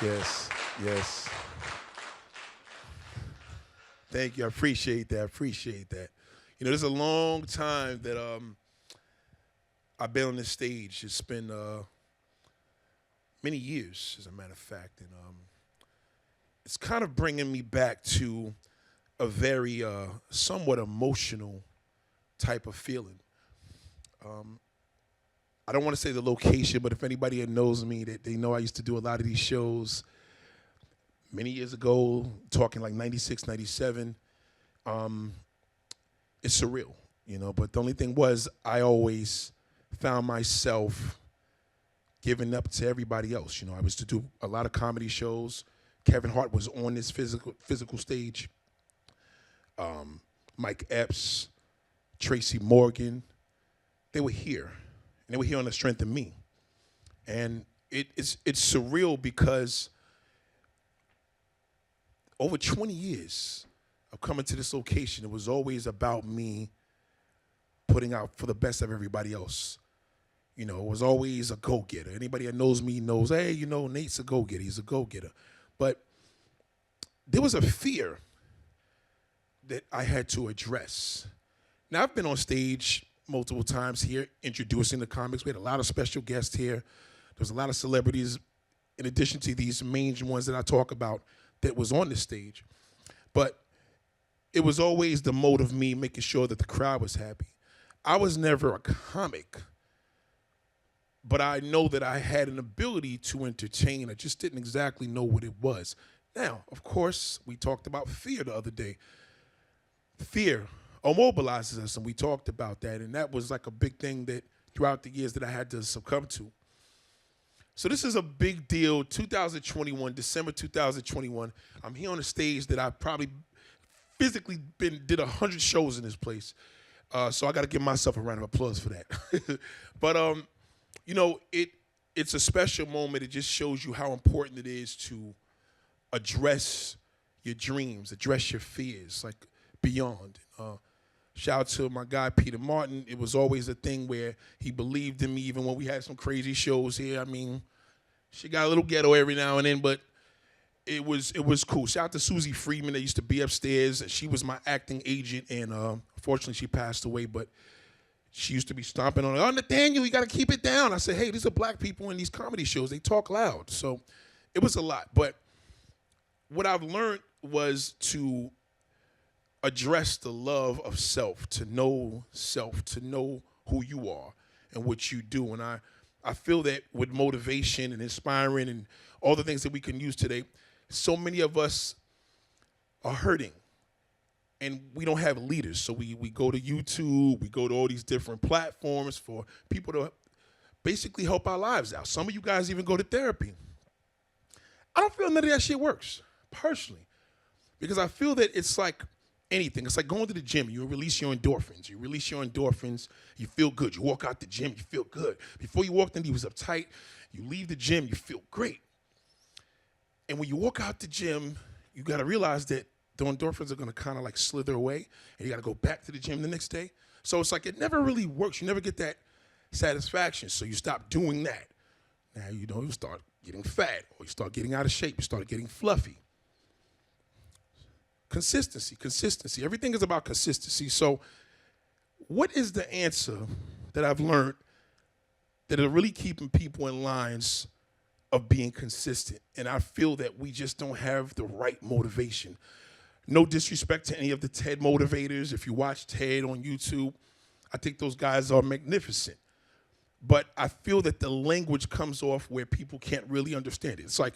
Yes, yes. Thank you. I appreciate that. I appreciate that. You know, there's a long time that I've been on this stage. It's been many years, as a matter of fact, and it's kind of bringing me back to a very somewhat emotional type of feeling. Um, I don't want to say the location, but if anybody that knows me, that they know I used to do a lot of these shows many years ago, talking like 96, 97. Um, it's surreal, you know, but the only thing was I always found myself giving up to everybody else. You know, I was to do a lot of comedy shows. Kevin Hart was on this physical stage. Mike Epps, Tracy Morgan, they were here. And they were here on the strength of me. And it's surreal because over 20 years of coming to this location, it was always about me putting out for the best of everybody else. You know, it was always a go-getter. Anybody that knows me knows, hey, you know, Nate's a go-getter. He's a go-getter. But there was a fear that I had to address. Now, I've been on stage multiple times here introducing the comics. We had a lot of special guests here. There was a lot of celebrities in addition to these main ones that I talk about that was on the stage. But it was always the mode of me making sure that the crowd was happy. I was never a comic, but I know that I had an ability to entertain. I just didn't exactly know what it was. Now, of course, we talked about fear the other day. Fear immobilizes us, and we talked about that, and that was like a big thing that throughout the years that I had to succumb to. So this is a big deal, 2021, December 2021. I'm here on a stage that I probably physically did 100 shows in this place. So I got to give myself a round of applause for that. But, you know, it's a special moment. It just shows you how important it is to address your dreams, address your fears, like beyond. Shout out to my guy, Peter Martin. It was always a thing where he believed in me even when we had some crazy shows here. I mean, she got a little ghetto every now and then, but it was cool. Shout out to Susie Freeman that used to be upstairs. She was my acting agent, and unfortunately she passed away, but she used to be stomping on, oh, Nathaniel, you got to keep it down. I said, hey, these are black people in these comedy shows. They talk loud. So it was a lot. But what I've learned was to address the love of self, to know who you are and what you do. And I feel that with motivation and inspiring and all the things that we can use today, so many of us are hurting and we don't have leaders. So we go to YouTube, we go to all these different platforms for people to basically help our lives out. Some of you guys even go to therapy. I don't feel none of that shit works, personally, because I feel that it's like anything. It's like going to the gym. You release your endorphins. You release your endorphins. You feel good. You walk out the gym. You feel good. Before you walked in, you was uptight. You leave the gym. You feel great. And when you walk out the gym, you got to realize that the endorphins are going to kind of like slither away, and you got to go back to the gym the next day. So it's like it never really works. You never get that satisfaction. So you stop doing that. Now, you know, you start getting fat, or you start getting out of shape. You start getting fluffy. Consistency. Everything is about consistency. So what is the answer that I've learned that are really keeping people in lines of being consistent? And I feel that we just don't have the right motivation. No disrespect to any of the TED motivators. If you watch TED on YouTube, I think those guys are magnificent. But I feel that the language comes off where people can't really understand it. It's like,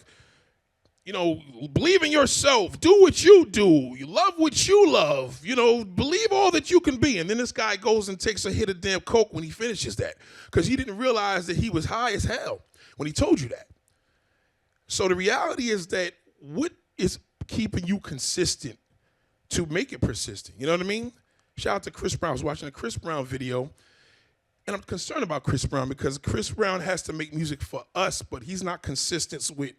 you know, believe in yourself. Do what you do. You love what you love. You know, believe all that you can be. And then this guy goes and takes a hit of damn coke when he finishes that, because he didn't realize that he was high as hell when he told you that. So the reality is that what is keeping you consistent to make it persistent? You know what I mean? Shout out to Chris Brown. I was watching a Chris Brown video, and I'm concerned about Chris Brown because Chris Brown has to make music for us, but he's not consistent with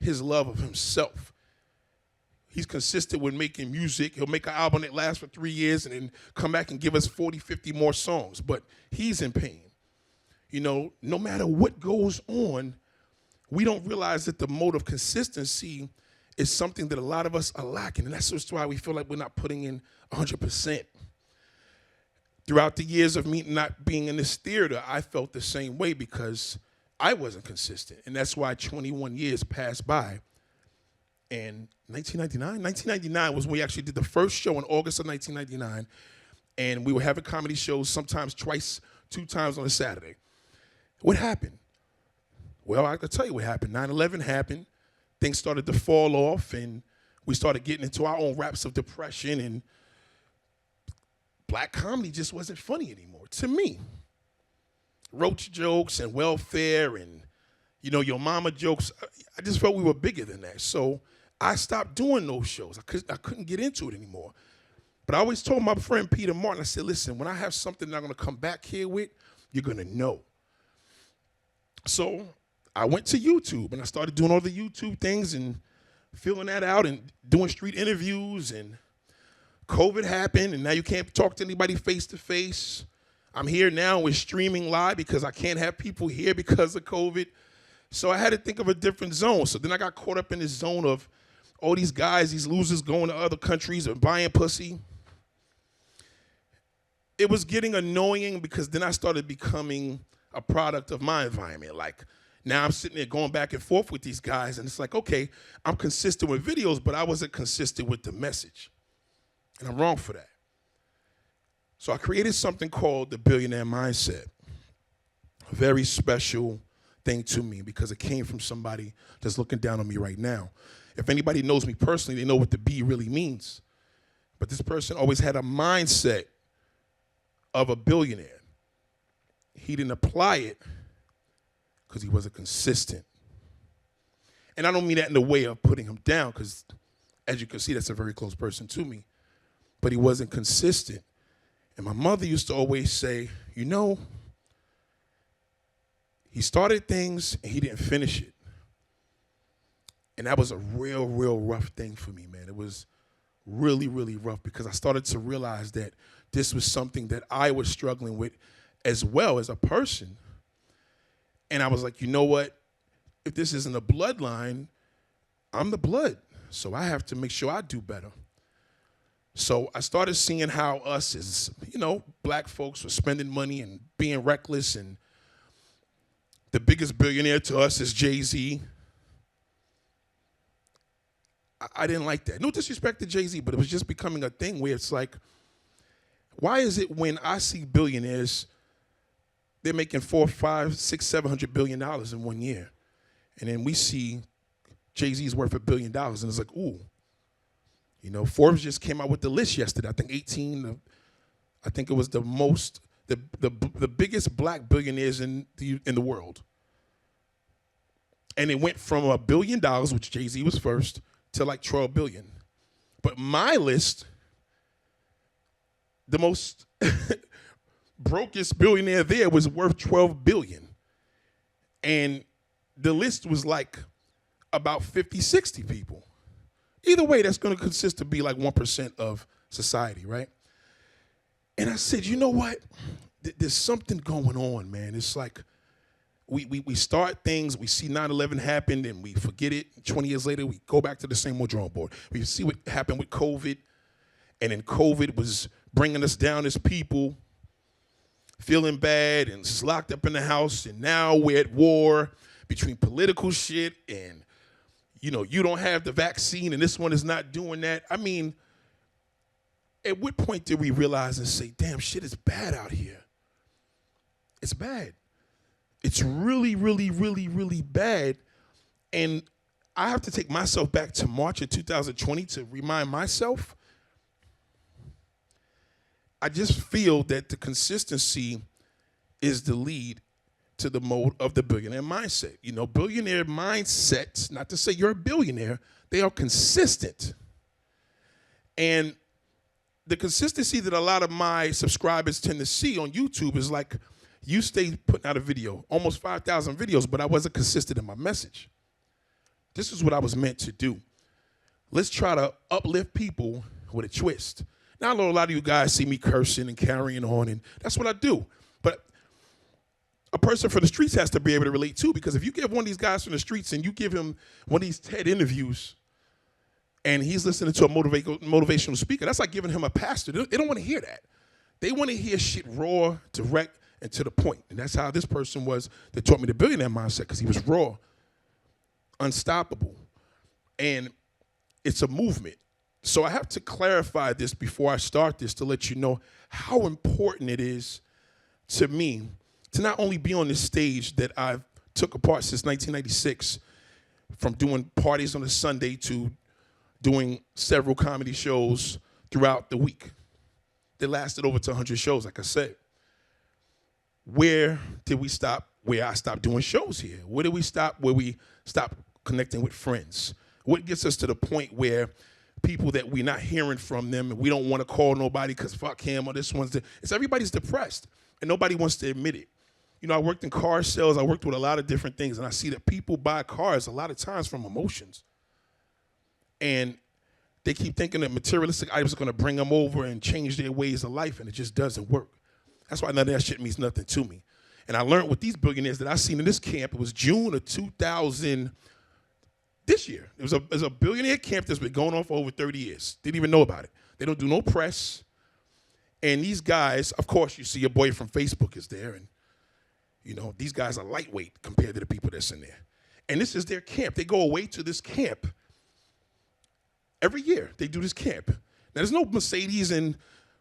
his love of himself. He's consistent with making music. He'll make an album that lasts for 3 years and then come back and give us 40, 50 more songs. But he's in pain. You know, no matter what goes on, we don't realize that the mode of consistency is something that a lot of us are lacking. And that's just why we feel like we're not putting in 100%. Throughout the years of me not being in this theater, I felt the same way because I wasn't consistent. And that's why 21 years passed by. And 1999 was when we actually did the first show in August of 1999. And we were having comedy shows sometimes twice, 2 times on a Saturday. What happened? Well, I can tell you what happened. 9/11 happened. Things started to fall off, and we started getting into our own raps of depression, and black comedy just wasn't funny anymore to me. Roach jokes and welfare and, your mama jokes, I just felt we were bigger than that. So I stopped doing those shows. I couldn't get into it anymore. But I always told my friend Peter Martin, I said, listen, when I have something that I'm going to come back here with, you're going to know. So I went to YouTube, and I started doing all the YouTube things and filling that out and doing street interviews, and COVID happened, and now you can't talk to anybody face-to-face. I'm here now with streaming live because I can't have people here because of COVID. So I had to think of a different zone. So then I got caught up in this zone of all these guys, these losers going to other countries and buying pussy. It was getting annoying because then I started becoming a product of my environment. Like, now I'm sitting there going back and forth with these guys, and it's like, okay, I'm consistent with videos, but I wasn't consistent with the message. And I'm wrong for that. So I created something called the Billionaire Mindset. A very special thing to me because it came from somebody that's looking down on me right now. If anybody knows me personally, they know what the B really means. But this person always had a mindset of a billionaire. He didn't apply it because he wasn't consistent. And I don't mean that in the way of putting him down because, as you can see, that's a very close person to me. But he wasn't consistent. And my mother used to always say, he started things and he didn't finish it. And that was a real, real rough thing for me, man. It was really, really rough because I started to realize that this was something that I was struggling with as well as a person. And I was like, you know what? If this isn't a bloodline, I'm the blood. So I have to make sure I do better. So I started seeing how us as, black folks were spending money and being reckless, and the biggest billionaire to us is Jay-Z. I didn't like that. No disrespect to Jay-Z, but it was just becoming a thing where it's like, why is it when I see billionaires, they're making $400, $500, $600, $700 billion in 1 year, and then we see Jay-Z's worth $1 billion, and it's like, ooh. Forbes just came out with the list yesterday. I think it was the biggest black billionaires in the world. And it went from $1 billion, which Jay-Z was first, to like 12 billion. But my list, the most brokest billionaire there was worth 12 billion. And the list was like about 50, 60 people. Either way, that's going to consist to be like 1% of society, right? And I said, you know what? There's something going on, man. It's like we start things, we see 9/11 happen, and we forget it. 20 years later, we go back to the same old drawing board. We see what happened with COVID, and then COVID was bringing us down as people, feeling bad, and just locked up in the house, and now we're at war between political shit and you don't have the vaccine and this one is not doing that. I mean, at what point did we realize and say, damn, shit is bad out here? It's bad. It's really, really, really, really bad. And I have to take myself back to March of 2020 to remind myself. I just feel that the consistency is the lead to the mode of the billionaire mindset. Billionaire mindsets, not to say you're a billionaire, they are consistent. And the consistency that a lot of my subscribers tend to see on YouTube is like, you stay putting out a video, almost 5,000 videos, but I wasn't consistent in my message. This is what I was meant to do. Let's try to uplift people with a twist. Now, I know a lot of you guys see me cursing and carrying on, and that's what I do. But a person from the streets has to be able to relate too, because if you give one of these guys from the streets and you give him one of these TED interviews and he's listening to a motivational speaker, that's like giving him a pastor. They don't want to hear that. They want to hear shit raw, direct, and to the point. And that's how this person was that taught me the billionaire mindset, because he was raw, unstoppable, and it's a movement. So I have to clarify this before I start this to let you know how important it is to me to not only be on this stage that I've took apart since 1996, from doing parties on a Sunday to doing several comedy shows throughout the week. They lasted over to 100 shows, like I said. Where did we stop? Where I stopped doing shows here. Where did we stop? Where we stopped connecting with friends. What gets us to the point where people that we're not hearing from them and we don't want to call nobody because fuck him or this one's it's everybody's depressed and nobody wants to admit it. You know, I worked in car sales. I worked with a lot of different things, and I see that people buy cars a lot of times from emotions. And they keep thinking that materialistic items are going to bring them over and change their ways of life, and it just doesn't work. That's why none of that shit means nothing to me. And I learned with these billionaires that I seen in this camp, it was June of 2000, this year. It was a billionaire camp that's been going on for over 30 years. Didn't even know about it. They don't do no press. And these guys, of course, you see your boy from Facebook is there, and you know, these guys are lightweight compared to the people that's in there. And this is their camp. They go away to this camp. Every year, they do this camp. Now, there's no Mercedes and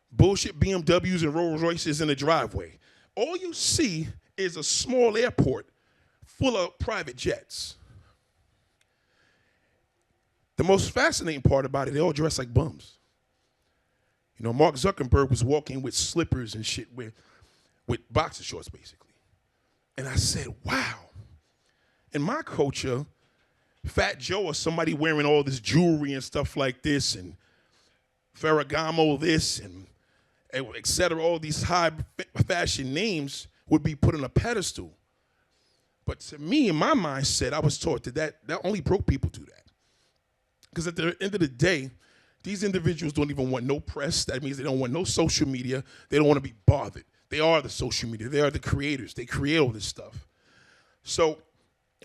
bullshit BMWs and Rolls Royces in the driveway. All you see is a small airport full of private jets. The most fascinating part about it, they all dress like bums. You know, Mark Zuckerberg was walking with slippers and shit with boxer shorts, basically. And I said, wow. In my culture, Fat Joe or somebody wearing all this jewelry and stuff like this, and Ferragamo this, and et cetera, all these high fashion names would be put on a pedestal. But to me, in my mindset, I was taught that only broke people do that. Because at the end of the day, these individuals don't even want no press. That means they don't want no social media. They don't want to be bothered. They are the social media. They are the creators. They create all this stuff. So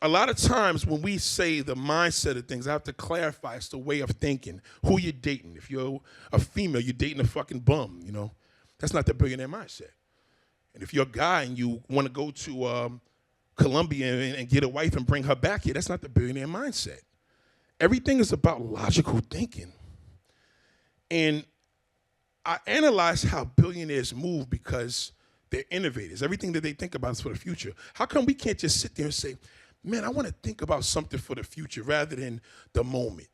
a lot of times when we say the mindset of things, I have to clarify it's the way of thinking. Who you're dating. If you're a female, you're dating a fucking bum, you know. That's not the billionaire mindset. And if you're a guy and you want to go to Colombia and get a wife and bring her back here, that's not the billionaire mindset. Everything is about logical thinking. And I analyze how billionaires move because they're innovators. Everything that they think about is for the future. How come we can't just sit there and say, man, I want to think about something for the future rather than the moment?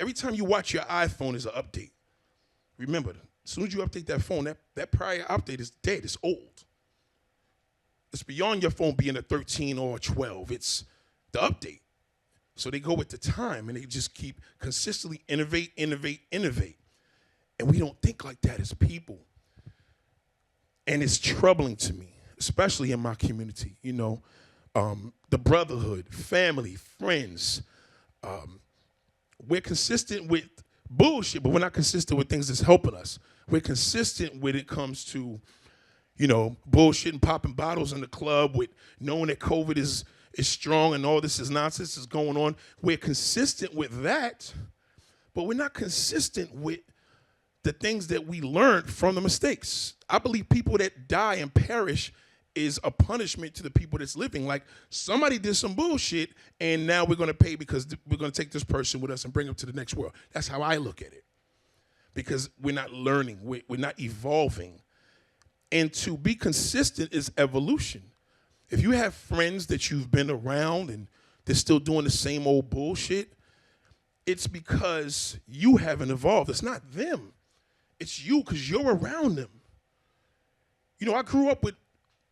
Every time you watch your iPhone is an update. Remember, as soon as you update that phone, that prior update is dead. It's old. It's beyond your phone being a 13 or a 12. It's the update. So they go with the time, and they just keep consistently innovate. And we don't think like that as people. And it's troubling to me, especially in my community, you know. The brotherhood, family, friends. We're consistent with bullshit, but we're not consistent with things that's helping us. We're consistent when it comes to, you know, bullshit and popping bottles in the club, with knowing that COVID is strong and all this is nonsense is going on. We're consistent with that, but we're not consistent with the things that we learned from the mistakes. I believe people that die and perish is a punishment to the people that's living. Like, somebody did some bullshit, and now we're going to pay because we're going to take this person with us and bring them to the next world. That's how I look at it. Because we're not learning. We're not evolving. And to be consistent is evolution. If you have friends that you've been around and they're still doing the same old bullshit, it's because you haven't evolved. It's not them. It's you, because you're around them. You know, I grew up with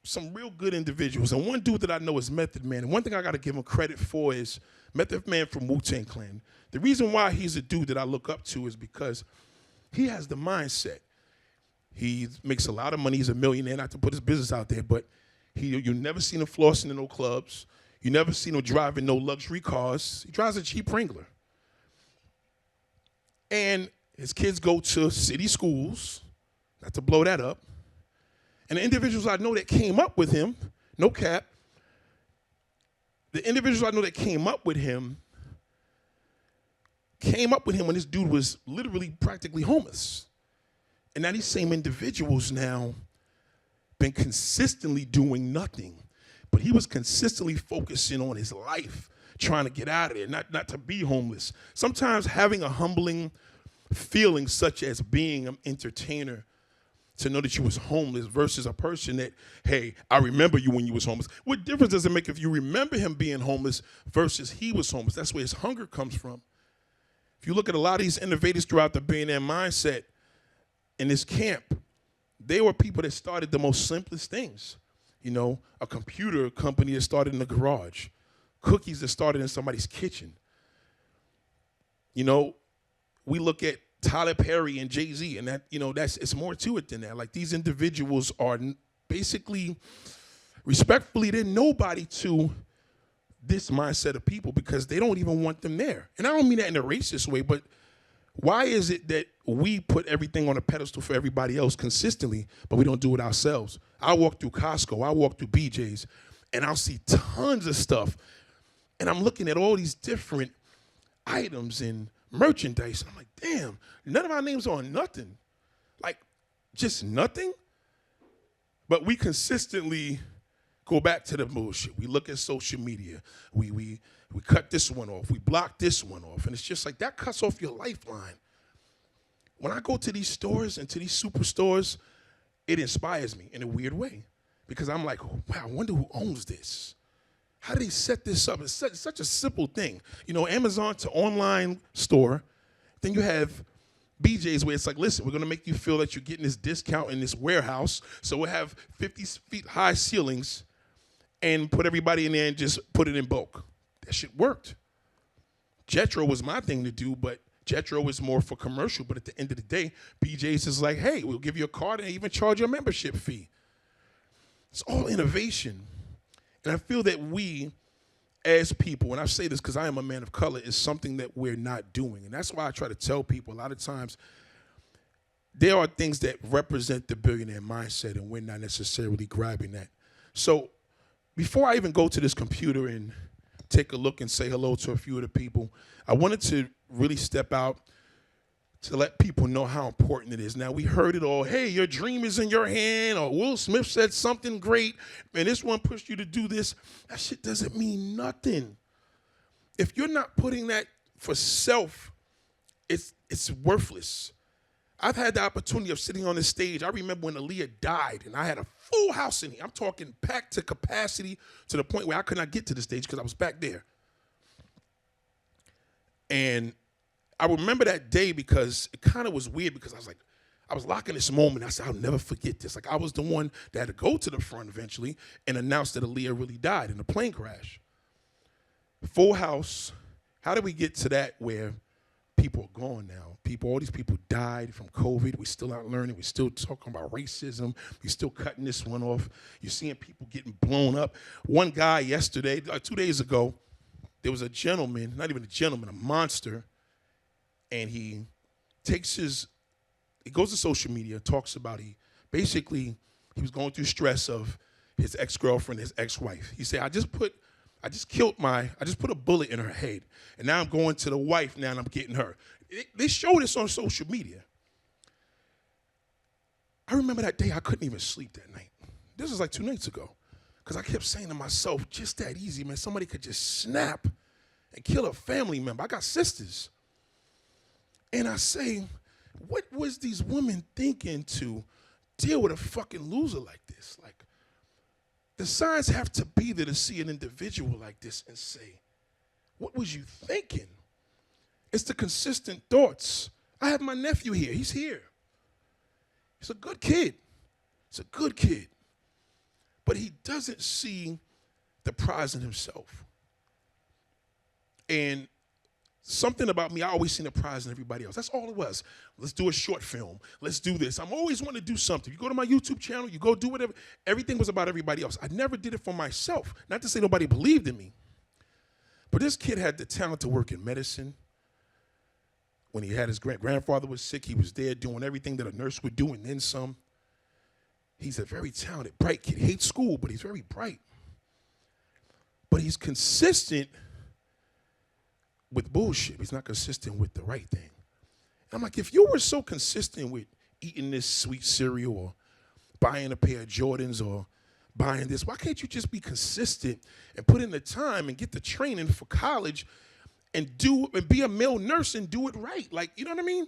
some real good individuals, and one dude that I know is Method Man. And one thing I got to give him credit for is Method Man from Wu-Tang Clan. The reason why he's a dude that I look up to is because he has the mindset. He makes a lot of money. He's a millionaire, not to put his business out there, but you never seen him flossing in no clubs. You never seen him driving no luxury cars. He drives a cheap Wrangler. And his kids go to city schools, not to blow that up. And the individuals I know that came up with him No cap. The individuals I know that came up with him when this dude was literally practically homeless. And now these same individuals now been consistently doing nothing. But he was consistently focusing on his life, trying to get out of there, not to be homeless. Sometimes having a humbling feeling such as being an entertainer to know that you was homeless versus a person that, hey, I remember you when you was homeless. What difference does it make if you remember him being homeless versus he was homeless? That's where his hunger comes from. If you look at a lot of these innovators throughout the billionaire mindset in this camp, they were people that started the most simplest things. You know, a computer company that started in the garage, cookies that started in somebody's kitchen. You know, we look at Tyler Perry and Jay-Z, and that, you know, it's more to it than that. Like, these individuals are basically, respectfully, they're nobody to this mindset of people because they don't even want them there. And I don't mean that in a racist way, but why is it that we put everything on a pedestal for everybody else consistently, but we don't do it ourselves? I walk through Costco, I walk through BJ's, and I'll see tons of stuff. And I'm looking at all these different items and merchandise. And I'm like, damn, none of our names are on nothing. Like, just nothing. But we consistently go back to the bullshit. We look at social media. We cut this one off. We block this one off. And it's just like, that cuts off your lifeline. When I go to these stores and to these superstores, it inspires me in a weird way. Because I'm like, oh, wow, I wonder who owns this. How do they set this up? It's such a simple thing. You know, Amazon to online store. Then you have BJ's where it's like, listen, we're going to make you feel that you're getting this discount in this warehouse. So we'll have 50 feet high ceilings and put everybody in there and just put it in bulk. That shit worked. Jetro was my thing to do, but Jetro is more for commercial. But at the end of the day, BJ's is like, hey, we'll give you a card and even charge you a membership fee. It's all innovation. And I feel that we, as people, and I say this because I am a man of color, is something that we're not doing. And that's why I try to tell people a lot of times there are things that represent the billionaire mindset, and we're not necessarily grabbing that. So before I even go to this computer and take a look and say hello to a few of the people, I wanted to really step out to let people know how important it is. Now, we heard it all. Hey, your dream is in your hand, or Will Smith said something great, and this one pushed you to do this. That shit doesn't mean nothing. If you're not putting that for self, it's worthless. I've had the opportunity of sitting on this stage. I remember when Aaliyah died, and I had a full house in here. I'm talking packed to capacity to the point where I could not get to the stage because I was back there. And I remember that day because it kind of was weird because I was locking this moment. I said, I'll never forget this. Like, I was the one that had to go to the front eventually and announce that Aaliyah really died in a plane crash. Full house. How did we get to that where people are gone now? All these people died from COVID. We're still out learning. We're still talking about racism. We're still cutting this one off. You're seeing people getting blown up. One guy yesterday, 2 days ago, there was a gentleman, not even a gentleman, a monster, and he goes to social media, talks about he was going through stress of his ex-girlfriend, his ex-wife. He said, I just put a bullet in her head, and now I'm going to the wife now and I'm getting her. They show this on social media. I remember that day I couldn't even sleep that night. This was like 2 nights ago, because I kept saying to myself, just that easy, man. Somebody could just snap and kill a family member. I got sisters. And I say, what was these women thinking to deal with a fucking loser like this? Like, the signs have to be there to see an individual like this and say, what was you thinking? It's the consistent thoughts. I have my nephew here. He's here. He's a good kid. He's a good kid. But he doesn't see the prize in himself. And something about me, I always seen the prize in everybody else. That's all it was. Let's do a short film. Let's do this. I'm always wanting to do something. You go to my YouTube channel, you go do whatever. Everything was about everybody else. I never did it for myself. Not to say nobody believed in me. But this kid had the talent to work in medicine. When he had his grandfather was sick, he was there doing everything that a nurse would do and then some. He's a very talented, bright kid. He hates school, but he's very bright. But he's consistent with bullshit. He's not consistent with the right thing. And I'm like, if you were so consistent with eating this sweet cereal or buying a pair of Jordans or buying this, why can't you just be consistent and put in the time and get the training for college and be a male nurse and do it right? Like, you know what I mean?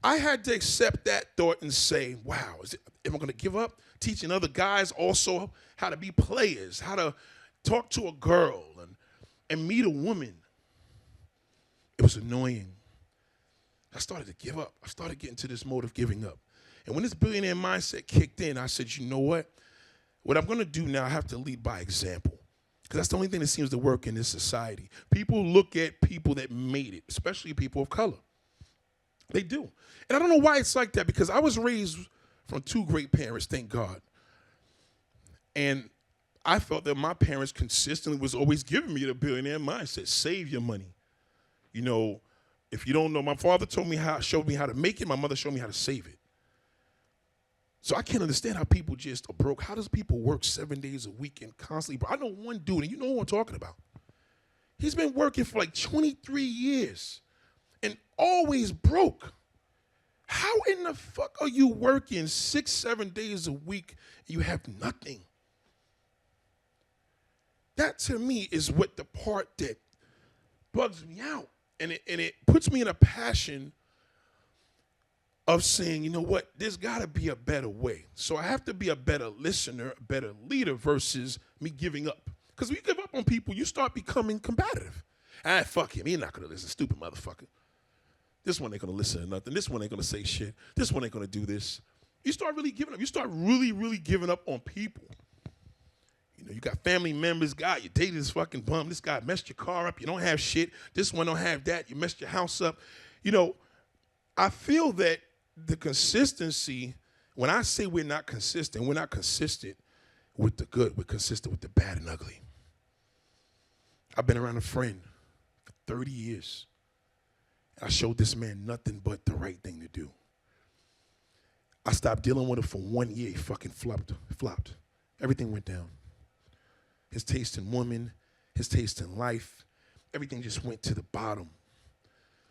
I had to accept that thought and say, wow, am I going to give up teaching other guys also how to be players, how to talk to a girl and meet a woman? It was annoying. I started to give up. I started getting to this mode of giving up. And when this billionaire mindset kicked in, I said, you know what? What I'm going to do now, I have to lead by example. Because that's the only thing that seems to work in this society. People look at people that made it, especially people of color. They do. And I don't know why it's like that, because I was raised from two great parents, thank God. And I felt that my parents consistently was always giving me the billionaire mindset. Save your money. You know, if you don't know, my father showed me how to make it. My mother showed me how to save it. So I can't understand how people just are broke. How does people work 7 days a week and constantly broke? I know one dude, and you know who I'm talking about. He's been working for like 23 years and always broke. How in the fuck are you working 6, 7 days a week and you have nothing? That to me is what the part that bugs me out. And it puts me in a passion of saying, you know what, there's got to be a better way. So I have to be a better listener, a better leader versus me giving up. Because when you give up on people, you start becoming combative. Fuck him. He's not going to listen. Stupid motherfucker. This one ain't going to listen to nothing. This one ain't going to say shit. This one ain't going to do this. You start really giving up. You start really, really giving up on people. You know, you got family members, God, you dated this fucking bum. This guy messed your car up. You don't have shit. This one don't have that. You messed your house up. You know, I feel that the consistency, when I say we're not consistent with the good. We're consistent with the bad and ugly. I've been around a friend for 30 years. I showed this man nothing but the right thing to do. I stopped dealing with him for 1 year. He fucking flopped. Everything went down. His taste in women, his taste in life, everything just went to the bottom.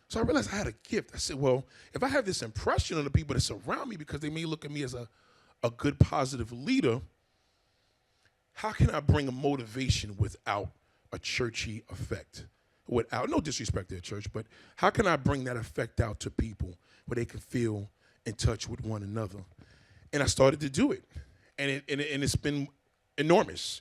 So I realized I had a gift. I said, well, if I have this impression on the people that surround me because they may look at me as a good, positive leader, how can I bring a motivation without a churchy effect? Without, no disrespect to the church, but how can I bring that effect out to people where they can feel in touch with one another? And I started to do it. And it's been enormous.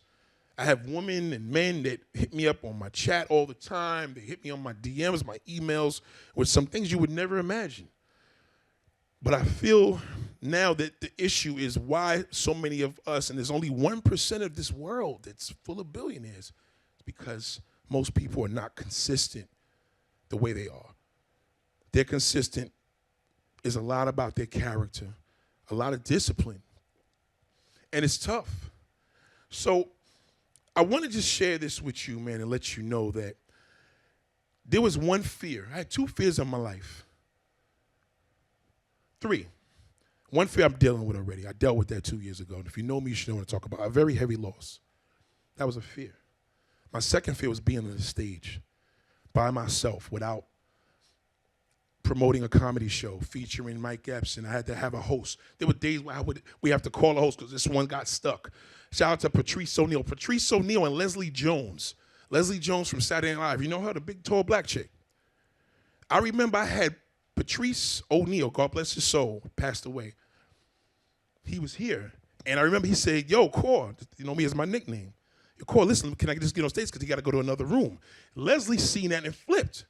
I have women and men that hit me up on my chat all the time. They hit me on my DMs, my emails, with some things you would never imagine. But I feel now that the issue is why so many of us, and there's only 1% of this world that's full of billionaires, it's because most people are not consistent the way they are. They're consistent is a lot about their character, a lot of discipline. And it's tough. So I want to just share this with you, man, and let you know that there was one fear. I had 2 fears in my life. 3. One fear I'm dealing with already. I dealt with that 2 years ago. And if you know me, you should know what I'm talking about. A very heavy loss. That was a fear. My second fear was being on the stage by myself without promoting a comedy show featuring Mike Epps, and I had to have a host. There were days where we have to call a host because this one got stuck. Shout out to Patrice O'Neal. Patrice O'Neal and Leslie Jones. Leslie Jones from Saturday Night Live. You know her, the big, tall, black chick. I remember I had Patrice O'Neal, God bless his soul, passed away. He was here, and I remember he said, yo, Core, you know me as my nickname. Yo, Core, listen, can I just get on stage because he got to go to another room. Leslie seen that and flipped.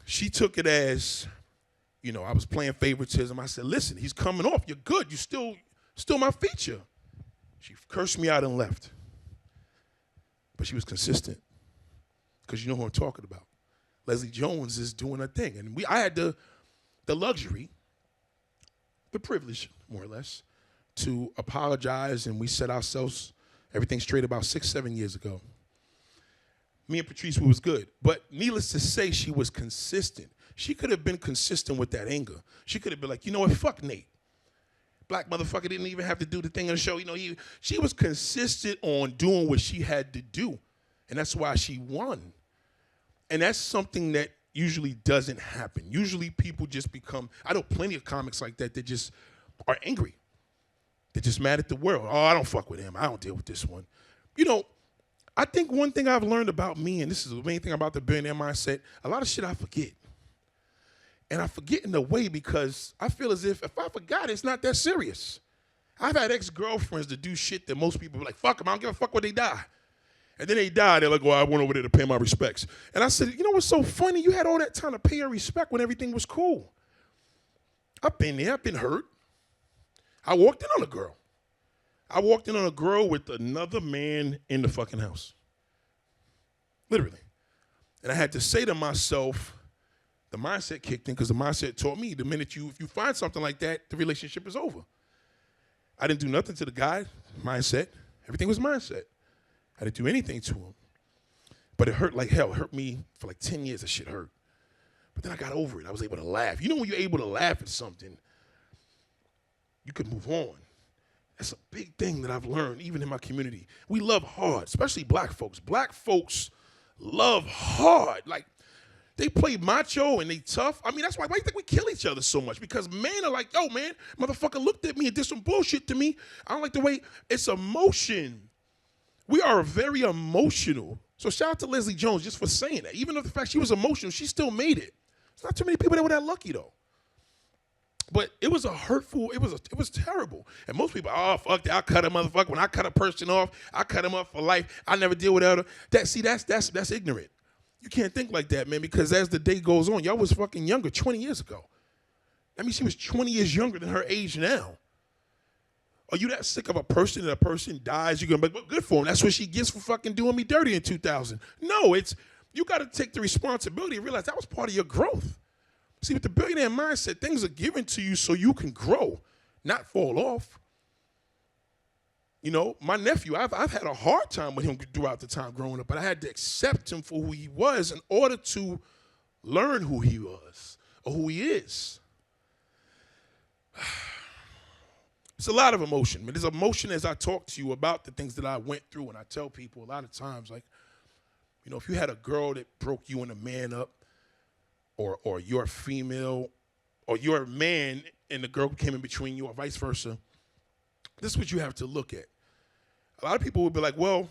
She took it as, you know, I was playing favoritism. I said, listen, he's coming off. You're good. You're still my feature. She cursed me out and left. But she was consistent because you know who I'm talking about. Leslie Jones is doing her thing. And I had the luxury, the privilege, more or less, to apologize, and we set ourselves everything straight about 6, 7 years ago. Me and Patrice, we was good. But needless to say, she was consistent. She could have been consistent with that anger. She could have been like, you know what, fuck Nate. black motherfucker didn't even have to do the thing on the show. She was consistent on doing what she had to do. And that's why she won. And that's something that usually doesn't happen. Usually people just become, I know plenty of comics like that just are angry. They're just mad at the world. Oh, I don't fuck with him. I don't deal with this one. I think one thing I've learned about me, and this is the main thing about the billionaire mindset, a lot of shit I forget. And I forget in a way because I feel as if I forgot, it's not that serious. I've had ex-girlfriends that do shit that most people be like, fuck them, I don't give a fuck when they die. And then they die, they're like, well, I went over there to pay my respects. And I said, you know what's so funny? You had all that time to pay your respect when everything was cool. I've been there, I've been hurt. I walked in on a girl. I walked in on a girl with another man in the fucking house. Literally. And I had to say to myself, the mindset kicked in because the mindset taught me the minute if you find something like that, the relationship is over. I didn't do nothing to the guy, mindset. Everything was mindset. I didn't do anything to him. But it hurt like hell. It hurt me for like 10 years. That shit hurt. But then I got over it. I was able to laugh. When you're able to laugh at something, you can move on. That's a big thing that I've learned, even in my community. We love hard, especially black folks. Black folks love hard. Like, they play macho and they tough. I mean, that's why you think we kill each other so much? Because men are like, yo, man, motherfucker looked at me and did some bullshit to me. I don't like the way it's emotion. We are very emotional. So shout out to Leslie Jones just for saying that. Even though the fact she was emotional, she still made it. There's not too many people that were that lucky, though. But it was it was terrible. And most people, oh, fuck that, I cut a motherfucker. When I cut a person off, I cut him off for life. I never deal with her. That's ignorant. You can't think like that, man, because as the day goes on, y'all was fucking younger 20 years ago. I mean, she was 20 years younger than her age now. Are you that sick of a person and a person dies, you're going to be like, well, good for him. That's what she gets for fucking doing me dirty in 2000. No, you got to take the responsibility and realize that was part of your growth. See, with the billionaire mindset, things are given to you so you can grow, not fall off. My nephew, I've had a hard time with him throughout the time growing up, but I had to accept him for who he was in order to learn who he was or who he is. It's a lot of emotion. But there's emotion as I talk to you about the things that I went through, and I tell people a lot of times, like, if you had a girl that broke you and a man up, or you're a female, or you're a man and the girl came in between you, or vice versa, this is what you have to look at. A lot of people would be like, well,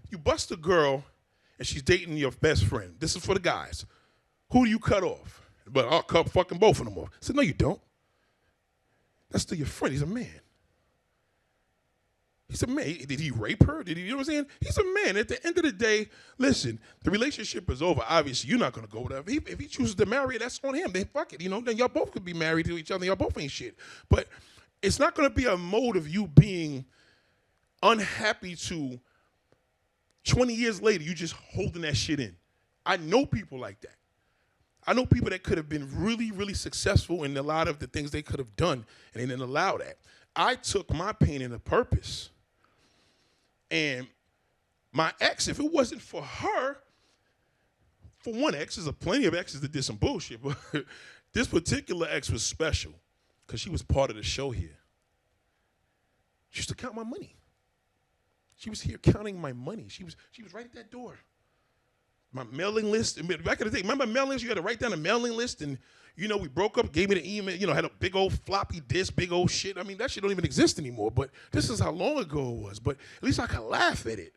you bust a girl and she's dating your best friend. This is for the guys. Who do you cut off? But I'll cut fucking both of them off. I said, no, you don't. That's still your friend. He's a man. He's a man. Did he rape her? You know what I'm saying? He's a man. At the end of the day, listen, the relationship is over. Obviously, you're not going to go there. If he chooses to marry her, that's on him. Then fuck it. Then y'all both could be married to each other. Y'all both ain't shit. But it's not going to be a mode of you being unhappy to 20 years later, you just holding that shit in. I know people like that. I know people that could have been really, really successful in a lot of the things they could have done, and they didn't allow that. I took my pain and a purpose. And my ex, if it wasn't for her, for one ex, there's plenty of exes that did some bullshit, but this particular ex was special because she was part of the show here. She used to count my money. She was here counting my money. She was right at that door. My mailing list. Back in the day, remember mailing list? You had to write down a mailing list, and we broke up, gave me the email, had a big old floppy disk, big old shit. I mean, that shit don't even exist anymore, but this is how long ago it was. But at least I can laugh at it.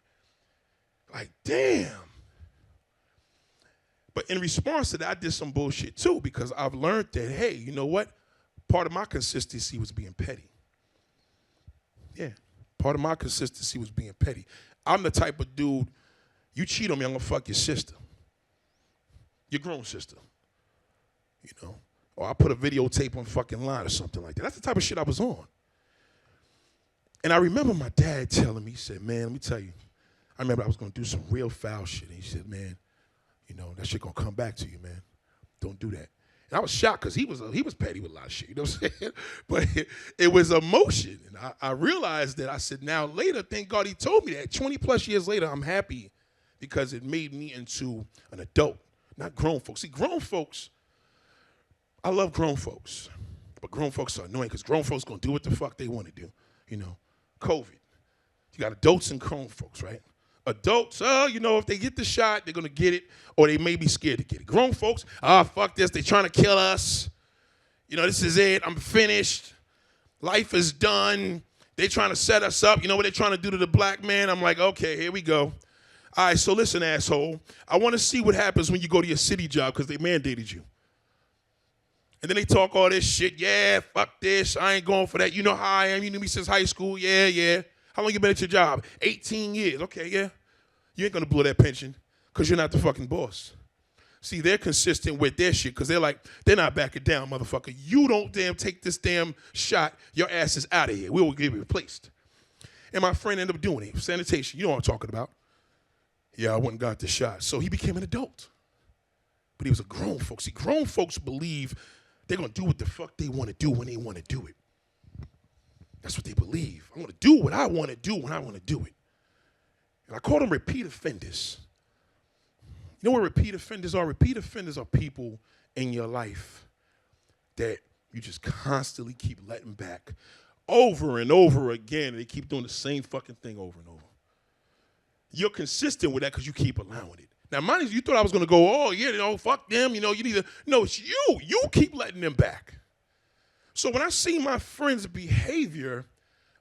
Like, damn. But in response to that, I did some bullshit too, because I've learned that, hey, you know what? Part of my consistency was being petty. Yeah. Part of my consistency was being petty. I'm the type of dude, you cheat on me, I'm gonna fuck your sister. Your grown sister. Or I put a videotape on fucking line or something like that. That's the type of shit I was on. And I remember my dad telling me, he said, man, let me tell you, I remember I was gonna do some real foul shit. And he said, man, that shit gonna come back to you, man. Don't do that. And I was shocked because he was petty with a lot of shit, you know what I'm saying? But it was emotion. And I realized that. I said, now later, thank God he told me that. 20 plus years later, I'm happy because it made me into an adult, not grown folks. See, grown folks, I love grown folks. But grown folks are annoying because grown folks going to do what the fuck they want to do. You know, COVID. You got adults and grown folks, right? Adults, if they get the shot, they're going to get it, or they may be scared to get it. Grown folks, fuck this, they trying to kill us. This is it, I'm finished. Life is done. They trying to set us up. You know what they're trying to do to the black man? I'm like, okay, here we go. All right, so listen, asshole. I want to see what happens when you go to your city job because they mandated you. And then they talk all this shit. Yeah, fuck this. I ain't going for that. You know how I am. You knew me since high school. Yeah. How long you been at your job? 18 years. Okay, yeah. You ain't going to blow that pension because you're not the fucking boss. See, they're consistent with their shit because they're not backing down, motherfucker. You don't damn take this damn shot. Your ass is out of here. We will get replaced. And my friend ended up doing it. Sanitation. You know what I'm talking about. Yeah, I went and got the shot. So he became an adult. But he was a grown folk. See, grown folks believe they're going to do what the fuck they want to do when they want to do it. That's what they believe. I want to do what I want to do when I want to do it. And I call them repeat offenders. You know what repeat offenders are? Repeat offenders are people in your life that you just constantly keep letting back over and over again. And they keep doing the same fucking thing over and over. You're consistent with that because you keep allowing it. Now, mind you thought I was going to go, fuck them. You need to. No, it's you. You keep letting them back. So when I see my friends' behavior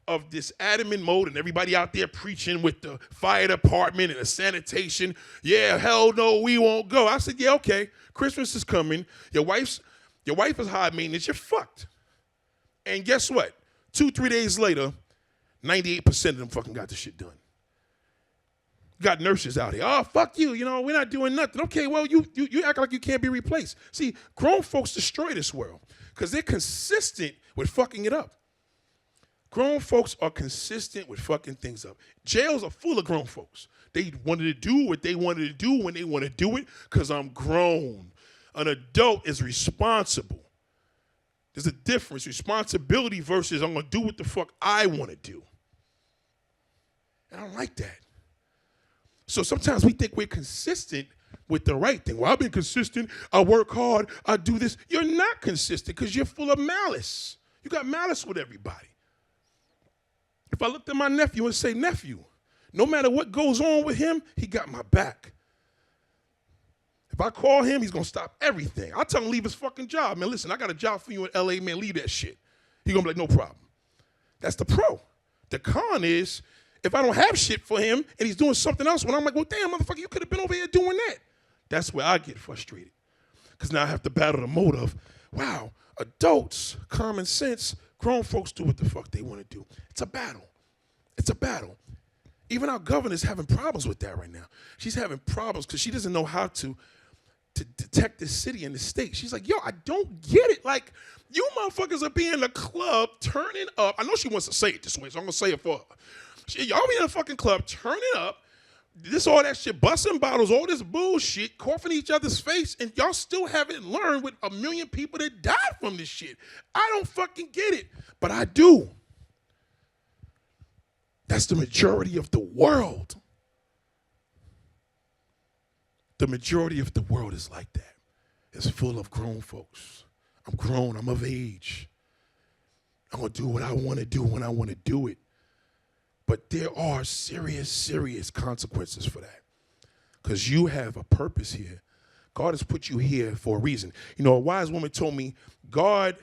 of this adamant mode and everybody out there preaching with the fire department and the sanitation, yeah, hell no, we won't go. I said, yeah, okay, Christmas is coming. Your wife is high maintenance. You're fucked. And guess what? 2-3 days later, 98% of them fucking got the shit done. Got nurses out here. Oh, fuck you. We're not doing nothing. Okay, well, you act like you can't be replaced. See, grown folks destroy this world because they're consistent with fucking it up. Grown folks are consistent with fucking things up. Jails are full of grown folks. They wanted to do what they wanted to do when they want to do it because I'm grown. An adult is responsible. There's a difference. Responsibility versus I'm going to do what the fuck I want to do. And I don't like that. So sometimes we think we're consistent with the right thing. Well, I've been consistent. I work hard. I do this. You're not consistent because you're full of malice. You got malice with everybody. If I looked at my nephew and say, nephew, no matter what goes on with him, he got my back. If I call him, he's going to stop everything. I'll tell him leave his fucking job. Man, listen, I got a job for you in L.A., man. Leave that shit. He's going to be like, no problem. That's the pro. The con is, if I don't have shit for him and he's doing something else, when I'm like, well, damn, motherfucker, you could have been over here doing that. That's where I get frustrated. Because now I have to battle the mode of, wow, adults, common sense, grown folks do what the fuck they want to do. It's a battle. It's a battle. Even our governor's having problems with that right now. She's having problems because she doesn't know how to detect the city and the state. She's like, yo, I don't get it. Like, you motherfuckers are being in the club, turning up. I know she wants to say it this way, so I'm going to say it for her. Y'all be in the fucking club, turning up, all that shit, busting bottles, all this bullshit, coughing each other's face, and y'all still haven't learned with 1 million people that died from this shit. I don't fucking get it, but I do. That's the majority of the world. The majority of the world is like that. It's full of grown folks. I'm grown, I'm of age. I'm going to do what I want to do when I want to do it. But there are serious, serious consequences for that. Because you have a purpose here. God has put you here for a reason. A wise woman told me, God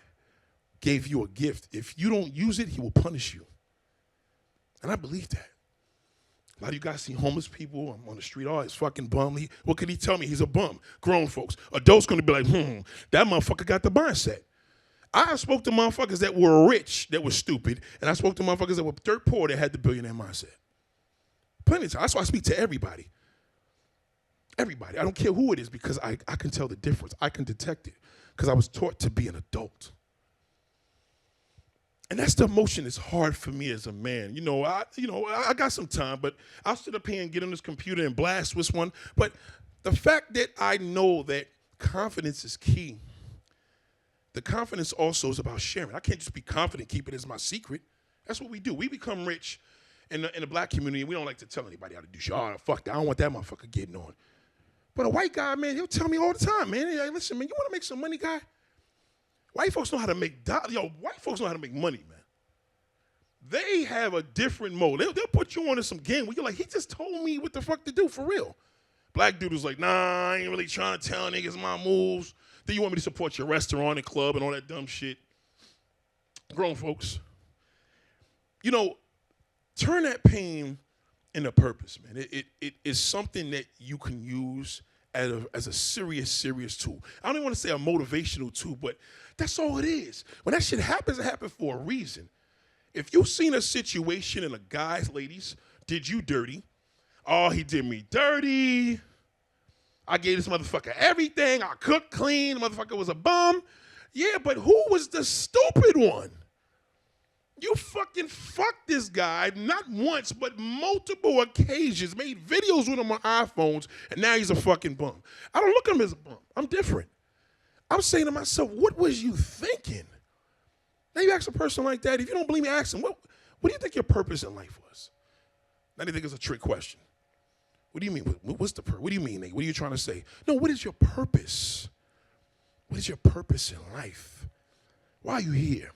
gave you a gift. If you don't use it, he will punish you. And I believe that. A lot of you guys see homeless people on the street. Oh, he's fucking bum. What could he tell me? He's a bum. Grown folks. Adults going to be like, that motherfucker got the mindset. I spoke to motherfuckers that were rich, that were stupid, and I spoke to motherfuckers that were dirt poor that had the billionaire mindset. Plenty of time. That's why I speak to everybody. Everybody. I don't care who it is because I can tell the difference. I can detect it because I was taught to be an adult. And that's the emotion that's hard for me as a man. I got some time, but I'll sit up here and get on this computer and blast with one. But the fact that I know that confidence is key, the confidence also is about sharing. I can't just be confident, keep it as my secret. That's what we do. We become rich in the black community. We don't like to tell anybody how to do shit. Oh, fuck that. I don't want that motherfucker getting on. But a white guy, man, he'll tell me all the time, man. Hey, listen, man, you want to make some money, guy? White folks know how to make dollars. Yo, white folks know how to make money, man. They have a different mode. They'll put you on some game where you're like, he just told me what the fuck to do for real. Black dude was like, nah, I ain't really trying to tell niggas my moves. Then you want me to support your restaurant and club and all that dumb shit. Grown folks. You know, turn that pain into purpose, man. It is something that you can use as a serious tool. I don't even want to say a motivational tool, but that's all it is. When that shit happens, it happens for a reason. If you've seen a situation and a guy, ladies, did you dirty, oh, he did me dirty, I gave this motherfucker everything, I cooked clean, the motherfucker was a bum. Yeah, but who was the stupid one? You fucking fucked this guy not once, but multiple occasions, made videos with him on iPhones, and now he's a fucking bum. I don't look at him as a bum. I'm different. I'm saying to myself, what was you thinking? Now you ask a person like that, if you don't believe me, ask him, what do you think your purpose in life was? Now they think it's a trick question. What do you mean? What's the purpose? What do you mean, Nate? What are you trying to say? No, what is your purpose? What is your purpose in life? Why are you here?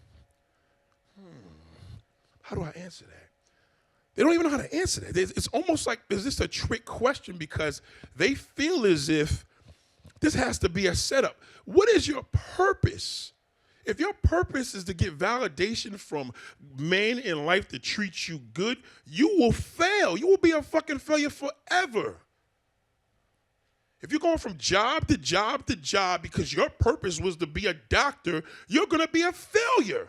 How do I answer that? They don't even know how to answer that. It's almost like, is this a trick question? Because they feel as if this has to be a setup. What is your purpose? If your purpose is to get validation from men in life to treat you good, you will fail. You will be a fucking failure forever. If you're going from job to job to job because your purpose was to be a doctor, you're going to be a failure.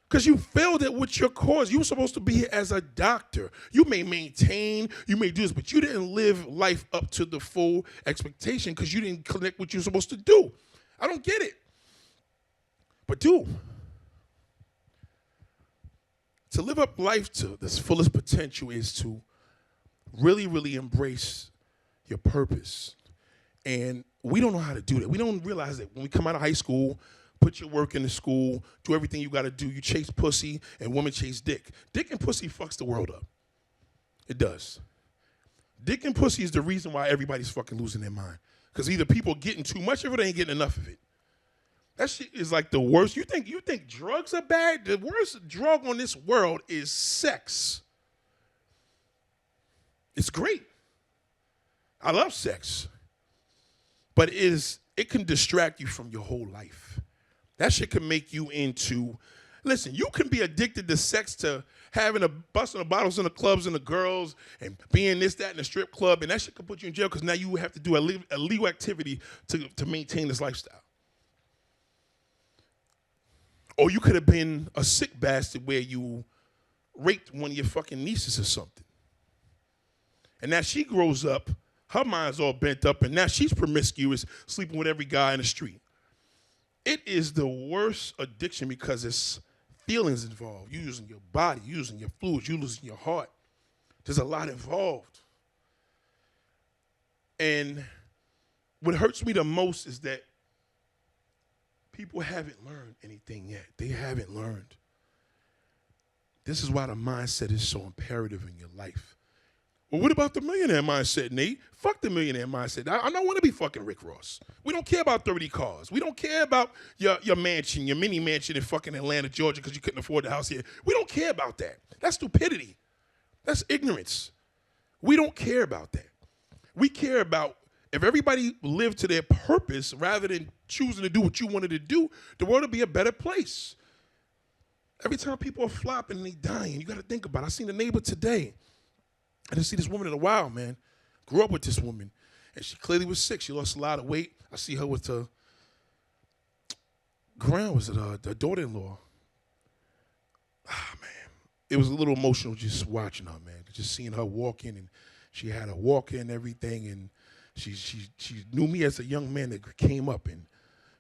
Because you failed at what your cause. You were supposed to be here as a doctor. You may maintain, you may do this, but you didn't live life up to the full expectation because you didn't connect what you're supposed to do. I don't get it. But do. To live up life to its fullest potential is to really, really embrace your purpose. And we don't know how to do that. We don't realize that when we come out of high school, put your work into school, do everything you got to do. You chase pussy and women chase dick. Dick and pussy fucks the world up. It does. Dick and pussy is the reason why everybody's fucking losing their mind. Because either people getting too much of it or they ain't getting enough of it. That shit is like the worst. You think drugs are bad? The worst drug on this world is sex. It's great. I love sex. But it can distract you from your whole life. That shit can make you into, listen, you can be addicted to sex, to having busting the bottles in the clubs and the girls and being this, that, in the strip club, and that shit can put you in jail because now you have to do a legal activity to maintain this lifestyle. Or you could have been a sick bastard where you raped one of your fucking nieces or something. And now she grows up, her mind's all bent up, and now she's promiscuous, sleeping with every guy in the street. It is the worst addiction because it's feelings involved. You're using your body, you're using your fluids, you're losing your heart. There's a lot involved. And what hurts me the most is that people haven't learned anything yet. They haven't learned. This is why the mindset is so imperative in your life. Well, what about the millionaire mindset, Nate? Fuck the millionaire mindset. I don't want to be fucking Rick Ross. We don't care about 30 cars. We don't care about your mansion, your mini mansion in fucking Atlanta, Georgia, because you couldn't afford the house here. We don't care about that. That's stupidity. That's ignorance. We don't care about that. We care about if everybody lived to their purpose rather than choosing to do what you wanted to do, the world would be a better place. Every time people are flopping and they dying, you got to think about it. I seen a neighbor today. I didn't see this woman in a while, man. Grew up with this woman, and she clearly was sick. She lost a lot of weight. I see her with her daughter-in-law. Ah, man. It was a little emotional just watching her, man. Just seeing her walking, and she had a walker and everything, and she knew me as a young man that came up, and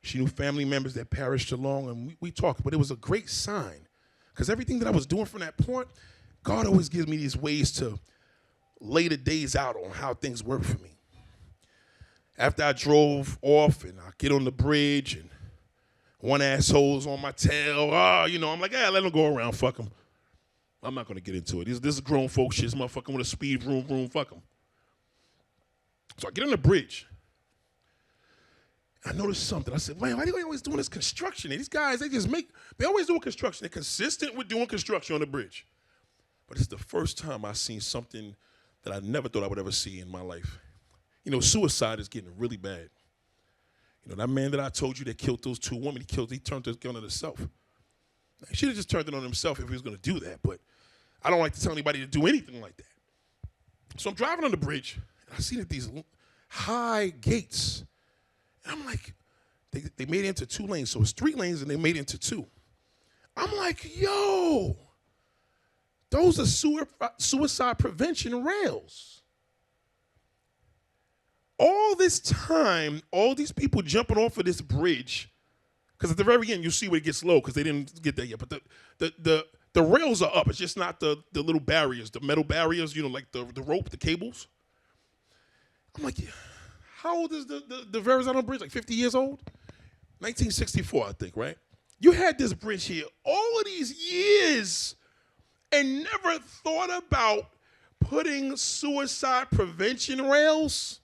she knew family members that perished along, and we talked, but it was a great sign, because everything that I was doing from that point, God always gives me these ways to lay the days out on how things work for me. After I drove off and I get on the bridge and one asshole's on my tail, I'm like, let him go around, fuck him. I'm not going to get into it. This is grown folk shit. This motherfucker with a speed vroom, fuck him. So I get on the bridge. I noticed something. I said, man, why are they always doing this construction? These guys, they always do construction. They're consistent with doing construction on the bridge. But it's the first time I seen something that I never thought I would ever see in my life. You know, suicide is getting really bad. You know, that man that I told you that killed those two women, he turned his gun on himself. He should have just turned it on himself if he was going to do that, but I don't like to tell anybody to do anything like that. So I'm driving on the bridge, and I see that these high gates, and I'm like, they made it into 2 lanes. So it's 3 lanes, and they made it into 2. I'm like, yo, those are suicide prevention rails. All this time, all these people jumping off of this bridge, because at the very end, you see where it gets low, because they didn't get there yet. But the rails are up. It's just not the little barriers, the metal barriers, you know, like the rope, the cables. I'm like, how old is the Verrazano Bridge? Like 50 years old? 1964, I think, right? You had this bridge here all of these years and never thought about putting suicide prevention rails?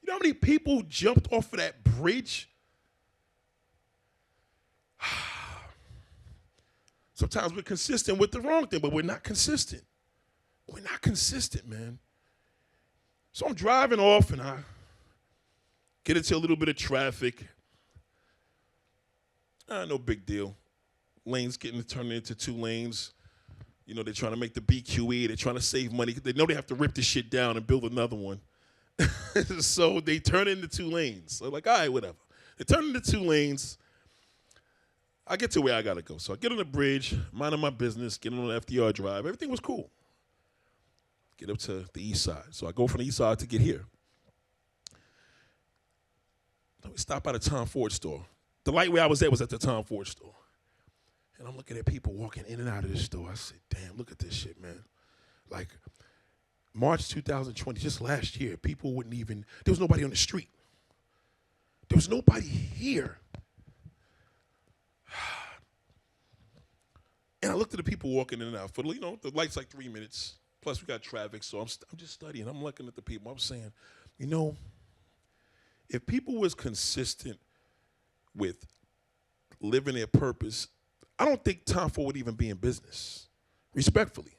You know how many people jumped off of that bridge? Sometimes we're consistent with the wrong thing, but we're not consistent. We're not consistent, man. So I'm driving off, and I get into a little bit of traffic. No big deal. Lanes getting turned into 2 lanes. You know, they're trying to make the BQE. They're trying to save money. They know they have to rip this shit down and build another one. So they turn into 2 lanes. So I'm like, all right, whatever. They turn into 2 lanes. I get to where I got to go. So I get on the bridge, minding my business, get on the FDR drive. Everything was cool. Get up to the east side. So I go from the east side to get here. We stop at a Tom Ford store. The light where I was at was at the Tom Ford store. And I'm looking at people walking in and out of this store. I said, damn, look at this shit, man. Like, March 2020, just last year, people wouldn't even, there was nobody on the street. There was nobody here. And I looked at the people walking in and out. For, you know, the light's like 3 minutes. Plus, we got traffic, so I'm just studying. I'm looking at the people. I'm saying, you know, if people was consistent with living their purpose, I don't think Tom Ford would even be in business, respectfully.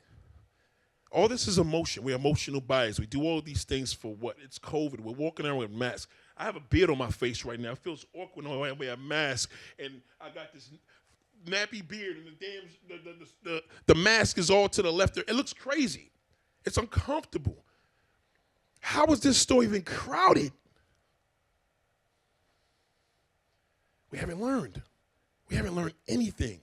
All this is emotion. We're emotional bias. We do all these things for what? It's COVID. We're walking around with masks. I have a beard on my face right now. It feels awkward when I wear a mask, and I got this nappy beard, and the mask is all to the left. It looks crazy. It's uncomfortable. How is this store even crowded? We haven't learned. We haven't learned anything.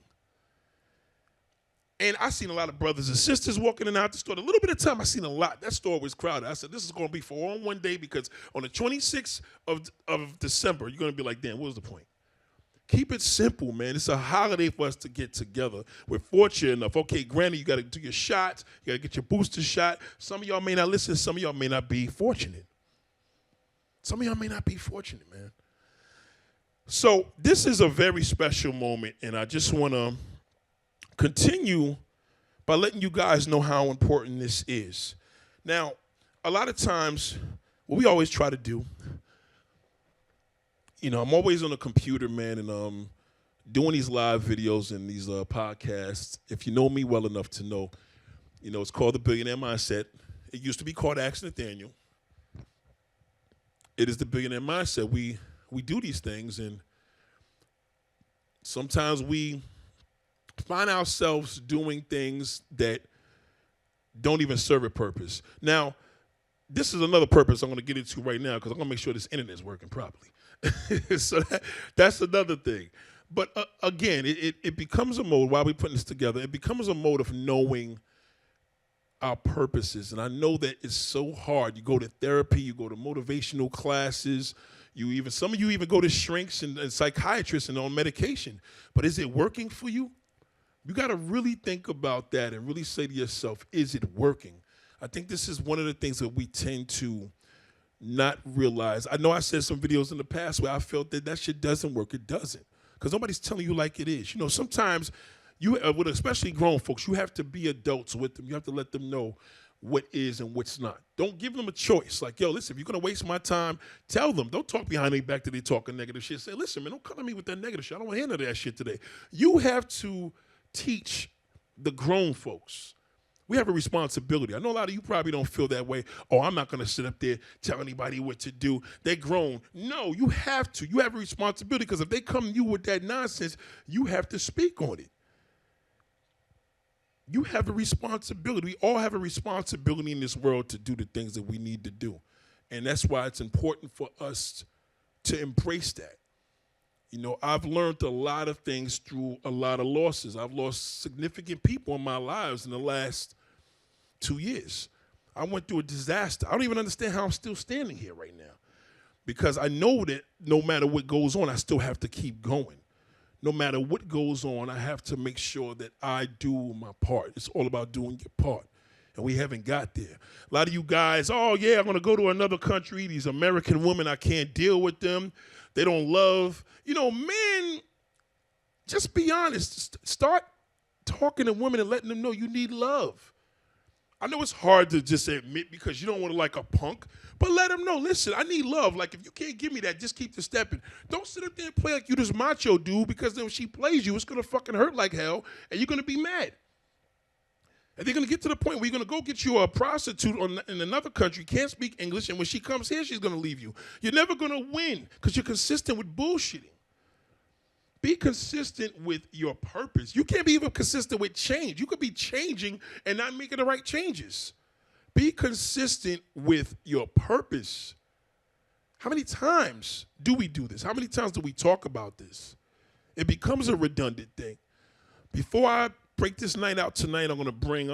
And I seen a lot of brothers and sisters walking in and out the store. A little bit of time, I seen a lot. That store was crowded. I said, this is going to be for on one day, because on the 26th of December, you're going to be like, damn, what was the point? Keep it simple, man. It's a holiday for us to get together. We're fortunate enough. Okay, granted, you got to do your shots. You got to get your booster shot. Some of y'all may not listen. Some of y'all may not be fortunate. Some of y'all may not be fortunate, man. So this is a very special moment, and I just want to continue by letting you guys know how important this is. Now, a lot of times, what we always try to do, you know, I'm always on the computer, man, and doing these live videos and these podcasts. If you know me well enough to know, you know, it's called The Billionaire Mindset. It used to be called Ask Nathaniel. It is The Billionaire Mindset. We do these things, and sometimes we find ourselves doing things that don't even serve a purpose. Now, this is another purpose I'm going to get into right now, because I'm going to make sure this internet is working properly. So that's another thing. But again, it becomes a mode, while we're putting this together, it becomes a mode of knowing our purposes. And I know that it's so hard. You go to therapy, you go to motivational classes, some of you even go to shrinks and psychiatrists and on medication. But is it working for you? You got to really think about that and really say to yourself, is it working? I think this is one of the things that we tend to not realize. I know I said some videos in the past where I felt that shit doesn't work. It doesn't, because nobody's telling you like it is. You know, sometimes you, with especially grown folks, you have to be adults with them. You have to let them know what is and what's not. Don't give them a choice. Like, yo, listen, if you're going to waste my time, tell them. Don't talk behind their back that they talking negative shit. Say, listen, man, don't come to me with that negative shit. I don't want to hear none of that shit today. You have to teach the grown folks. We have a responsibility. I know a lot of you probably don't feel that way. Oh, I'm not going to sit up there tell anybody what to do. They're grown. No, you have to. You have a responsibility because if they come to you with that nonsense, you have to speak on it. You have a responsibility. We all have a responsibility in this world to do the things that we need to do. And that's why it's important for us to embrace that. You know, I've learned a lot of things through a lot of losses. I've lost significant people in my lives in the last 2 years. I went through a disaster. I don't even understand how I'm still standing here right now because I know that no matter what goes on, I still have to keep going. No matter what goes on, I have to make sure that I do my part. It's all about doing your part. And we haven't got there. A lot of you guys, oh, yeah, I'm going to go to another country. These American women, I can't deal with them. They don't love. You know, men, just be honest. Start talking to women and letting them know you need love. I know it's hard to just admit because you don't want to like a punk, but let them know, listen, I need love. Like, if you can't give me that, just keep the stepping. Don't sit up there and play like you this macho dude because then when she plays you, it's going to fucking hurt like hell, and you're going to be mad. And they're going to get to the point where you're going to go get you a prostitute in another country, can't speak English, and when she comes here, she's going to leave you. You're never going to win because you're consistent with bullshitting. Be consistent with your purpose. You can't be even consistent with change. You could be changing and not making the right changes. Be consistent with your purpose. How many times do we do this? How many times do we talk about this? It becomes a redundant thing. Before I break this night out tonight, I'm going to bring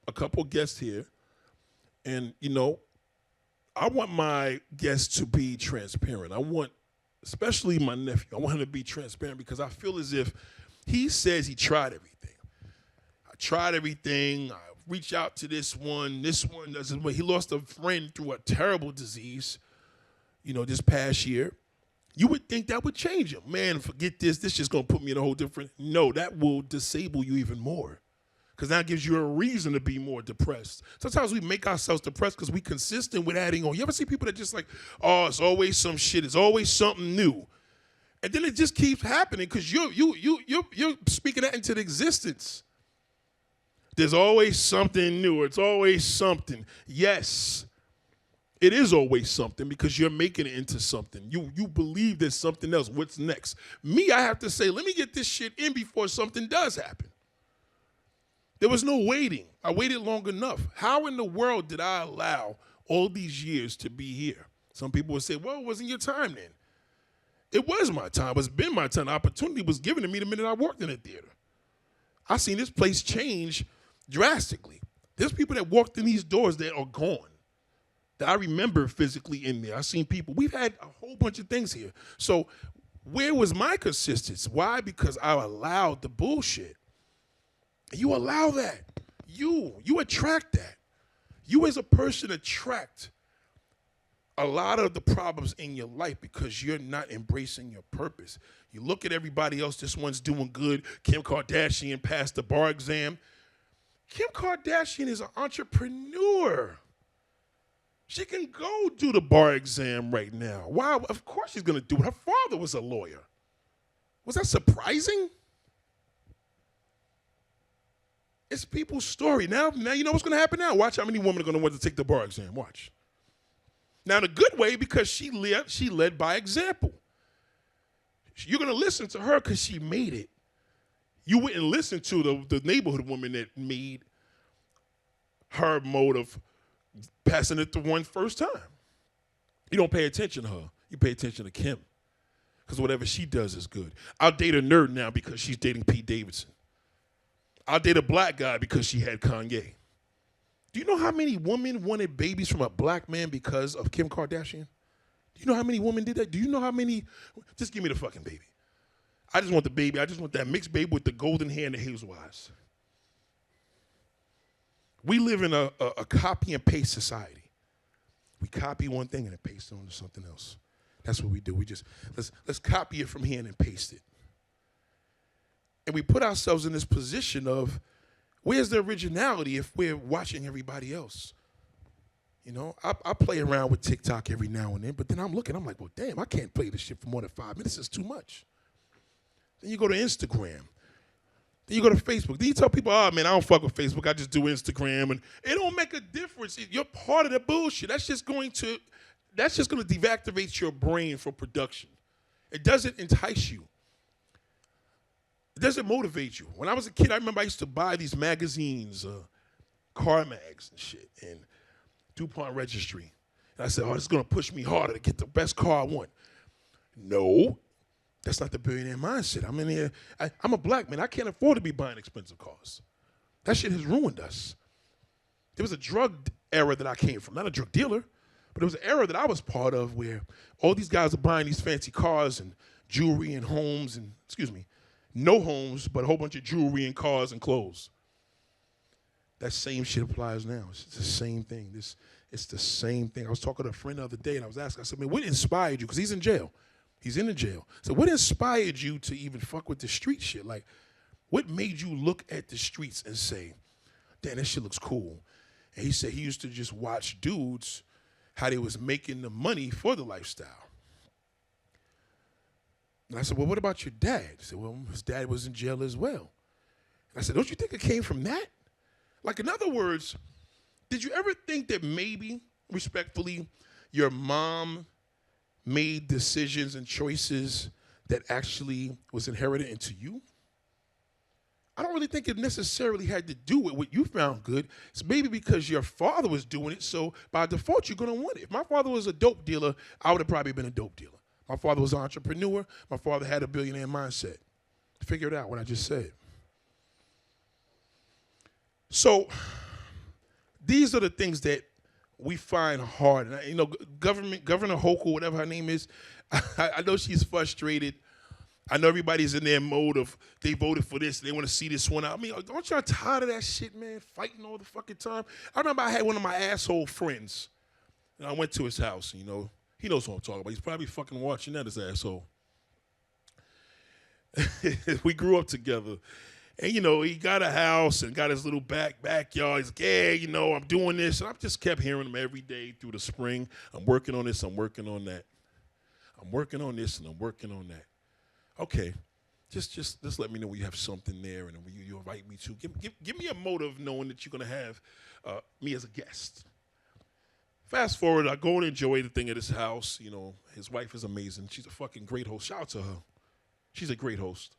a couple guests here. And, you know, I want my guests to be transparent. I want, especially my nephew, I want him to be transparent because I feel as if he says he tried everything. I tried everything. I reached out to this one doesn't work. He lost a friend through a terrible disease, you know, this past year. You would think that would change him. Man, forget this. This just going to put me in a whole different. No, that will disable you even more because that gives you a reason to be more depressed. Sometimes we make ourselves depressed because we consistent with adding on. You ever see people that just like, oh, it's always some shit. It's always something new. And then it just keeps happening because you're speaking that into existence. There's always something new. It's always something. Yes. It is always something because you're making it into something. You believe there's something else. What's next? Me, I have to say, let me get this shit in before something does happen. There was no waiting. I waited long enough. How in the world did I allow all these years to be here? Some people would say, well, it wasn't your time then. It was my time. It's been my time. The opportunity was given to me the minute I walked in the theater. I seen this place change drastically. There's people that walked in these doors that are gone. That I remember physically in there. I've seen people. We've had a whole bunch of things here. So where was my consistency? Why? Because I allowed the bullshit. You allow that. You attract that. You as a person attract a lot of the problems in your life because you're not embracing your purpose. You look at everybody else. This one's doing good. Kim Kardashian passed the bar exam. Kim Kardashian is an entrepreneur. She can go do the bar exam right now. Why? Of course she's going to do it. Her father was a lawyer. Was that surprising? It's people's story. Now you know what's going to happen now. Watch how many women are going to want to take the bar exam. Watch. Now, in a good way because she led by example. You're going to listen to her because she made it. You wouldn't listen to the neighborhood woman that made her mode of passing it the one first time. You don't pay attention to her. You pay attention to Kim because whatever she does is good. I'll date a nerd now because she's dating Pete Davidson. I'll date a black guy because she had Kanye. Do you know how many women wanted babies from a black man because of Kim Kardashian? Do you know how many women did that? Do you know how many? Just give me the fucking baby. I just want the baby. I just want that mixed baby with the golden hair and the hazel eyes. We live in a copy and paste society. We copy one thing and then paste it onto something else. That's what we do. We just, let's copy it from here and then paste it. And we put ourselves in this position of Where's the originality if we're watching everybody else? You know, I play around with TikTok every now and then, but then I'm like, well, damn, I can't play this shit for more than 5 minutes. It's too much. Then you go to Instagram. Then you go to Facebook. Then you tell people, oh, man, I don't fuck with Facebook. I just do Instagram. And it don't make a difference. You're part of the bullshit. That's just going to deactivate your brain for production. It doesn't entice you. It doesn't motivate you. When I was a kid, I remember I used to buy these magazines, car mags and shit, and DuPont Registry. And I said, oh, this is going to push me harder to get the best car I want. No, that's not the billionaire mindset. I'm in here. I'm a black man. I can't afford to be buying expensive cars. That shit has ruined us. There was a drug era that I came from. Not a drug dealer, but it was an era that I was part of where all these guys are buying these fancy cars and jewelry and homes and, no homes, but a whole bunch of jewelry and cars and clothes. That same shit applies now. It's the same thing. It's the same thing. I was talking to a friend the other day, and I was asking, I said, man, what inspired you? Because he's in jail. He's in the jail. So what inspired you to even fuck with the street shit? Like, what made you look at the streets and say, damn, that shit looks cool? And he said he used to just watch dudes, how they was making the money for the lifestyle. And I said, well, what about your dad? He said, well, his dad was in jail as well. And I said, don't you think it came from that? Like, in other words, did you ever think that maybe, respectfully, your mom made decisions and choices that actually was inherited into you? I don't really think it necessarily had to do with what you found good. It's maybe because your father was doing it, so by default, you're going to want it. If my father was a dope dealer, I would have probably been a dope dealer. My father was an entrepreneur. My father had a billionaire mindset. Figure it out what I just said. So these are the things that we find hard. And, you know, Governor Hochul, whatever her name is, I know she's frustrated. I know everybody's in their mode of they voted for this, they want to see this one out. I mean, aren't y'all tired of that shit, man? Fighting all the fucking time. I remember I had one of my asshole friends, and I went to his house, you know. He knows what I'm talking about. He's probably fucking watching that, his asshole. We grew up together. And, you know, he got a house and got his little backyard. He's like, yeah, you know, I'm doing this. And I just kept hearing him every day through the spring. I'm working on this. I'm working on that. I'm working on this and I'm working on that. Okay, just let me know when you have something there and you invite me to. Give me a motive knowing that you're going to have me as a guest. Fast forward, I go and enjoy the thing at his house. You know, his wife is amazing. She's a fucking great host. Shout out to her. She's a great host.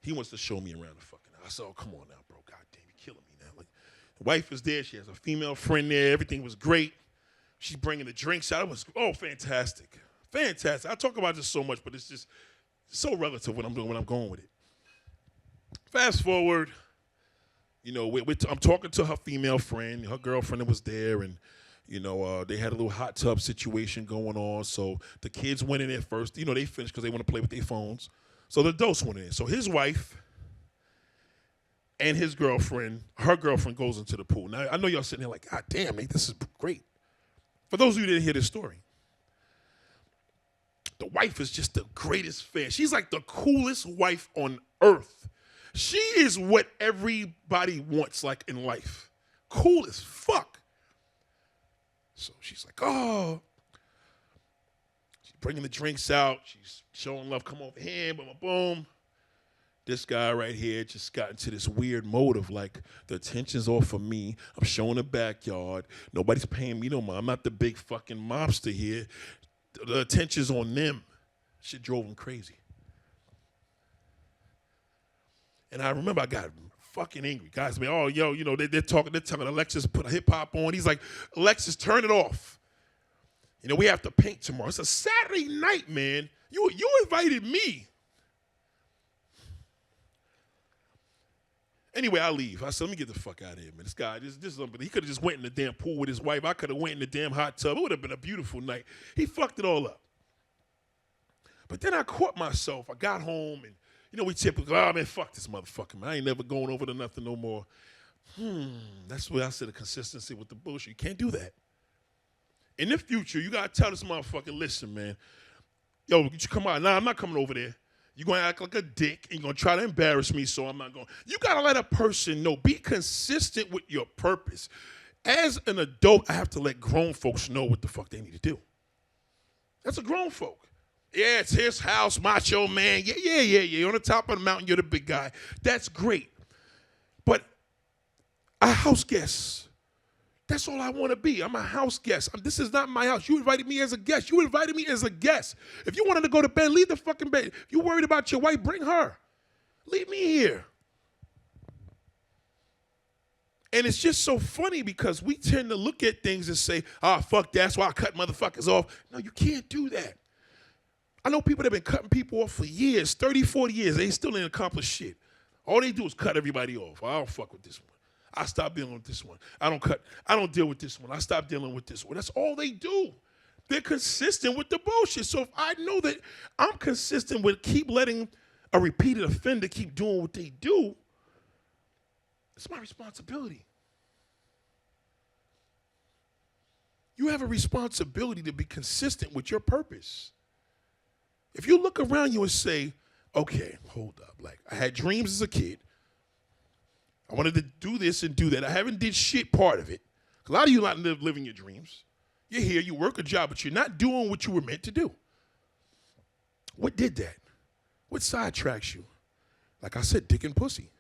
He wants to show me around the fucking house. I said, oh, come on now, bro. God damn, you're killing me now. Like, the wife is there. She has a female friend there. Everything was great. She's bringing the drinks out. It was, fantastic. Fantastic. I talk about this so much, but it's just so relative when I'm going with it. Fast forward, you know, I'm talking to her female friend. Her girlfriend was there, and, you know, they had a little hot tub situation going on. So the kids went in there first. You know, they finished because they want to play with their phones. So the adults went in. So his wife and his girlfriend, her girlfriend goes into the pool. Now, I know y'all sitting there like, God damn, Nate, this is great. For those of you who didn't hear this story, the wife is just the greatest fan. She's like the coolest wife on earth. She is what everybody wants, like, in life. Cool as fuck. So she's like, oh. She's bringing the drinks out. She's showing love. Come over here, boom, boom. This guy right here just got into this weird mode of, like, the attention's all for me. I'm showing the backyard. Nobody's paying me no mind. I'm not the big fucking mobster here. The attention's on them. Shit drove him crazy. And I remember I got fucking angry. Guys, man, oh, yo, you know, they're talking Alexis put a hip hop on. He's like, Alexis, turn it off. You know, we have to paint tomorrow. It's a Saturday night, man. You invited me. Anyway, I leave. I said, let me get the fuck out of here, man. This guy, this is he could have just went in the damn pool with his wife. I could have went in the damn hot tub. It would have been a beautiful night. He fucked it all up. But then I caught myself. I got home and, you know, we typically, oh, man, fuck this motherfucker, man. I ain't never going over to nothing no more. That's where I said the consistency with the bullshit. You can't do that. In the future, you got to tell this motherfucker, listen, man. Yo, you come out. Nah, I'm not coming over there. You're going to act like a dick and you're going to try to embarrass me, so I'm not going. You got to let a person know. Be consistent with your purpose. As an adult, I have to let grown folks know what the fuck they need to do. That's a grown folk. Yeah, it's his house, macho man. Yeah. On the top of the mountain, you're the big guy. That's great. But a house guest. That's all I want to be. I'm a house guest. This is not my house. You invited me as a guest. You invited me as a guest. If you wanted to go to bed, leave the fucking bed. If you worried about your wife, bring her. Leave me here. And it's just so funny because we tend to look at things and say, fuck, that's why I cut motherfuckers off. No, you can't do that. I know people that have been cutting people off for years, 30, 40 years. They still ain't accomplished shit. All they do is cut everybody off. I don't fuck with this one. I stop dealing with this one. I don't deal with this one. I stop dealing with this one. That's all they do. They're consistent with the bullshit. So if I know that I'm consistent with keep letting a repeated offender keep doing what they do, it's my responsibility. You have a responsibility to be consistent with your purpose. If you look around you and say, okay, hold up. Like, I had dreams as a kid. I wanted to do this and do that. I haven't did shit part of it. A lot of you not living your dreams. You're here, you work a job, but you're not doing what you were meant to do. What did that? What sidetracks you? Like I said, dick and pussy.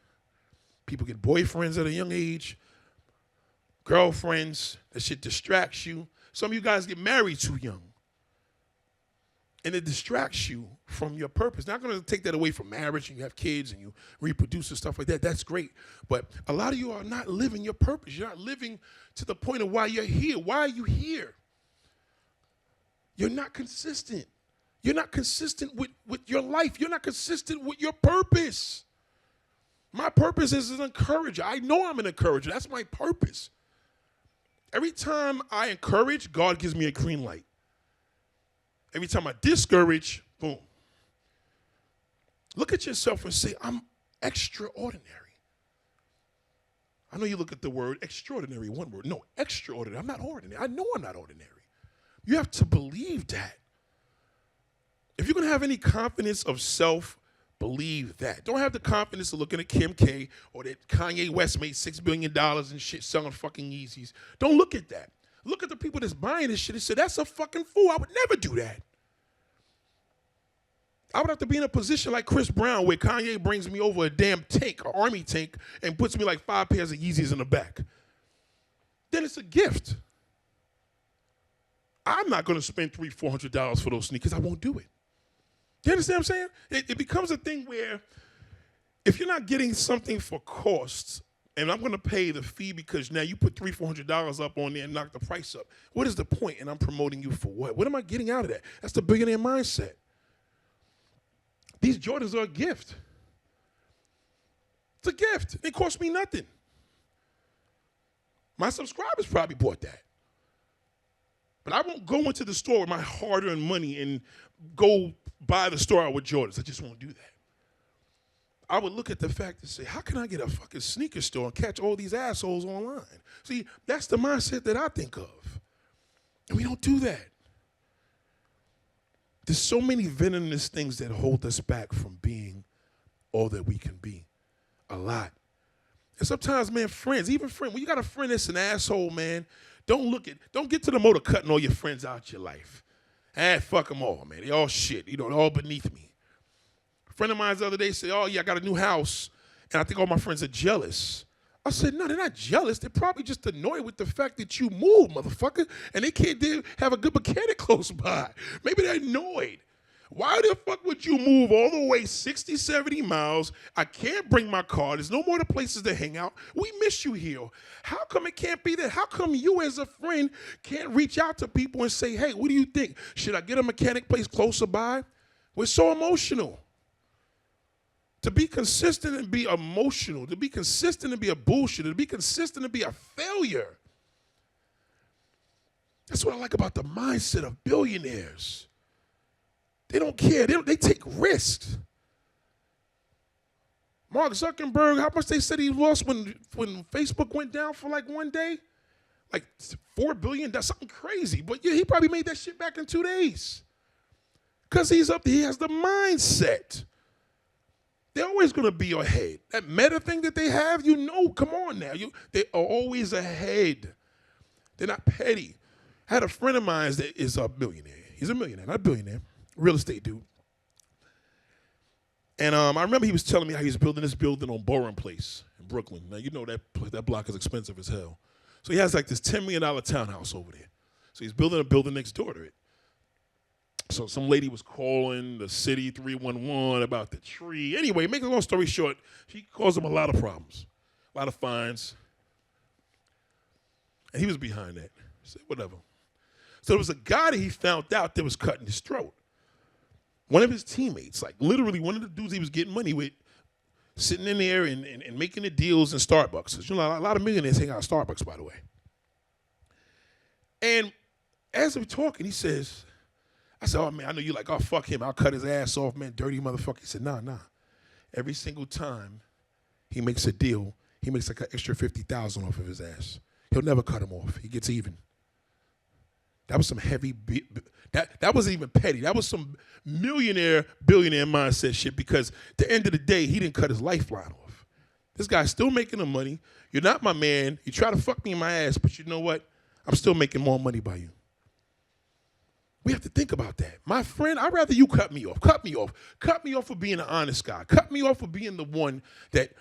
People get boyfriends at a young age, girlfriends. That shit distracts you. Some of you guys get married too young. And it distracts you from your purpose. Not going to take that away from marriage and you have kids and you reproduce and stuff like that. That's great. But a lot of you are not living your purpose. You're not living to the point of why you're here. Why are you here? You're not consistent. You're not consistent with your life. You're not consistent with your purpose. My purpose is an encourager. I know I'm an encourager. That's my purpose. Every time I encourage, God gives me a green light. Every time I discourage, boom. Look at yourself and say, I'm extraordinary. I know you look at the word extraordinary, one word. No, extraordinary. I'm not ordinary. I know I'm not ordinary. You have to believe that. If you're going to have any confidence of self, believe that. Don't have the confidence of looking at Kim K or that Kanye West made $6 billion and shit selling fucking Yeezys. Don't look at that. Look at the people that's buying this shit and say, that's a fucking fool. I would never do that. I would have to be in a position like Chris Brown where Kanye brings me over a damn tank, an army tank, and puts me like 5 pairs of Yeezys in the back. Then it's a gift. I'm not going to spend $300, $400 for those sneakers. I won't do it. You understand what I'm saying? It becomes a thing where if you're not getting something for costs, and I'm going to pay the fee because now you put $300, $400 up on there and knock the price up. What is the point? And I'm promoting you for what? What am I getting out of that? That's the billionaire mindset. These Jordans are a gift. It's a gift. It cost me nothing. My subscribers probably bought that. But I won't go into the store with my hard-earned money and go buy the store out with Jordans. I just won't do that. I would look at the fact and say, how can I get a fucking sneaker store and catch all these assholes online? See, that's the mindset that I think of. And we don't do that. There's so many venomous things that hold us back from being all that we can be. A lot. And sometimes, man, friends, when you got a friend that's an asshole, man, don't get to the mode of cutting all your friends out your life. Fuck them all, man. They all shit. They're all beneath me. A friend of mine the other day said, oh, yeah, I got a new house, and I think all my friends are jealous. I said, no, they're not jealous. They're probably just annoyed with the fact that you moved, motherfucker, and they can't have a good mechanic close by. Maybe they're annoyed. Why the fuck would you move all the way 60, 70 miles? I can't bring my car. There's no more the places to hang out. We miss you here. How come it can't be that? How come you as a friend can't reach out to people and say, hey, what do you think? Should I get a mechanic place closer by? We're so emotional. To be consistent and be emotional, to be consistent and be a bullshit, to be consistent and be a failure. That's what I like about the mindset of billionaires. They don't care. They take risks. Mark Zuckerberg, how much they said he lost when Facebook went down for like one day? Like $4 billion, that's something crazy. But yeah, he probably made that shit back in 2 days. Because he has the mindset. They're always going to be ahead. That meta thing that they have, come on now. They are always ahead. They're not petty. I had a friend of mine that is a millionaire. He's a millionaire, not a billionaire. Real estate dude. And I remember he was telling me how he was building this building on Bowen Place in Brooklyn. Now, you know that block is expensive as hell. So he has like this $10 million townhouse over there. So he's building a building next door to it. So some lady was calling the city 311 about the tree. Anyway, make a long story short, she caused him a lot of problems, a lot of fines. And he was behind that. I said, whatever. So there was a guy that he found out that was cutting his throat. One of his teammates, like literally one of the dudes he was getting money with, sitting in there and making the deals in Starbucks. You know, a lot of millionaires hang out at Starbucks, by the way. And as we're talking, he says, I said, oh, man, I know you like, oh, fuck him. I'll cut his ass off, man, dirty motherfucker. He said, nah. Every single time he makes a deal, he makes like an extra $50,000 off of his ass. He'll never cut him off. He gets even. That was some heavy, that wasn't even petty. That was some billionaire mindset shit because at the end of the day, he didn't cut his lifeline off. This guy's still making the money. You're not my man. You try to fuck me in my ass, but you know what? I'm still making more money by you. We have to think about that. My friend, I'd rather you cut me off. Cut me off. Cut me off for being an honest guy. Cut me off for being the one that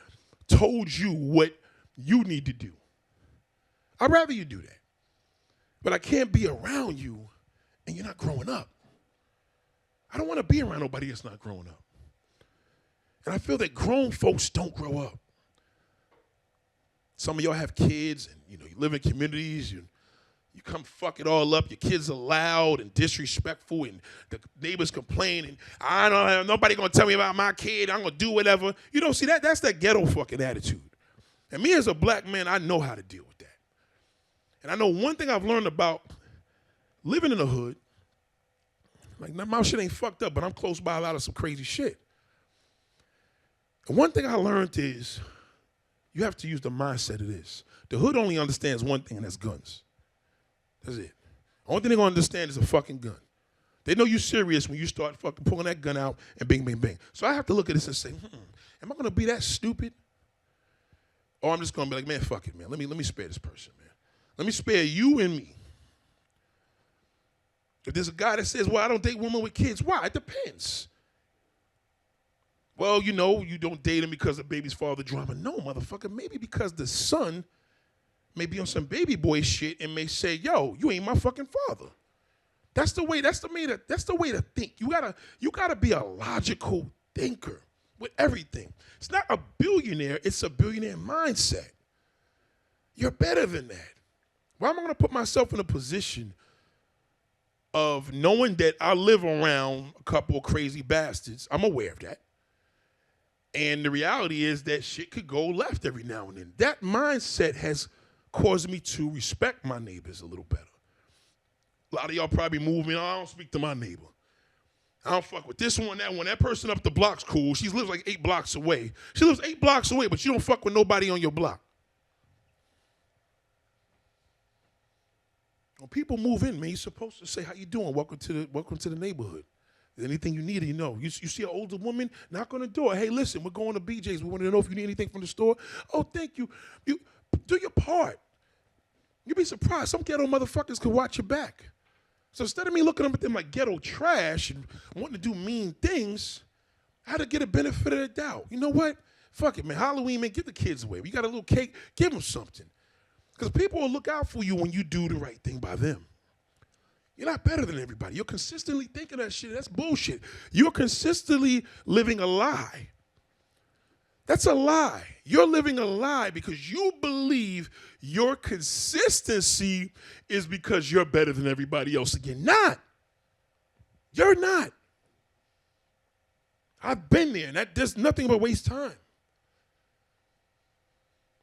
told you what you need to do. I'd rather you do that. But I can't be around you and you're not growing up. I don't want to be around nobody that's not growing up. And I feel that grown folks don't grow up. Some of y'all have kids and you live in communities, you come fuck it all up. Your kids are loud and disrespectful and the neighbors complain and I don't have nobody gonna tell me about my kid. I'm gonna do whatever. See that's that ghetto fucking attitude. And me as a black man, I know how to deal with that. And I know one thing I've learned about living in the hood, like my shit ain't fucked up, but I'm close by a lot of some crazy shit. And one thing I learned is you have to use the mindset of this. The hood only understands one thing, and that's guns. That's it. The only thing they're gonna understand is a fucking gun. They know you're serious when you start fucking pulling that gun out and bing, bing, bing. So I have to look at this and say, am I gonna be that stupid? Or I'm just gonna be like, man, fuck it, man. Let me spare this person, man. Let me spare you and me. If there's a guy that says, well, I don't date women with kids, why? It depends. Well, you don't date him because of baby's father drama. No, motherfucker, maybe because the son may be on some baby boy shit and may say, yo, you ain't my fucking father. That's the way to think. You gotta be a logical thinker with everything. It's not a billionaire, it's a billionaire mindset. You're better than that. Why am I gonna put myself in a position of knowing that I live around a couple of crazy bastards? I'm aware of that. And the reality is that shit could go left every now and then. That mindset has caused me to respect my neighbors a little better. A lot of y'all probably move in, I don't speak to my neighbor. I don't fuck with this one, that one. That person up the block's cool. She lives like 8 blocks away. She lives 8 blocks away, but you don't fuck with nobody on your block. When people move in, man, you're supposed to say, how you doing? Welcome to the neighborhood. Anything you need, You see an older woman, knock on the door. Hey, listen, we're going to BJ's. We want to know if you need anything from the store. Oh, thank you. You do your part. You'd be surprised. Some ghetto motherfuckers can watch your back. So instead of me looking up at them like ghetto trash and wanting to do mean things, I had to get a benefit of the doubt. You know what? Fuck it, man. Halloween, man, give the kids away. You got a little cake, give them something. Because people will look out for you when you do the right thing by them. You're not better than everybody. You're consistently thinking that shit. That's bullshit. You're consistently living a lie. That's a lie. You're living a lie because you believe your consistency is because you're better than everybody else. And you're not. You're not. I've been there, and there's nothing but waste time.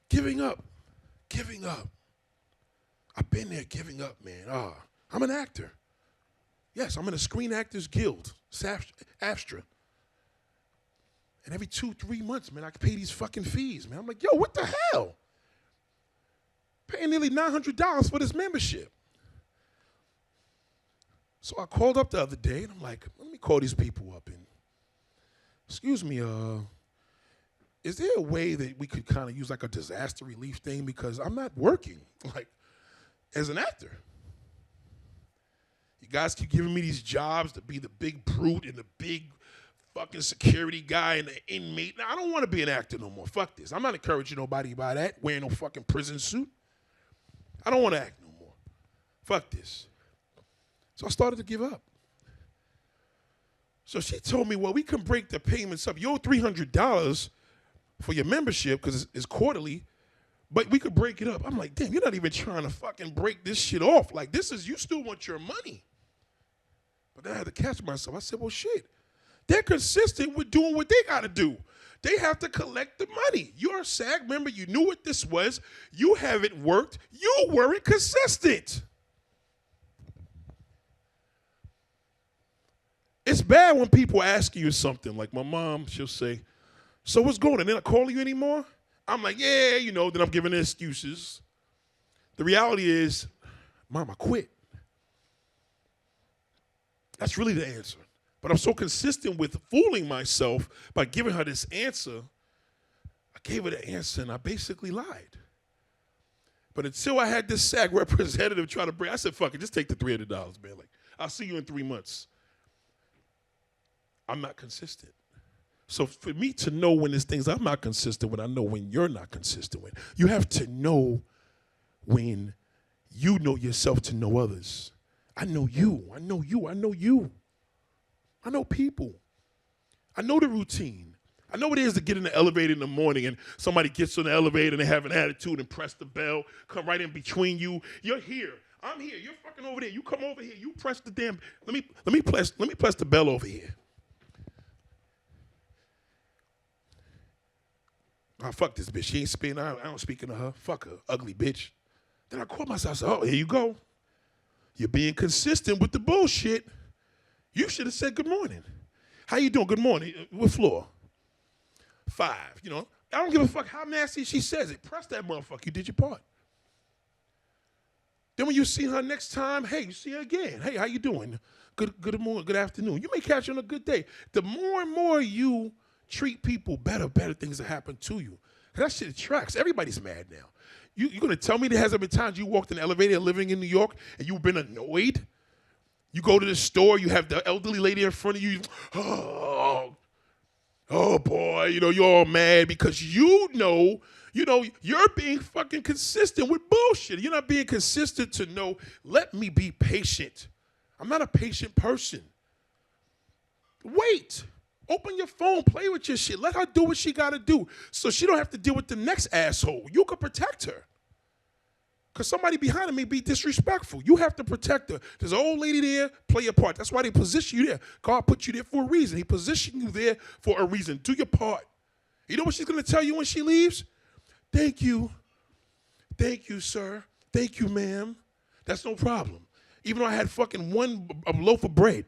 Giving up. I've been there giving up, man. I'm an actor. Yes, I'm in a Screen Actors Guild, AFSTRA. And every 2-3 months, man, I can pay these fucking fees, man. I'm like, yo, what the hell? Paying nearly $900 for this membership. So I called up the other day, and I'm like, let me call these people up. And excuse me, is there a way that we could kind of use like a disaster relief thing? Because I'm not working like as an actor. You guys keep giving me these jobs to be the big brute and the big fucking security guy and the inmate. Now, I don't want to be an actor no more. Fuck this. I'm not encouraging nobody by that, wearing no fucking prison suit. I don't want to act no more. Fuck this. So I started to give up. So she told me, well, we can break the payments up. You owe $300 for your membership because it's quarterly, but we could break it up. I'm like, damn, you're not even trying to fucking break this shit off. Like, you still want your money. But then I had to catch myself. I said, well, shit. They're consistent with doing what they got to do. They have to collect the money. You're a SAG member. You knew what this was. You haven't worked. You weren't consistent. It's bad when people ask you something. Like my mom, she'll say, so what's going on? They're not calling you anymore? I'm like, yeah, then I'm giving her excuses. The reality is, Mom, I quit. That's really the answer. But I'm so consistent with fooling myself by giving her this answer. I gave her the answer and I basically lied. But until I had this SAG representative try to bring, I said, fuck it, just take the $300, man. Like, I'll see you in 3 months. I'm not consistent. So for me to know when there's things I'm not consistent with, I know when you're not consistent with. You have to know when you know yourself to know others. I know you. I know you. I know you. I know people. I know the routine. I know what it is to get in the elevator in the morning and somebody gets on the elevator and they have an attitude and press the bell, come right in between you. You're here. I'm here. You're fucking over there. You come over here. You press the damn. Let me press the bell over here. Oh, fuck this bitch. She ain't speaking. I don't speak to her. Fuck her, ugly bitch. Then I caught myself. I said, oh, here you go. You're being consistent with the bullshit. You should have said good morning. How you doing? Good morning. What floor? 5. I don't give a fuck how nasty she says it. Press that motherfucker. You did your part. Then when you see her next time, hey, you see her again. Hey, how you doing? Good morning, good afternoon. You may catch her on a good day. The more and more you treat people better things that happen to you. That shit attracts. Everybody's mad now. You're going to tell me there hasn't been times you walked in the elevator living in New York and you've been annoyed? You go to the store, you have the elderly lady in front of you. Oh boy, you're all mad because you're being fucking consistent with bullshit. You're not being consistent to know, let me be patient. I'm not a patient person. Wait. Open your phone, play with your shit. Let her do what she got to do so she don't have to deal with the next asshole. You can protect her. Because somebody behind her may be disrespectful. You have to protect her. There's an old lady there, play your part. That's why they position you there. God put you there for a reason. He positioned you there for a reason. Do your part. You know what she's going to tell you when she leaves? Thank you. Thank you, sir. Thank you, ma'am. That's no problem. Even though I had fucking a loaf of bread.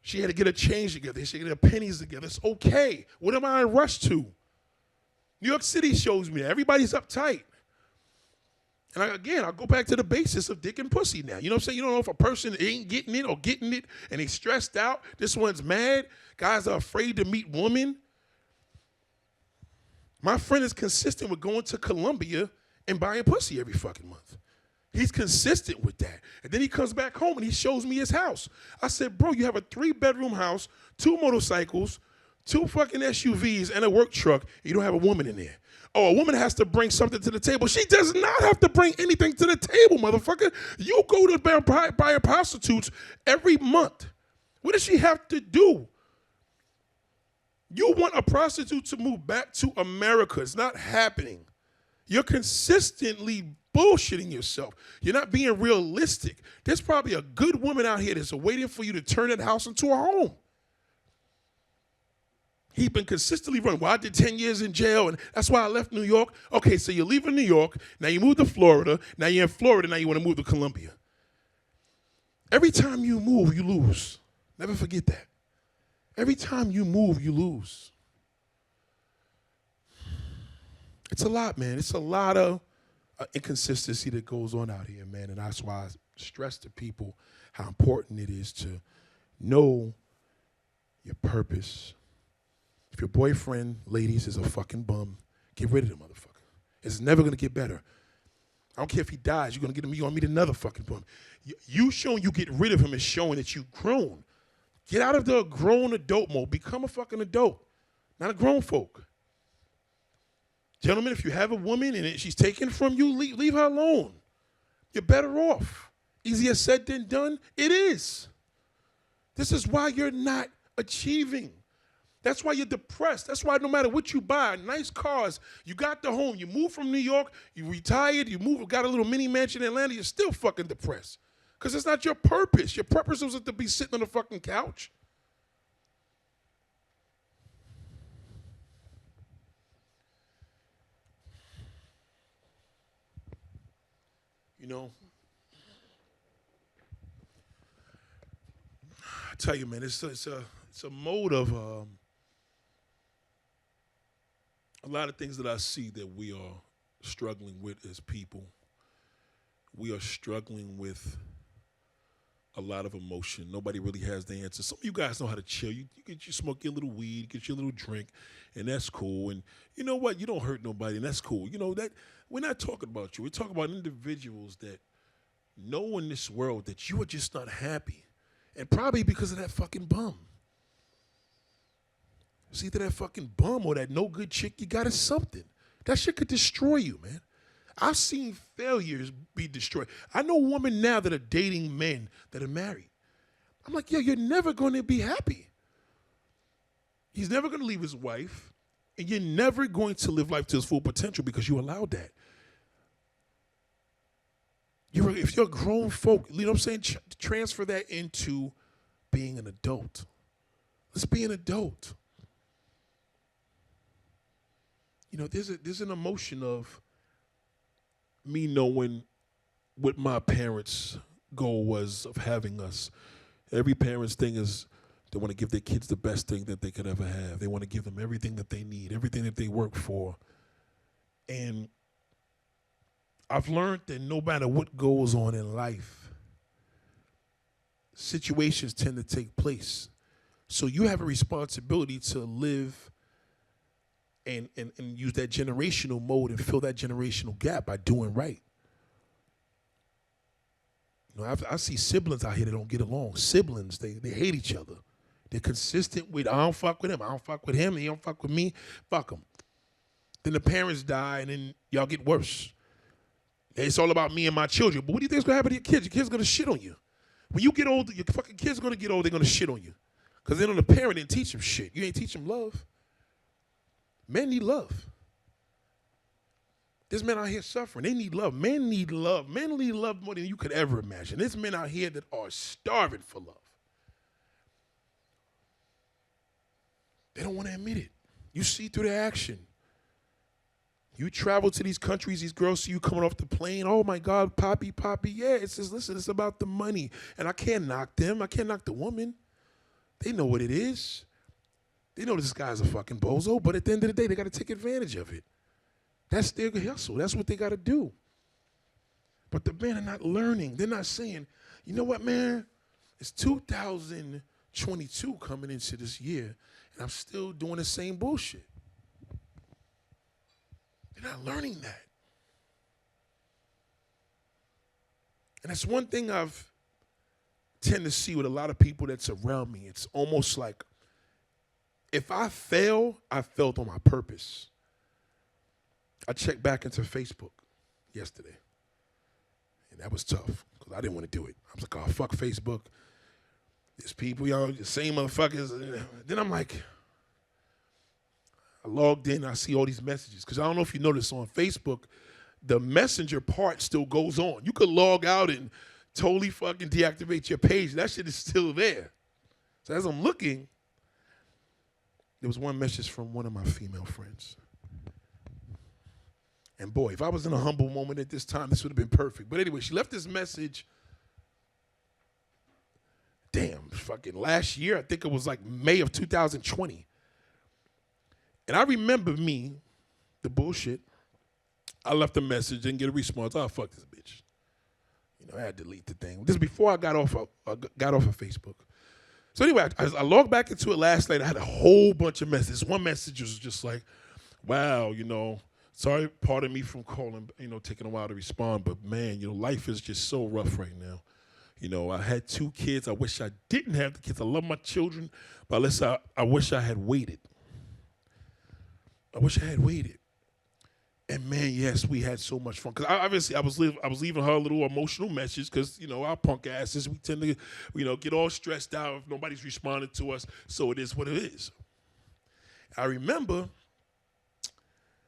She had to get her change together. She had to get her pennies together. It's okay. What am I in rush to? New York City shows me that. Everybody's uptight. And I'll go back to the basis of dick and pussy now. You know what I'm saying? You don't know if a person ain't getting it or getting it and he's stressed out. This one's mad. Guys are afraid to meet women. My friend is consistent with going to Colombia and buying pussy every fucking month. He's consistent with that. And then he comes back home and he shows me his house. I said, bro, you have a 3-bedroom house, 2 motorcycles, 2 fucking SUVs, and a work truck. You don't have a woman in there. Oh, a woman has to bring something to the table. She does not have to bring anything to the table, motherfucker. You go to buy prostitutes every month. What does she have to do? You want a prostitute to move back to America. It's not happening. You're consistently bullshitting yourself. You're not being realistic. There's probably a good woman out here that's waiting for you to turn that house into a home. He's been consistently running. Well, I did 10 years in jail, and that's why I left New York. Okay, so you're leaving New York. Now you moved to Florida. Now you're in Florida. Now you want to move to Colombia. Every time you move, you lose. Never forget that. Every time you move, you lose. It's a lot, man. It's a lot of inconsistency that goes on out here, man. And that's why I stress to people how important it is to know your purpose, If your boyfriend, ladies, is a fucking bum, get rid of the motherfucker. It's never gonna get better. I don't care if he dies, you're gonna meet another fucking bum. You showing you get rid of him is showing that you've grown. Get out of the grown adult mode. Become a fucking adult, not a grown folk. Gentlemen, if you have a woman and she's taken from you, leave her alone. You're better off. Easier said than done? It is. This is why you're not achieving. That's why you're depressed. That's why no matter what you buy, nice cars, you got the home, you moved from New York, you retired, you got a little mini mansion in Atlanta, you're still fucking depressed. Because it's not your purpose. Your purpose was to be sitting on the fucking couch. You know, I tell you, man, it's a mode of a lot of things that I see that we are struggling with as people. We are struggling with a lot of emotion. Nobody really has the answer. Some of you guys know how to chill. You smoke your little weed, get your little drink, and that's cool. And you know what? You don't hurt nobody, and that's cool. You know that we're not talking about you. We're talking about individuals that know in this world that you are just not happy, and probably because of that fucking bum. It's either that fucking bum or that no good chick you got is something. That shit could destroy you, man. I've seen failures be destroyed. I know women now that are dating men that are married. I'm like, yo, you're never going to be happy. He's never going to leave his wife, and you're never going to live life to its full potential because you allowed that. If you're a grown folk, you know what I'm saying? Transfer that into being an adult. Let's be an adult. You know, there's an emotion of me knowing what my parents' goal was of having us. Every parent's thing is they want to give their kids the best thing that they could ever have. They want to give them everything that they need, everything that they work for. And I've learned that no matter what goes on in life, situations tend to take place. So you have a responsibility to live and use that generational mode and fill that generational gap by doing right. You know, I see siblings out here that don't get along. Siblings, they hate each other. They're consistent with, I don't fuck with him, I don't fuck with him, he don't fuck with me, fuck him. Then the parents die, and then y'all get worse. It's all about me and my children. But what do you think is going to happen to your kids? Your kids are going to shit on you. When you get older, your fucking kids are going to get old, they're going to shit on you. Because then the parent didn't teach them shit. You ain't teach them love. Men need love. There's men out here suffering. They need love. Men need love. Men need love more than you could ever imagine. There's men out here that are starving for love. They don't want to admit it. You see through their action. You travel to these countries, these girls see you coming off the plane. Oh my God, Poppy. Yeah, it says, listen, it's about the money. And I can't knock them. I can't knock the woman. They know what it is. They know this guy's a fucking bozo, but at the end of the day, they got to take advantage of it. That's their hustle. That's what they got to do. But the men are not learning. They're not saying, you know what, man? It's 2022 coming into this year, and I'm still doing the same bullshit. They're not learning that. And that's one thing I've tend to see with a lot of people that's around me. It's almost like if I fail, I failed on my purpose. I checked back into Facebook yesterday, and that was tough because I didn't want to do it. I was like, oh, fuck Facebook. There's people, y'all, the same motherfuckers. Then I'm like, I logged in, I see all these messages. Because I don't know if you noticed on Facebook, the messenger part still goes on. You could log out and totally fucking deactivate your page. That shit is still there. So as I'm looking, there was one message from one of my female friends. And boy, if I was in a humble moment at this time, this would have been perfect. But anyway, she left this message, fucking last year. I think it was like May of 2020. And I remember me, the bullshit. I left a message, didn't get a response. Oh, fuck this bitch. I had to delete the thing. This is before I got off of Facebook. So anyway, I logged back into it last night. I had a whole bunch of messages. One message was just like, wow, sorry, pardon me from calling, taking a while to respond, but man, life is just so rough right now. I had 2 kids. I wish I didn't have the kids. I love my children, but I wish I had waited. I wish I had waited. And man, yes, we had so much fun. Because I was leaving her a little emotional message because, our punk asses, we tend to, get all stressed out if nobody's responding to us. So it is what it is. I remember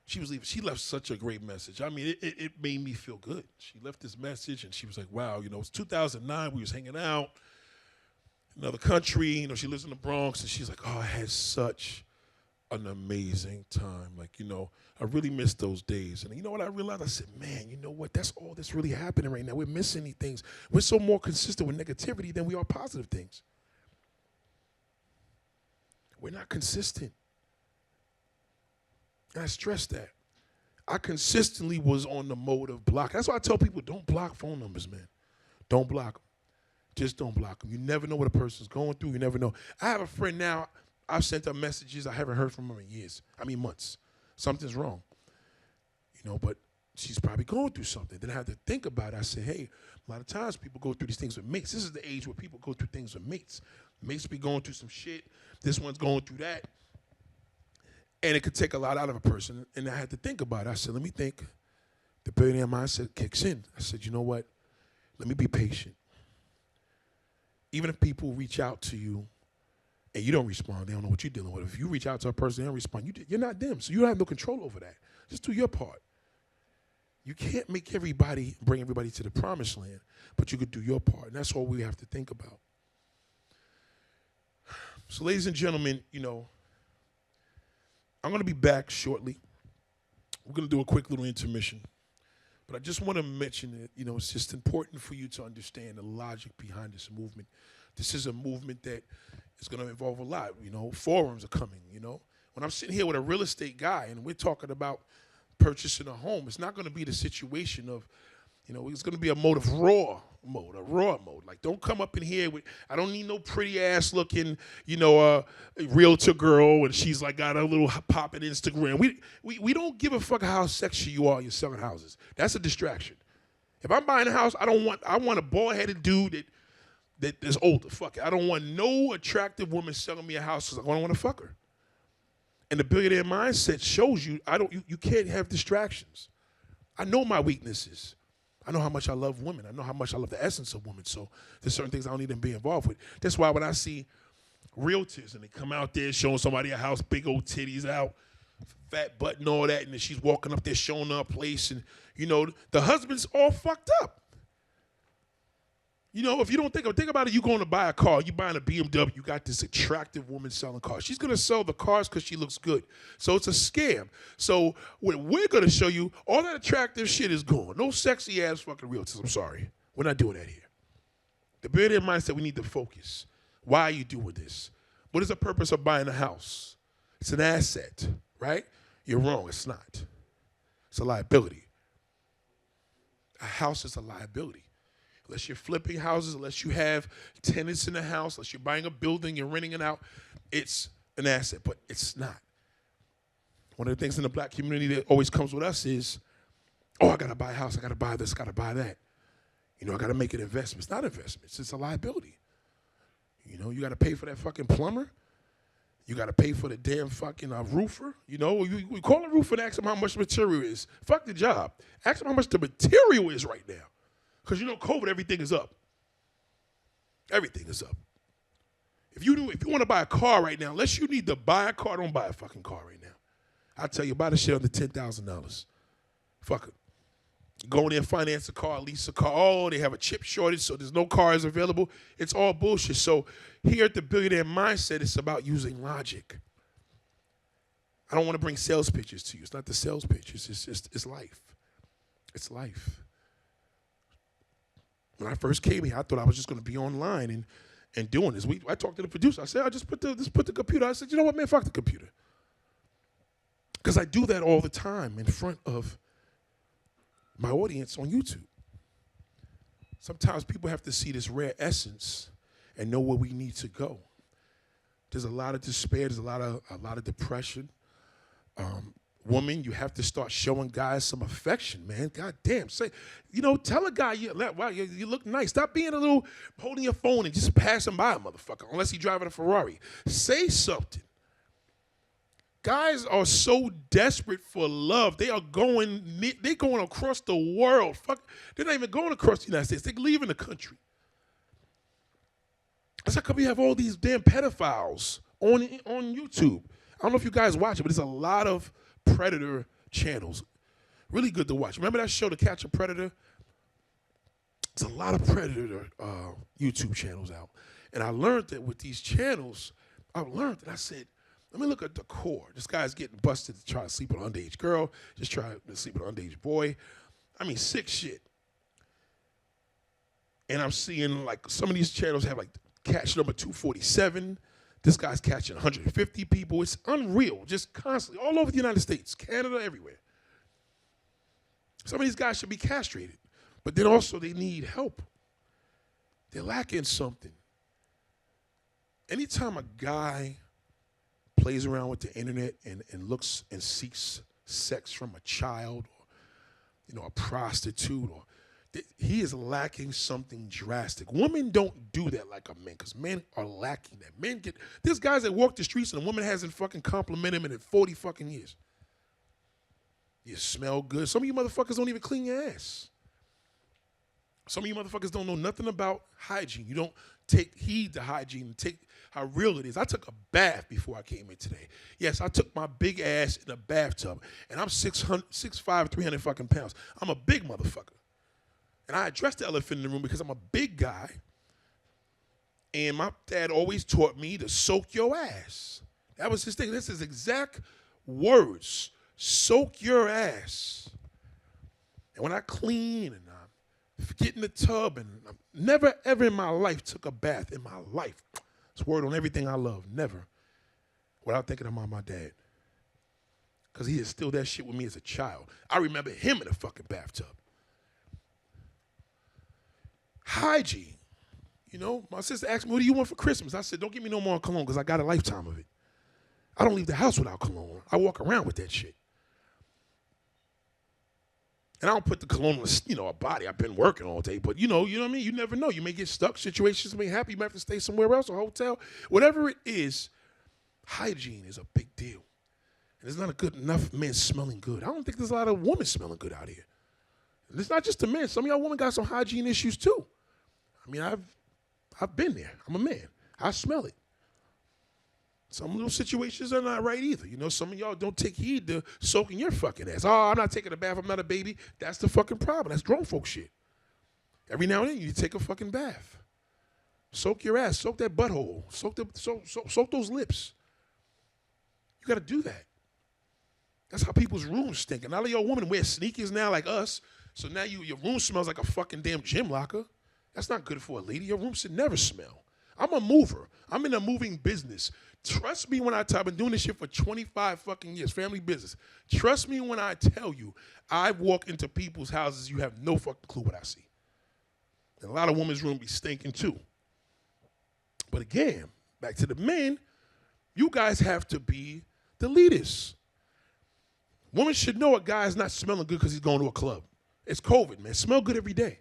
she was leaving. She left such a great message. I mean, it made me feel good. She left this message and she was like, wow, it's 2009. We was hanging out in another country. She lives in the Bronx. And she's like, oh, I had such an amazing time. Like, I really miss those days. And you know what I realized? I said, man, you know what? That's all that's really happening right now. We're missing these things. We're so more consistent with negativity than we are positive things. We're not consistent. And I stress that. I consistently was on the mode of block. That's why I tell people, don't block phone numbers, man. Don't block them. Just don't block them. You never know what a person's going through. You never know. I have a friend now. I've sent her messages. I haven't heard from her in years. Months. Something's wrong. But she's probably going through something. Then I had to think about it. I said, hey, a lot of times people go through these things with mates. This is the age where people go through things with mates. Mates be going through some shit. This one's going through that. And it could take a lot out of a person. And I had to think about it. I said, let me think. The billionaire mindset kicks in. I said, you know what? Let me be patient. Even if people reach out to you and you don't respond, they don't know what you're dealing with. If you reach out to a person, they don't respond, you're not them. So you don't have no control over that. Just do your part. You can't make everybody, bring everybody to the promised land, but you could do your part. And that's all we have to think about. So ladies and gentlemen, I'm going to be back shortly. We're going to do a quick little intermission. But I just want to mention that, it's just important for you to understand the logic behind this movement. This is a movement that is going to involve a lot. Forums are coming, When I'm sitting here with a real estate guy and we're talking about purchasing a home, it's not going to be the situation of, it's going to be a mode of raw mode. Like, don't come up in here with, I don't need no pretty ass looking, realtor girl and she's like got a little popping Instagram. We don't give a fuck how sexy you are. You're selling houses. That's a distraction. If I'm buying a house, I want a bald-headed dude that is older. Fuck it. I don't want no attractive woman selling me a house because I don't want to fuck her. And the billionaire mindset shows you you can't have distractions. I know my weaknesses. I know how much I love women. I know how much I love the essence of women. So there's certain things I don't need to be involved with. That's why when I see realtors and they come out there showing somebody a house, big old titties out, fat butt and all that, and then she's walking up there showing her a place, and the husband's all fucked up. If you don't think about it, you going to buy a car, you buying a BMW, you got this attractive woman selling cars. She's going to sell the cars because she looks good. So it's a scam. So what we're going to show you, all that attractive shit is gone. No sexy ass fucking realtors. I'm sorry. We're not doing that here. The billionaire mindset, we need to focus. Why are you doing this? What is the purpose of buying a house? It's an asset, right? You're wrong. It's not. It's a liability. A house is a liability. Unless you're flipping houses, unless you have tenants in the house, unless you're buying a building, you're renting it out, it's an asset, but it's not. One of the things in the black community that always comes with us is, I got to buy a house, I got to buy this, got to buy that. I got to make an investment. It's not investments, it's a liability. You got to pay for that fucking plumber. You got to pay for the damn fucking roofer. You call a roofer and ask him how much material is. Fuck the job. Ask him how much the material is right now. Because COVID, everything is up. Everything is up. If you want to buy a car right now, unless you need to buy a car, don't buy a fucking car right now. I'll tell you, buy the shit under $10,000. Fuck it. Go in there and finance a car, lease a car. Oh, they have a chip shortage, so there's no cars available. It's all bullshit. So here at the Billionaire Mindset, it's about using logic. I don't want to bring sales pitches to you. It's not the sales pitches. It's life. It's life. When I first came here, I thought I was just going to be online and doing this. I talked to the producer. I said, just put the computer. I said, you know what, man, fuck the computer. Because I do that all the time in front of my audience on YouTube. Sometimes people have to see this rare essence and know where we need to go. There's a lot of despair. There's a lot of depression. Woman, you have to start showing guys some affection, man. God damn. Say, tell a guy, wow, you look nice. Stop being a little holding your phone and just passing by a motherfucker, unless he's driving a Ferrari. Say something. Guys are so desperate for love. They're going across the world. Fuck, they're not even going across the United States. They're leaving the country. That's how come you have all these damn pedophiles on YouTube. I don't know if you guys watch it, but there's a lot of predator channels. Really good to watch. Remember that show, To Catch a Predator? There's a lot of predator YouTube channels out. And I learned that with these channels, I said, let me look at the core. This guy's getting busted to try to sleep with an underage girl, just try to sleep with an underage boy. I mean, sick shit. And I'm seeing like some of these channels have like catch number 247. This guy's catching 150 people. It's unreal, just constantly, all over the United States, Canada, everywhere. Some of these guys should be castrated, but then also they need help. They're lacking something. Anytime a guy plays around with the internet and looks and seeks sex from a child or, a prostitute, or he is lacking something drastic. Women don't do that like a man, because men are lacking that. There's guys that walk the streets and a woman hasn't fucking complimented him in 40 fucking years. You smell good. Some of you motherfuckers don't even clean your ass. Some of you motherfuckers don't know nothing about hygiene. You don't take heed to hygiene and take how real it is. I took a bath before I came in today. Yes, I took my big ass in a bathtub, and I'm 6'5", 300 fucking pounds. I'm a big motherfucker. And I addressed the elephant in the room because I'm a big guy, and my dad always taught me to soak your ass. That was his thing. That's his exact words. Soak your ass. And when I clean and I get in the tub, and I never ever in my life took a bath in my life. It's a word on everything I love. Never. Without thinking about my dad. Because he instilled that shit with me as a child. I remember him in a fucking bathtub. Hygiene. My sister asked me, what do you want for Christmas? I said, don't give me no more cologne because I got a lifetime of it. I don't leave the house without cologne. I walk around with that shit. And I don't put the cologne on, a body. I've been working all day, but you know what I mean? You never know. You may get stuck. Situations may happen. You might have to stay somewhere else, a hotel. Whatever it is, hygiene is a big deal. And there's not enough men smelling good. I don't think there's a lot of women smelling good out here. And it's not just the men. Some of y'all women got some hygiene issues too. I mean, I've been there. I'm a man. I smell it. Some of those situations are not right either. Some of y'all don't take heed to soaking your fucking ass. Oh, I'm not taking a bath. I'm not a baby. That's the fucking problem. That's grown folk shit. Every now and then you take a fucking bath. Soak your ass. Soak that butthole. Soak those lips. You got to do that. That's how people's rooms stink. And all of y'all women wear sneakers now like us. So now your room smells like a fucking damn gym locker. That's not good for a lady. Your room should never smell. I'm a mover. I'm in a moving business. Trust me when I've been doing this shit for 25 fucking years, family business. Trust me when I tell you, I walk into people's houses, you have no fucking clue what I see. And a lot of women's room be stinking too. But again, back to the men, you guys have to be the leaders. Women should know a guy's not smelling good because he's going to a club. It's COVID, man. Smell good every day.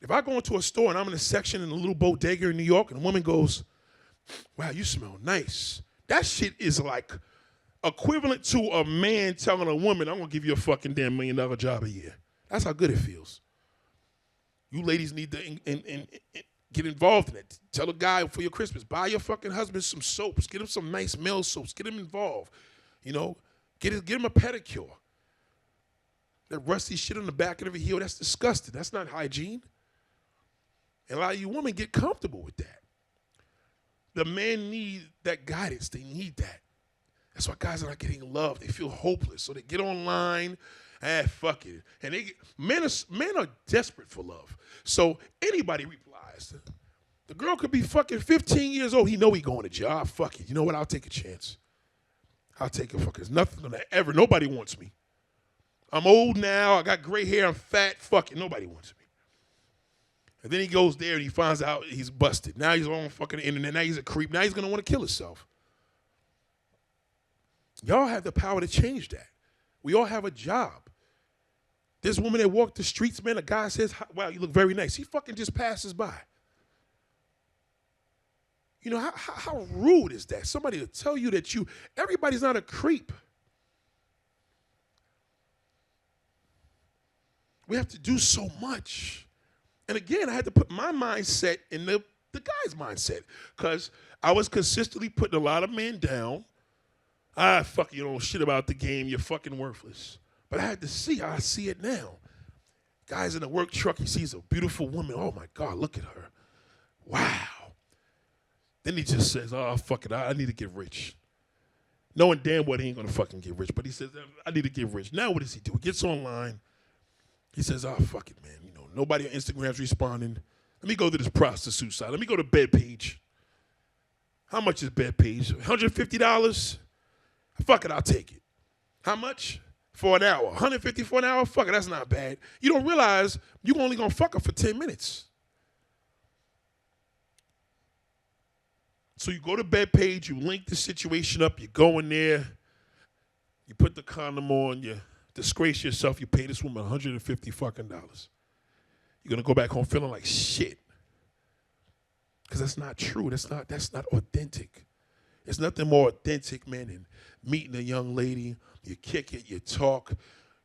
If I go into a store and I'm in a section in a little bodega in New York and a woman goes, wow, you smell nice. That shit is like equivalent to a man telling a woman, I'm going to give you a fucking damn $1 million job a year. That's how good it feels. You ladies need to get involved in it. Tell a guy for your Christmas, buy your fucking husband some soaps. Get him some nice male soaps. Get him involved. Get him a pedicure. That rusty shit on the back of the heel, that's disgusting. That's not hygiene. And a lot of you women get comfortable with that. The men need that guidance. They need that. That's why guys are not getting love. They feel hopeless. So they get online, fuck it. And men are desperate for love. So anybody replies. The girl could be fucking 15 years old. He know he going to jail. Fuck it. You know what? I'll take a chance. I'll take a fuck. There's nothing gonna ever. Nobody wants me. I'm old now. I got gray hair. I'm fat. Fuck it. Nobody wants me. And then he goes there and he finds out he's busted. Now he's on fucking internet. Now he's a creep. Now he's going to want to kill himself. Y'all have the power to change that. We all have a job. This woman that walked the streets, man, a guy says, wow, you look very nice. He fucking just passes by. You know, how rude is that? Somebody to tell you that everybody's not a creep. We have to do so much. And again, I had to put my mindset in the guy's mindset because I was consistently putting a lot of men down. Fuck, you don't know shit about the game. You're fucking worthless. But I had to see. I see it now. Guy's in a work truck. He sees a beautiful woman. Oh, my God, look at her. Wow. Then he just says, oh, fuck it. I need to get rich. Knowing damn well he ain't going to fucking get rich. But he says, I need to get rich. Now what does he do? He gets online. He says, oh, fuck it, man. You know, nobody on Instagram's responding. Let me go to this prostitute site. Let me go to Bedpage. How much is Bedpage? $150? Fuck it, I'll take it. How much? For an hour. $150 for an hour? Fuck it, that's not bad. You don't realize you're only going to fuck her for 10 minutes. So you go to Bedpage, you link the situation up, you go in there, you put the condom on, you disgrace yourself, you pay this woman $150 fucking dollars. You're going to go back home feeling like shit. Because that's not true. That's not authentic. There's nothing more authentic, man, than meeting a young lady. You kick it, you talk,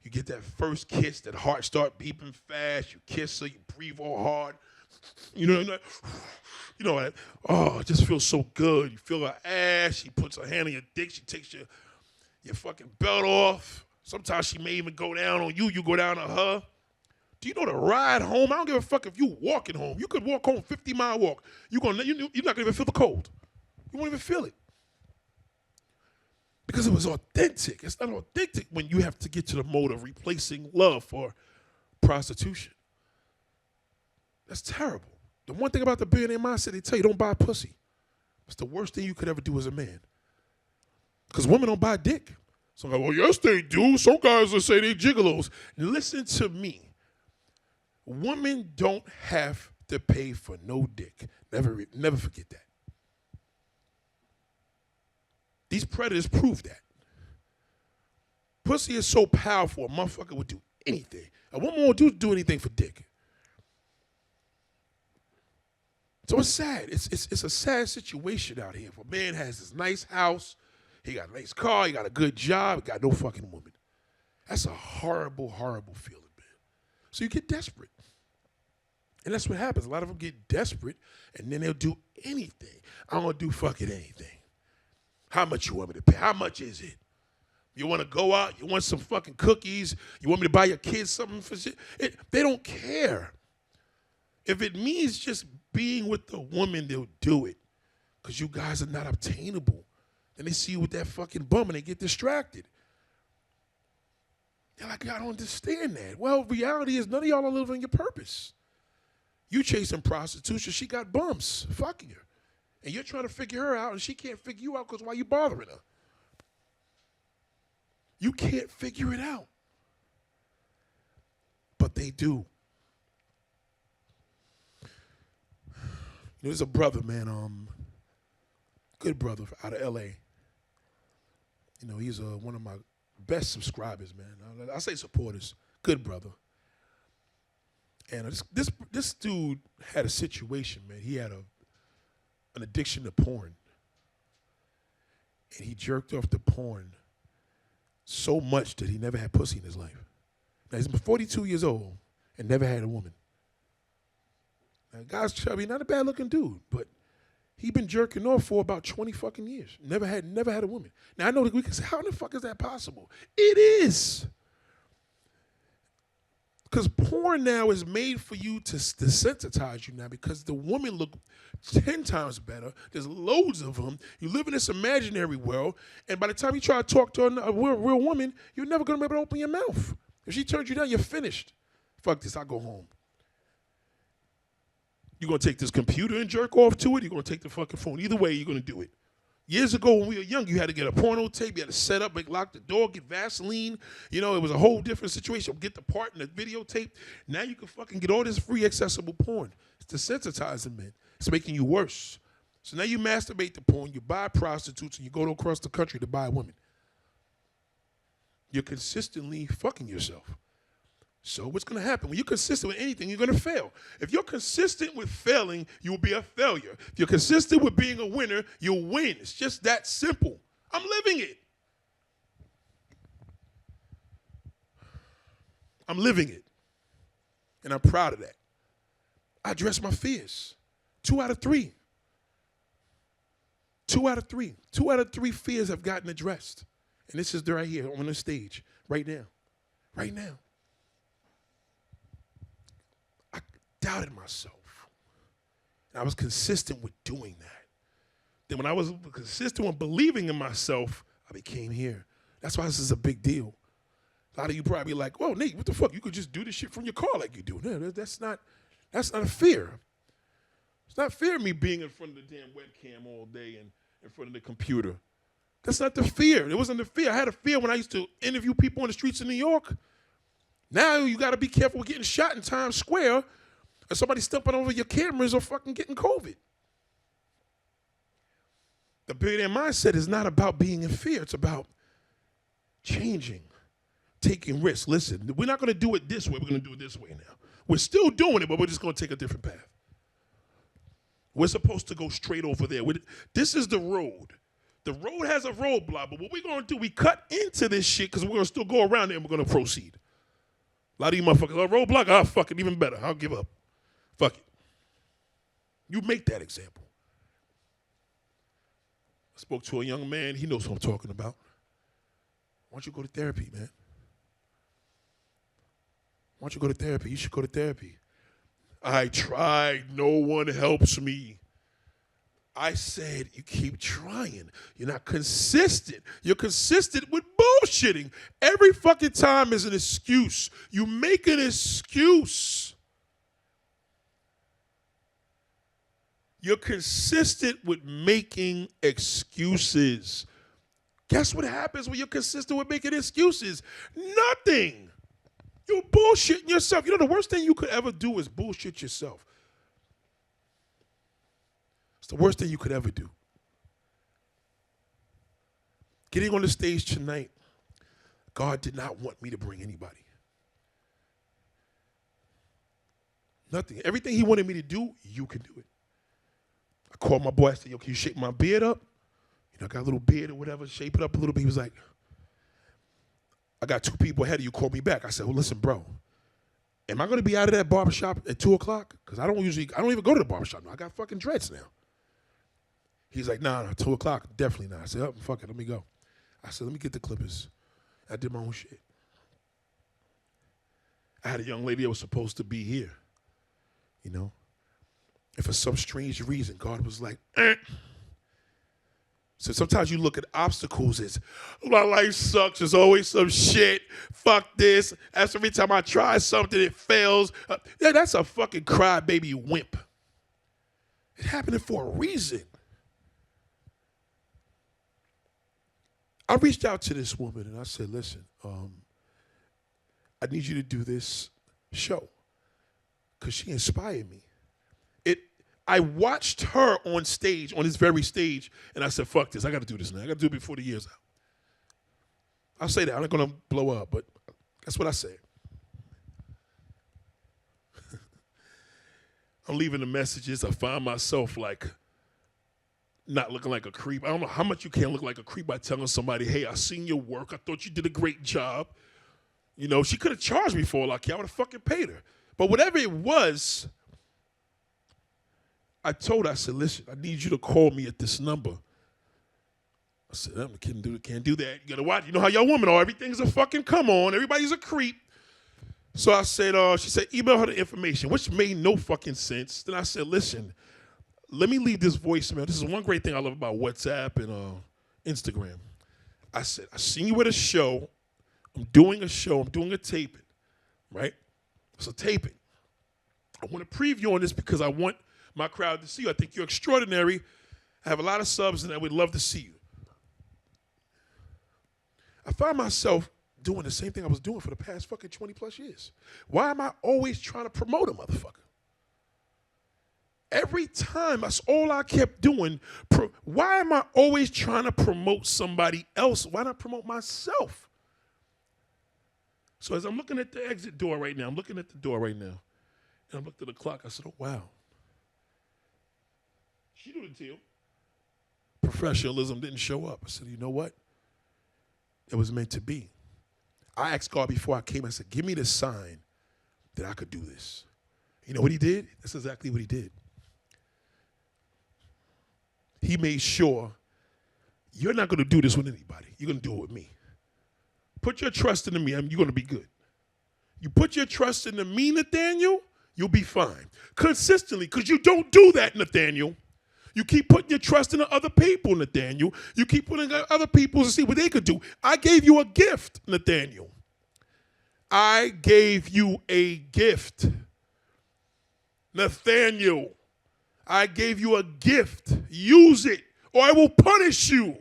you get that first kiss, that heart start beeping fast, you kiss her, you breathe all hard. You know, oh, it just feels so good. You feel her ass, she puts her hand on your dick, she takes your fucking belt off. Sometimes she may even go down on you, you go down on her. Do you know the ride home? I don't give a fuck if you walking home. You could walk home 50-mile walk. You're not going to even feel the cold. You won't even feel it. Because it was authentic. It's not authentic when you have to get to the mode of replacing love for prostitution. That's terrible. The one thing about the billionaire mindset, they tell you don't buy pussy. It's the worst thing you could ever do as a man. Because women don't buy dick. So I'm like, well, yes, they do. Some guys will say they gigolos. Listen to me. Women don't have to pay for no dick. Never forget that. These predators prove that. Pussy is so powerful, a motherfucker would do anything. A woman won't do anything for dick. So it's sad. It's a sad situation out here. If a man has this nice house, he got a nice car, he got a good job, he got no fucking woman. That's a horrible, horrible feeling, man. So you get desperate. And that's what happens. A lot of them get desperate, and then they'll do anything. I'm going to do fucking anything. How much you want me to pay? How much is it? You want to go out? You want some fucking cookies? You want me to buy your kids something for shit? They don't care. If it means just being with the woman, they'll do it. Because you guys are not obtainable. Then they see you with that fucking bum and they get distracted. They're like, I don't understand that. Well, reality is none of y'all are living your purpose. You chasing prostitution, she got bumps fucking her. And you're trying to figure her out, and she can't figure you out because why you bothering her? You can't figure it out. But they do. There's a brother, man, good brother out of L.A. You know, he's one of my best subscribers, man. I say supporters. Good brother. And this dude had a situation, man. He had an addiction to porn. And he jerked off to porn so much that he never had pussy in his life. Now, he's 42 years old and never had a woman. Now, guy's chubby, not a bad-looking dude, but he been jerking off for about 20 fucking years. Never had a woman. Now, I know that we can say, how the fuck is that possible? It is. Because porn now is made for you to desensitize you now because the women look 10 times better. There's loads of them. You live in this imaginary world, and by the time you try to talk to a real woman, you're never going to be able to open your mouth. If she turns you down, you're finished. Fuck this, I'll go home. You're going to take this computer and jerk off to it, you're going to take the fucking phone. Either way, you're going to do it. Years ago when we were young, you had to get a porno tape, you had to set up, lock the door, get Vaseline. You know, it was a whole different situation. Get the part in the videotape. Now you can fucking get all this free accessible porn. It's desensitizing men. It's making you worse. So now you masturbate the porn, you buy prostitutes, and you go across the country to buy women. You're consistently fucking yourself. So what's going to happen? When you're consistent with anything, you're going to fail. If you're consistent with failing, you'll be a failure. If you're consistent with being a winner, you'll win. It's just that simple. I'm living it. I'm living it. And I'm proud of that. I address my fears. 2 out of 3. 2 out of 3. 2 out of 3 fears have gotten addressed. And this is right here on the stage, right now. Right now. I doubted myself. And I was consistent with doing that. Then when I was consistent with believing in myself, I became here. That's why this is a big deal. A lot of you probably like, "Whoa, Nate, what the fuck? You could just do this shit from your car like you do." No, that's not a fear. It's not fear of me being in front of the damn webcam all day and in front of the computer. That's not the fear. It wasn't the fear. I had a fear when I used to interview people on the streets of New York. Now you got to be careful with getting shot in Times Square or somebody stepping over your cameras or fucking getting COVID. The billionaire mindset is not about being in fear. It's about changing, taking risks. Listen, we're not going to do it this way. We're going to do it this way now. We're still doing it, but we're just going to take a different path. We're supposed to go straight over there. This is the road. The road has a roadblock, but what we're going to do, we cut into this shit because we're going to still go around it and we're going to proceed. A lot of you motherfuckers, a roadblock, fuck it, even better. I'll give up. Fuck it. You make that example. I spoke to a young man. He knows what I'm talking about. Why don't you go to therapy, man? Why don't you go to therapy? You should go to therapy. I tried. No one helps me. I said, you keep trying. You're not consistent. You're consistent with bullshitting. Every fucking time is an excuse. You make an excuse. You're consistent with making excuses. Guess what happens when you're consistent with making excuses? Nothing. You're bullshitting yourself. You know, the worst thing you could ever do is bullshit yourself. It's the worst thing you could ever do. Getting on the stage tonight, God did not want me to bring anybody. Nothing. Everything he wanted me to do, you can do it. I called my boy, I said, "Yo, can you shape my beard up? You know, I got a little beard or whatever, shape it up a little bit." He was like, "I got 2 people ahead of you, call me back." I said, "Well, listen, bro, am I going to be out of that barbershop at 2 o'clock? Because I don't even go to the barbershop now. I got fucking dreads now." He's like, "Nah, 2 o'clock, definitely not." I said, "Oh, fuck it, let me go." I said, "Let me get the clippers." I did my own shit. I had a young lady that was supposed to be here, you know. And for some strange reason, God was like, eh. So sometimes you look at obstacles as, my life sucks, there's always some shit, fuck this. Every time I try something, it fails. Yeah, that's a fucking crybaby wimp. It happened for a reason. I reached out to this woman and I said, "Listen, I need you to do this show," because she inspired me. I watched her on stage, on this very stage, and I said, "Fuck this, I got to do this now. I got to do it before the year's out." I'll say that. I'm not going to blow up, but that's what I said. I'm leaving the messages. I find myself like not looking like a creep. I don't know how much you can look like a creep by telling somebody, "Hey, I seen your work. I thought you did a great job." You know, she could have charged me for it. Like, I would have fucking paid her. But whatever it was, I told her, I said, "Listen, I need you to call me at this number." I said, "I can't do that. You gotta watch. You know how y'all women are. Everything's a fucking come on. Everybody's a creep." So I said, she said, "Email her the information," which made no fucking sense. Then I said, "Listen, let me leave this voicemail. This is one great thing I love about WhatsApp and Instagram." I said, "I seen you at a show. I'm doing a show. I'm doing a taping, right? It's a taping. I want to preview on this because I want my crowd to see you. I think you're extraordinary. I have a lot of subs, and I would love to see you. I find myself doing the same thing I was doing for the past fucking 20 plus years. Why am I always trying to promote a motherfucker? Every time, that's all I kept doing. Why am I always trying to promote somebody else? Why not promote myself? So as I'm looking at the exit door right now, and I looked at the clock. I said, oh, wow. She knew the deal. Professionalism didn't show up. I said, you know what? It was meant to be. I asked God before I came, I said, give me the sign that I could do this. You know what he did? That's exactly what he did. He made sure you're not going to do this with anybody. You're going to do it with me. Put your trust in me, you're going to be good. You put your trust in me, Nathaniel, you'll be fine. Consistently, because you don't do that, Nathaniel. You keep putting your trust in other people, Nathaniel. You keep putting other people to see what they could do. I gave you a gift, Nathaniel. I gave you a gift. Nathaniel, I gave you a gift. Use it, or I will punish you.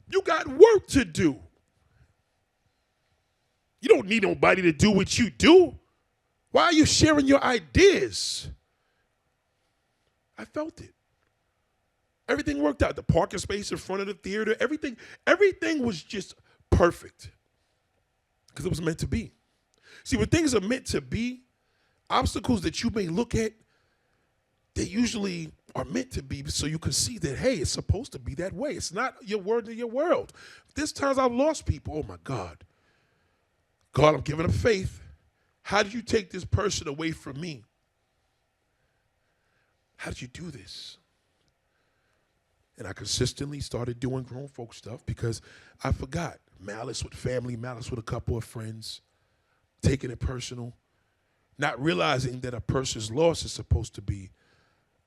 You got work to do. You don't need nobody to do what you do. Why are you sharing your ideas? I felt it. Everything worked out. The parking space in front of the theater, everything was just perfect. Because it was meant to be. See, when things are meant to be, obstacles that you may look at, they usually are meant to be so you can see that, hey, it's supposed to be that way. It's not your word to your world. There's times I've lost people. Oh, my God. God, I'm giving up faith. How did you take this person away from me? How did you do this? And I consistently started doing grown folk stuff because I forgot. Malice with family, malice with a couple of friends, taking it personal, not realizing that a person's loss is supposed to be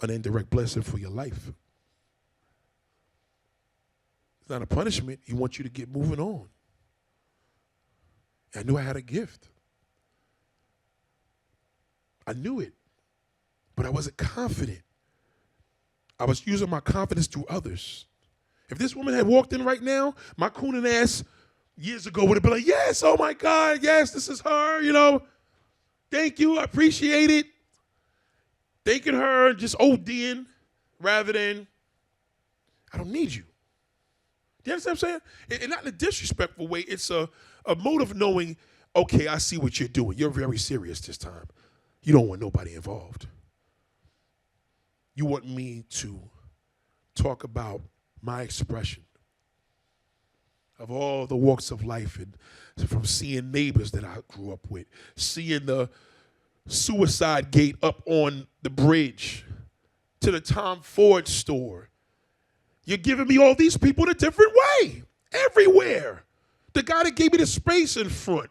an indirect blessing for your life. It's not a punishment. He wants you to get moving on. I knew I had a gift. I knew it, but I wasn't confident. I was using my confidence through others. If this woman had walked in right now, my cooning ass years ago would have been like, yes, oh my God, yes, this is her, you know. Thank you, I appreciate it. Thanking her, just ODing, rather than, I don't need you. Do you understand what I'm saying? And not in a disrespectful way, it's a mode of knowing, okay, I see what you're doing. You're very serious this time. You don't want nobody involved. You want me to talk about my expression of all the walks of life, and from seeing neighbors that I grew up with, seeing the suicide gate up on the bridge, to the Tom Ford store. You're giving me all these people in a different way, everywhere. The guy that gave me the space in front,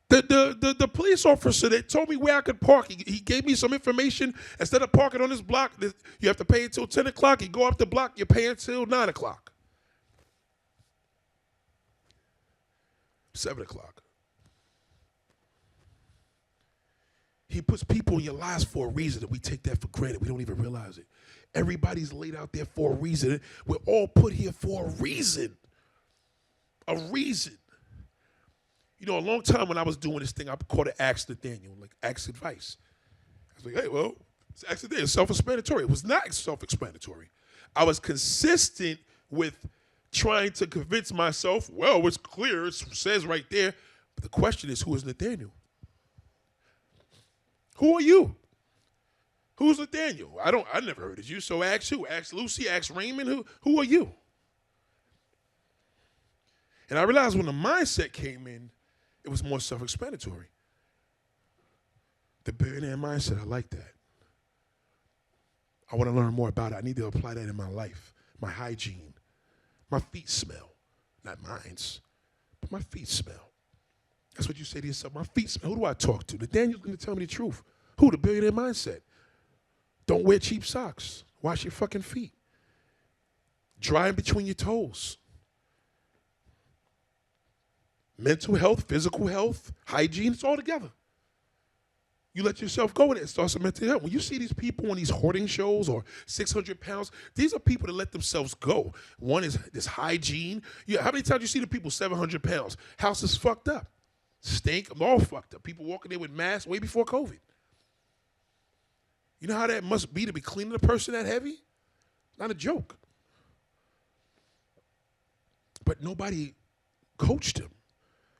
the police officer that told me where I could park, he gave me some information. Instead of parking on this block, you have to pay until 10 o'clock. You go up the block, you pay until 9 o'clock. 7 o'clock. He puts people in your lives for a reason, and we take that for granted. We don't even realize it. Everybody's laid out there for a reason. We're all put here for a reason. A reason. You know, a long time when I was doing this thing, I called it Ask Nathaniel, like ask advice. I was like, hey, well, it's Ask Nathaniel. It's self-explanatory. It was not self-explanatory. I was consistent with trying to convince myself, well, it's clear, it says right there. But the question is, who is Nathaniel? Who are you? Who's Nathaniel? I never heard of you. So ask who? Ask Lucy, ask Raymond. Who are you? And I realized when the mindset came in, it was more self-explanatory. The billionaire mindset, I like that. I want to learn more about it. I need to apply that in my life. My hygiene. My feet smell. Not mine's, but my feet smell. That's what you say to yourself. My feet smell. Who do I talk to? Nathaniel's going to tell me the truth. Who? The billionaire mindset. Don't wear cheap socks. Wash your fucking feet. Dry in between your toes. Mental health, physical health, hygiene, it's all together. You let yourself go with it and start some mental health. When you see these people on these hoarding shows or 600 pounds, these are people that let themselves go. One is this hygiene. Yeah, how many times you see the people 700 pounds? House is fucked up. Stink, I'm all fucked up. People walking in with masks way before COVID. You know how that must be to be cleaning a person that heavy? Not a joke. But nobody coached him.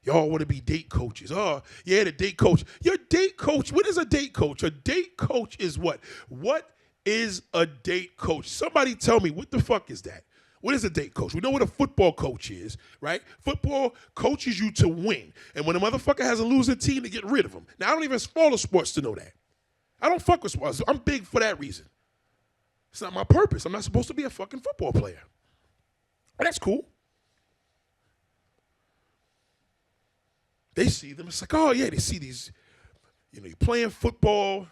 Y'all want to be date coaches. Oh, yeah, the date coach. Your date coach, what is a date coach? A date coach is what? What is a date coach? Somebody tell me, what the fuck is that? What is a date coach? We know what a football coach is, right? Football coaches you to win. And when a motherfucker has a losing team, to get rid of them. Now, I don't even follow sports to know that. I don't fuck with sports. I'm big for that reason. It's not my purpose. I'm not supposed to be a fucking football player. But that's cool. They see them. It's like, oh, yeah, they see these. You know, you're playing football.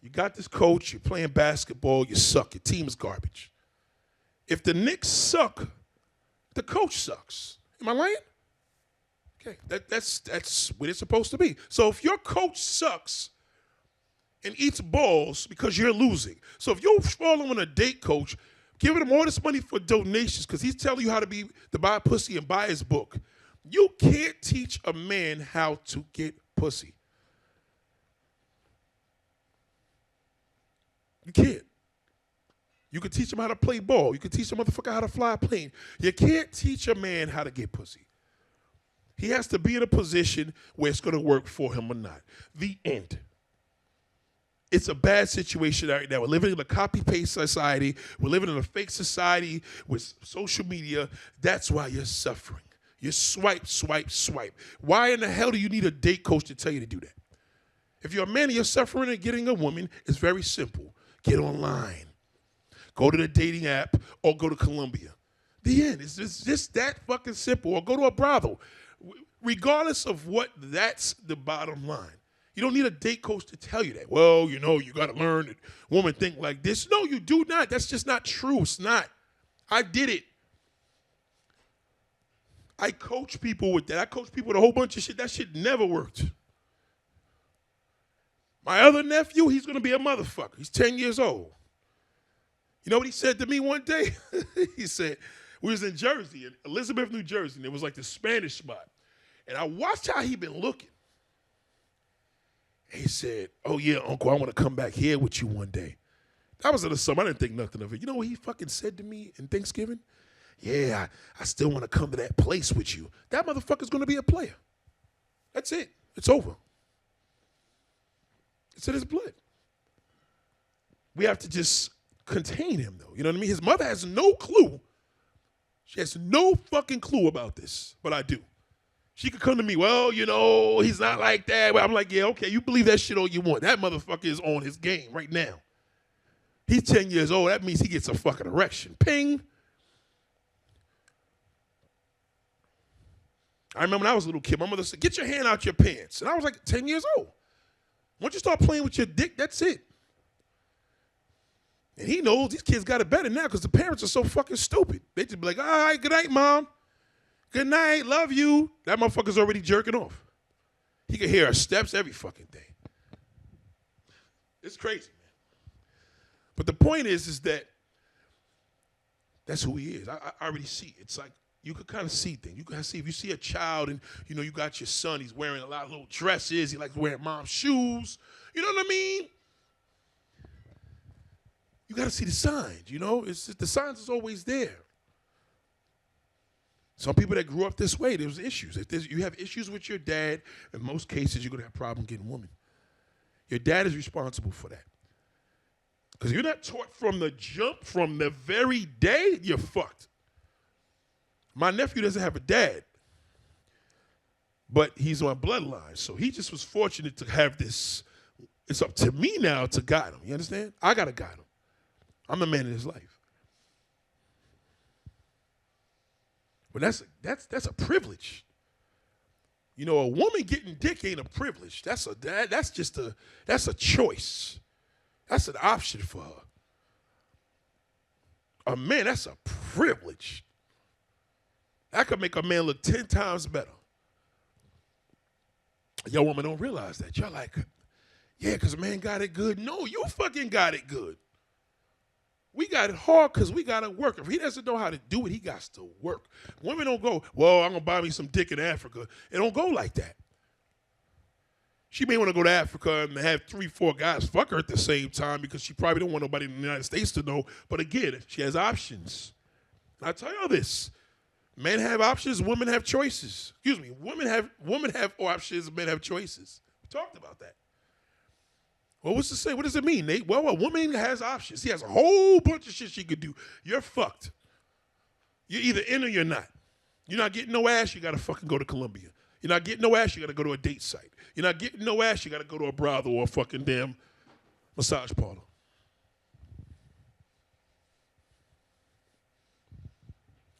You got this coach. You're playing basketball. You suck. Your team is garbage. If the Knicks suck, the coach sucks. Am I lying? Okay, that's what it's supposed to be. So if your coach sucks and eats balls because you're losing, so if you're following a date coach, giving him all this money for donations because he's telling you how to buy pussy and buy his book, you can't teach a man how to get pussy. You can't. You can teach him how to play ball. You can teach a motherfucker how to fly a plane. You can't teach a man how to get pussy. He has to be in a position where it's going to work for him or not. The end. It's a bad situation right now. We're living in a copy-paste society. We're living in a fake society with social media. That's why you're suffering. You swipe, swipe, swipe. Why in the hell do you need a date coach to tell you to do that? If you're a man and you're suffering and getting a woman, it's very simple. Get online. Go to the dating app or go to Columbia. The end. It's just that fucking simple. Or go to a brothel. Regardless of what, that's the bottom line. You don't need a date coach to tell you that. Well, you know, you got to learn that women think like this. No, you do not. That's just not true. It's not. I did it. I coach people with that. I coach people with a whole bunch of shit. That shit never worked. My other nephew, he's going to be a motherfucker. He's 10 years old. You know what he said to me one day? He said, we was in Jersey, in Elizabeth, New Jersey, and it was like the Spanish spot. And I watched how he been looking. And he said, oh, yeah, Uncle, I want to come back here with you one day. That was in the summer. I didn't think nothing of it. You know what he fucking said to me in Thanksgiving? Yeah, I still want to come to that place with you. That motherfucker's going to be a player. That's it. It's over. It's in his blood. We have to just contain him, though. You know what I mean? His mother has no clue. She has no fucking clue about this, but I do. She could come to me, well, you know, he's not like that. I'm like, yeah, okay, you believe that shit all you want. That motherfucker is on his game right now. He's 10 years old. That means he gets a fucking erection. Ping. I remember when I was a little kid, my mother said, get your hand out your pants. And I was like 10 years old. Once you start playing with your dick, that's it. And he knows these kids got it better now because the parents are so fucking stupid. They just be like, all right, good night, Mom. Good night, love you. That motherfucker's already jerking off. He can hear her steps every fucking day. It's crazy, man. But the point is that that's who he is. I already see it. It's like you could kind of see things. You can see if you see a child and, you know, you got your son, he's wearing a lot of little dresses. He likes wearing mom's shoes. You know what I mean? You got to see the signs, you know? It's just, the signs is always there. Some people that grew up this way, there's issues. If you have issues with your dad, in most cases, you're going to have a problem getting women. Your dad is responsible for that. Because you're not taught from the jump, from the very day, you're fucked. My nephew doesn't have a dad, but he's on bloodline. So he just was fortunate to have this. It's up to me now to guide him. You understand? I got to guide him. I'm the man in his life. But that's a privilege. You know, a woman getting dick ain't a privilege. That's a choice. That's an option for her. A man, that's a privilege. That could make a man look 10 times better. Y'all women don't realize that. Y'all like, Yeah, because man got it good. No, you fucking got it good. We got it hard because we got to work. If he doesn't know how to do it, he got to work. Women don't go, well, I'm going to buy me some dick in Africa. It don't go like that. She may want to go to Africa and have 3-4 guys fuck her at the same time because she probably don't want nobody in the United States to know. But again, she has options. I tell y'all this. Men have options, women have choices. Excuse me, women have options, men have choices. We talked about that. Well, what's to say? What does it mean, Nate? Well, a woman has options. She has a whole bunch of shit she could do. You're fucked. You're either in or you're not. You're not getting no ass, you gotta fucking go to Colombia. You're not getting no ass, you gotta go to a date site. You're not getting no ass, you gotta go to a brothel or a fucking damn massage parlor.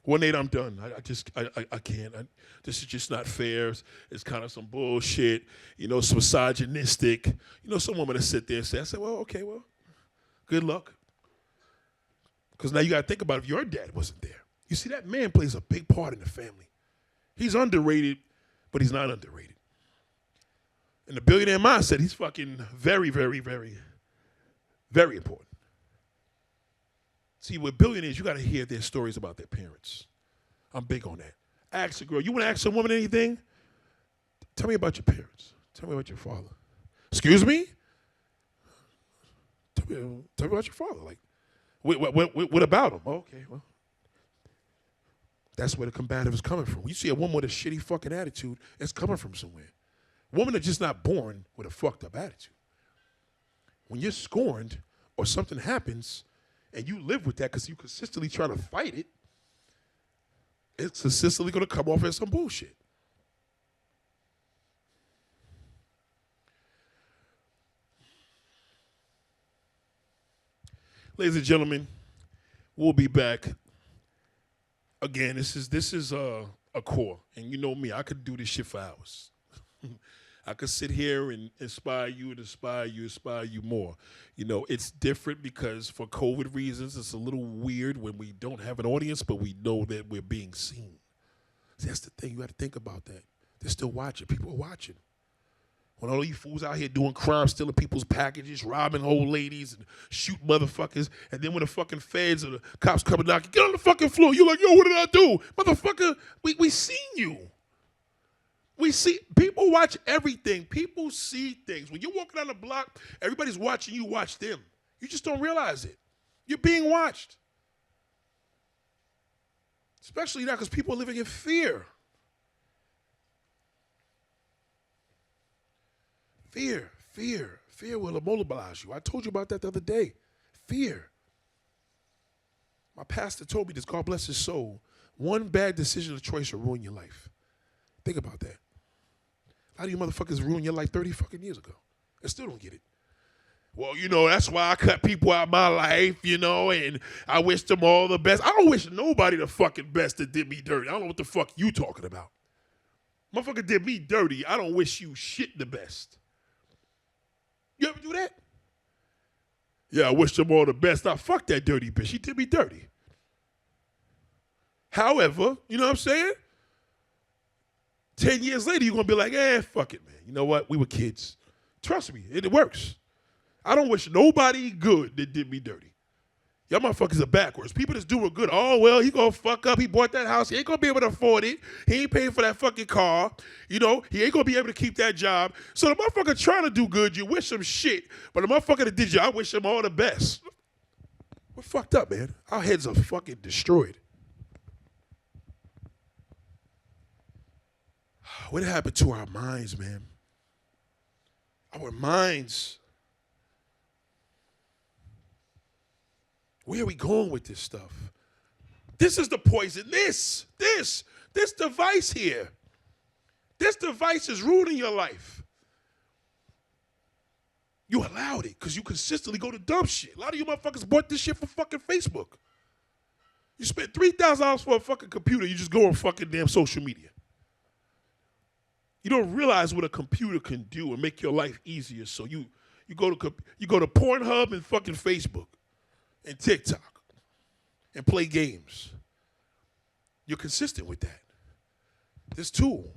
Well, Nate, I'm done. I can't. This is just not fair. It's kind of some bullshit. It's misogynistic. Some woman to sit there and say, I said, well, okay, well, good luck. Because now you got to think about if your dad wasn't there. You see, that man plays a big part in the family. He's underrated, but he's not underrated. In the billionaire mindset, he's fucking very, very, very, very important. See, with billionaires, you got to hear their stories about their parents. I'm big on that. Ask a girl. You want to ask a woman anything? Tell me about your parents. Tell me about your father. Excuse me? Tell me about your father. Like, what about him? Oh, okay, well. That's where the combative is coming from. When you see a woman with a shitty fucking attitude, it's coming from somewhere. Women are just not born with a fucked up attitude. When you're scorned or something happens, and you live with that because you consistently try to fight it, it's consistently going to come off as some bullshit. Ladies and gentlemen, we'll be back. Again, this is a core. And you know me, I could do this shit for hours. I could sit here and inspire you more. It's different because for COVID reasons, it's a little weird when we don't have an audience, but we know that we're being seen. See, that's the thing. You got to think about that. They're still watching. People are watching. When all you fools out here doing crime, stealing people's packages, robbing old ladies, and shooting motherfuckers, and then when the fucking feds or the cops come and knock you, get on the fucking floor. You're like, yo, what did I do? Motherfucker, we seen you. We see, people watch everything. People see things. When you're walking down the block, everybody's watching you watch them. You just don't realize it. You're being watched. Especially now because people are living in fear. Fear will immobilize you. I told you about that the other day. Fear. My pastor told me this, God bless his soul. One bad decision or choice will ruin your life. Think about that. A lot of you motherfuckers ruined your life 30 fucking years ago and still don't get it. Well, that's why I cut people out of my life, and I wish them all the best. I don't wish nobody the fucking best that did me dirty. I don't know what the fuck you talking about. Motherfucker did me dirty. I don't wish you shit the best. You ever do that? Yeah, I wish them all the best. Now, fuck that dirty bitch. She did me dirty. However, you know what I'm saying? 10 years later, you're going to be like, fuck it, man. You know what? We were kids. Trust me, it works. I don't wish nobody good that did me dirty. Y'all motherfuckers are backwards. People that's doing good, oh, well, he going to fuck up. He bought that house. He ain't going to be able to afford it. He ain't paying for that fucking car. He ain't going to be able to keep that job. So the motherfucker trying to do good, you wish him shit. But the motherfucker that did you, I wish him all the best. We're fucked up, man. Our heads are fucking destroyed. What happened to our minds, man? Our minds. Where are we going with this stuff? This is the poison. This device here. This device is ruining your life. You allowed it because you consistently go to dumb shit. A lot of you motherfuckers bought this shit for fucking Facebook. You spent $3,000 for a fucking computer. You just go on fucking damn social media. You don't realize what a computer can do and make your life easier. So you go to Pornhub and fucking Facebook and TikTok and play games. You're consistent with that. This tool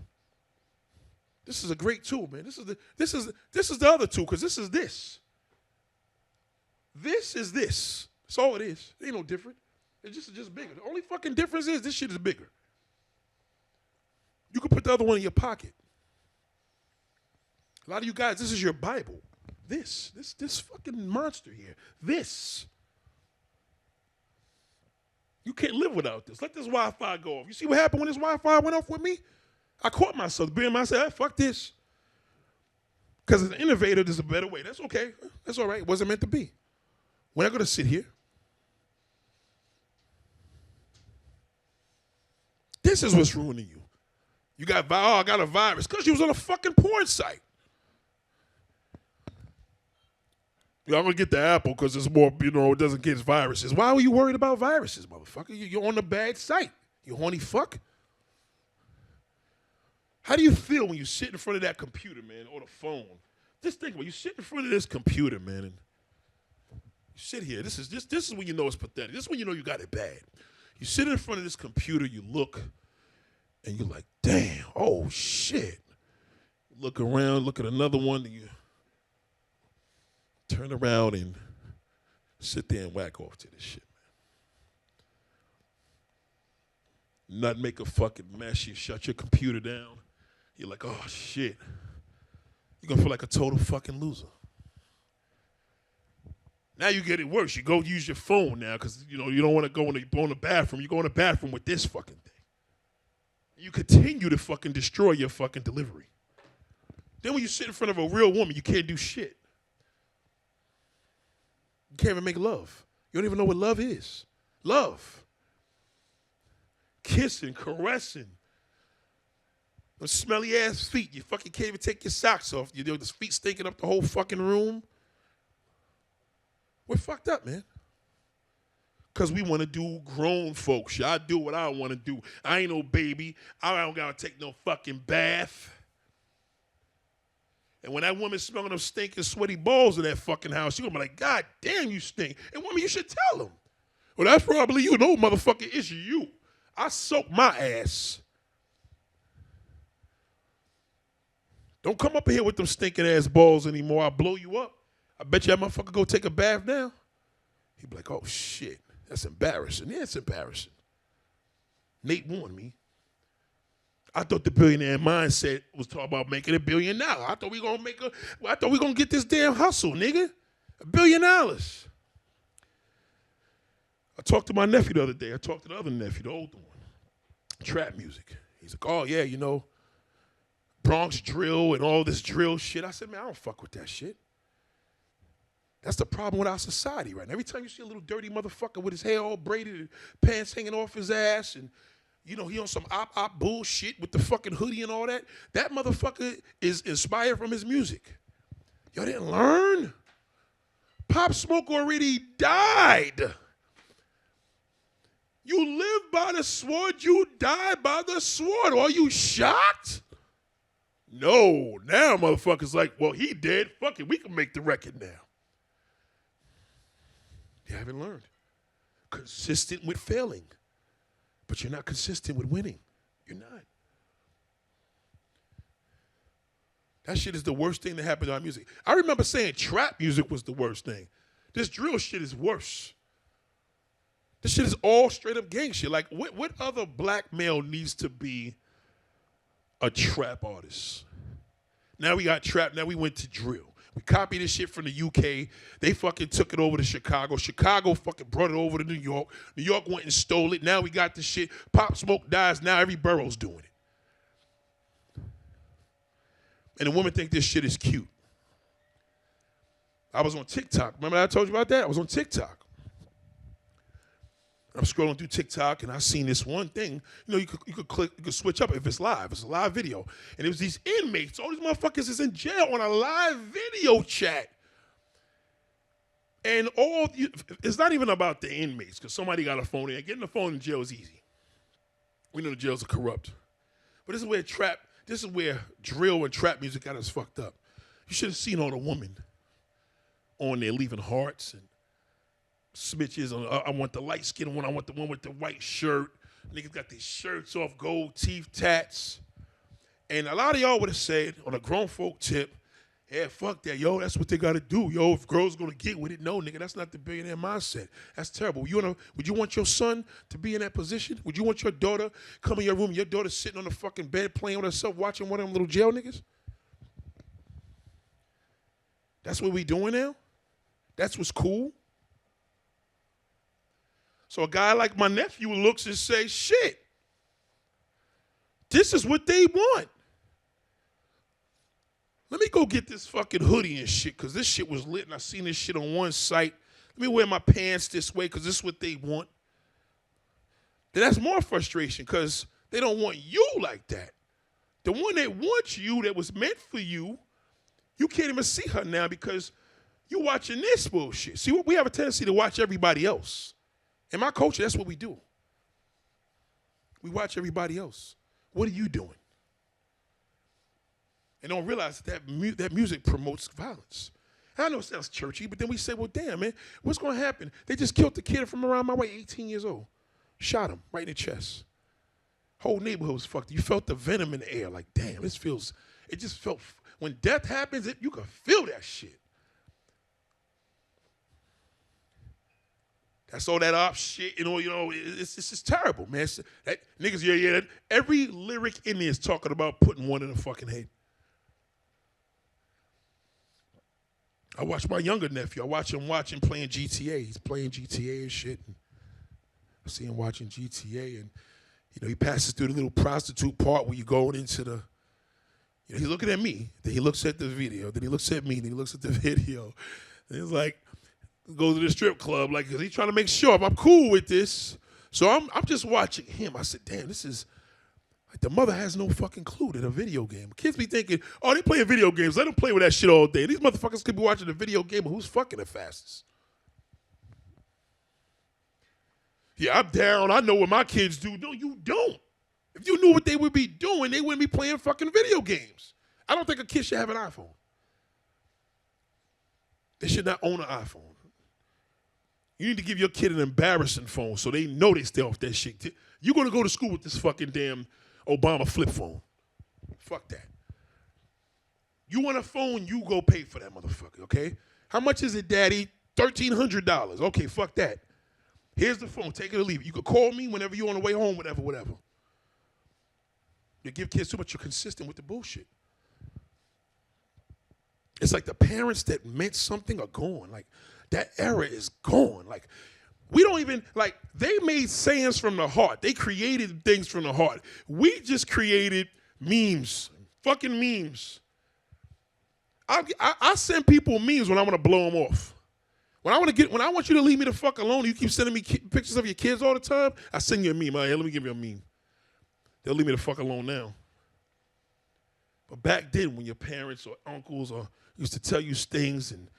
This is a great tool, man. This is the other tool, because this is this. This is this. That's all it is. It ain't no different. It's just bigger. The only fucking difference is this shit is bigger. You can put the other one in your pocket. A lot of you guys, this is your Bible. This fucking monster here. This. You can't live without this. Let this Wi-Fi go off. You see what happened when this Wi-Fi went off with me? I caught myself being myself. Hey, fuck this. Because as an innovator, there's a better way. That's okay. That's all right. It wasn't meant to be. We're not going to sit here. This is what's ruining you. You got, I got a virus. Because you was on a fucking porn site. Yeah, I'm going to get the Apple because it's more, it doesn't get viruses. Why were you worried about viruses, motherfucker? You're on a bad site. You horny fuck. How do you feel when you sit in front of that computer, man, or the phone? Just think about it. You sit in front of this computer, man, and you sit here. This is when you know it's pathetic. This is when you know you got it bad. You sit in front of this computer, you look, and you're like, damn, oh, shit. Look around, look at another one, and you turn around and sit there and whack off to this shit, man. Not make a fucking mess. You shut your computer down. You're like, oh, shit. You're going to feel like a total fucking loser. Now you get it worse. You go use your phone now because, you don't want to go in the bathroom. You go in the bathroom with this fucking thing. You continue to fucking destroy your fucking delivery. Then when you sit in front of a real woman, you can't do shit. You can't even make love. You don't even know what love is. Love. Kissing, caressing. Those smelly ass feet. You fucking can't even take your socks off. The feet stinking up the whole fucking room. We're fucked up, man. Because we want to do grown folk shit. I do what I want to do. I ain't no baby. I don't got to take no fucking bath. And when that woman smelling them stinking sweaty balls in that fucking house, she's going to be like, God damn, you stink. And woman, you should tell them. Well, that's probably you. No, motherfucker, it's you. I soak my ass. Don't come up here with them stinking ass balls anymore. I'll blow you up. I bet you that motherfucker go take a bath now. He'd be like, oh, shit. That's embarrassing. Yeah, it's embarrassing. Nate warned me. I thought the billionaire mindset was talking about making $1 billion. I thought we gonna get this damn hustle, nigga. $1 billion. I talked to my nephew the other day. I talked to the other nephew, the older one. Trap music. He's like, oh, yeah, Bronx drill and all this drill shit. I said, man, I don't fuck with that shit. That's the problem with our society right now. Every time you see a little dirty motherfucker with his hair all braided and pants hanging off his ass and, he on some op bullshit with the fucking hoodie and all that, that motherfucker is inspired from his music. Y'all didn't learn? Pop Smoke already died. You live by the sword, you die by the sword. Are you shocked? No. Now motherfuckers like, well, he dead. Fuck it, we can make the record now. You haven't learned. Consistent with failing. But you're not consistent with winning. You're not. That shit is the worst thing that happened to our music. I remember saying trap music was the worst thing. This drill shit is worse. This shit is all straight up gang shit. Like, what other black male needs to be a trap artist? Now we got trap. Now we went to drill. We copied this shit from the UK. They fucking took it over to Chicago. Chicago fucking brought it over to New York. New York went and stole it. Now we got this shit. Pop Smoke dies. Now every borough's doing it. And the women think this shit is cute. I was on TikTok. Remember I told you about that? I was on TikTok. I'm scrolling through TikTok and I seen this one thing. You could click, you could switch up if it's live. It's a live video. And it was these inmates. All these motherfuckers is in jail on a live video chat. And it's not even about the inmates because somebody got a phone in. Getting a phone in jail is easy. We know the jails are corrupt. But this is where drill and trap music got us fucked up. You should have seen all the women on there leaving hearts and smidges. I want the light skin one. I want the one with the white shirt. Niggas got these shirts off, gold teeth, tats. And a lot of y'all would have said on a grown folk tip, yeah, fuck that, yo. That's what they got to do, yo. If girls gonna get with it, no, nigga, that's not the billionaire mindset. That's terrible. Would you want your son to be in that position? Would you want your daughter come in your room, your daughter sitting on the fucking bed playing with herself, watching one of them little jail niggas? That's what we doing now? That's what's cool? So a guy like my nephew looks and says, shit, this is what they want. Let me go get this fucking hoodie and shit, because this shit was lit and I seen this shit on one site. Let me wear my pants this way because this is what they want. Then that's more frustration because they don't want you like that. The one that wants you, that was meant for you, you can't even see her now because you watching this bullshit. See, we have a tendency to watch everybody else. In my culture, that's what we do. We watch everybody else. What are you doing? And don't realize that music promotes violence. And I know it sounds churchy, but then we say, well, damn, man, what's going to happen? They just killed the kid from around my way, 18 years old. Shot him right in the chest. Whole neighborhood was fucked. You felt the venom in the air. Like, damn, it just felt, when death happens, you can feel that shit. That's all that op shit, it's just terrible, man. Niggas, every lyric in there is talking about putting one in the fucking head. I watch my younger nephew. I watch him playing GTA. He's playing GTA and shit. And I see him watching GTA, and he passes through the little prostitute part where you go into the. He's looking at me. Then he looks at the video. Then he looks at me. Then he looks at the video. And he's like, goes to the strip club, like, cause he's trying to make sure if I'm cool with this. So I'm just watching him. I said, damn, this is. Like, the mother has no fucking clue that a video game. Kids be thinking, oh, they playing video games. Let them play with that shit all day. These motherfuckers could be watching a video game of who's fucking the fastest. Yeah, I'm down. I know what my kids do. No, you don't. If you knew what they would be doing, they wouldn't be playing fucking video games. I don't think a kid should have an iPhone. They should not own an iPhone. You need to give your kid an embarrassing phone so they know they stay off that shit. You're going to go to school with this fucking damn Obama flip phone. Fuck that. You want a phone, you go pay for that motherfucker, okay? How much is it, daddy? $1,300. Okay, fuck that. Here's the phone. Take it or leave it. You can call me whenever you're on the way home, whatever. You give kids too much, you're consistent with the bullshit. It's like the parents that meant something are gone. Like, that era is gone. Like, we don't even, like, they made sayings from the heart. They created things from the heart. We just created memes, fucking memes. I send people memes when I want to blow them off. When I want you to leave me the fuck alone, you keep sending me pictures of your kids all the time, I send you a meme. Hey, let me give you a meme. They'll leave me the fuck alone now. But back then, when your parents or uncles used to tell you things, and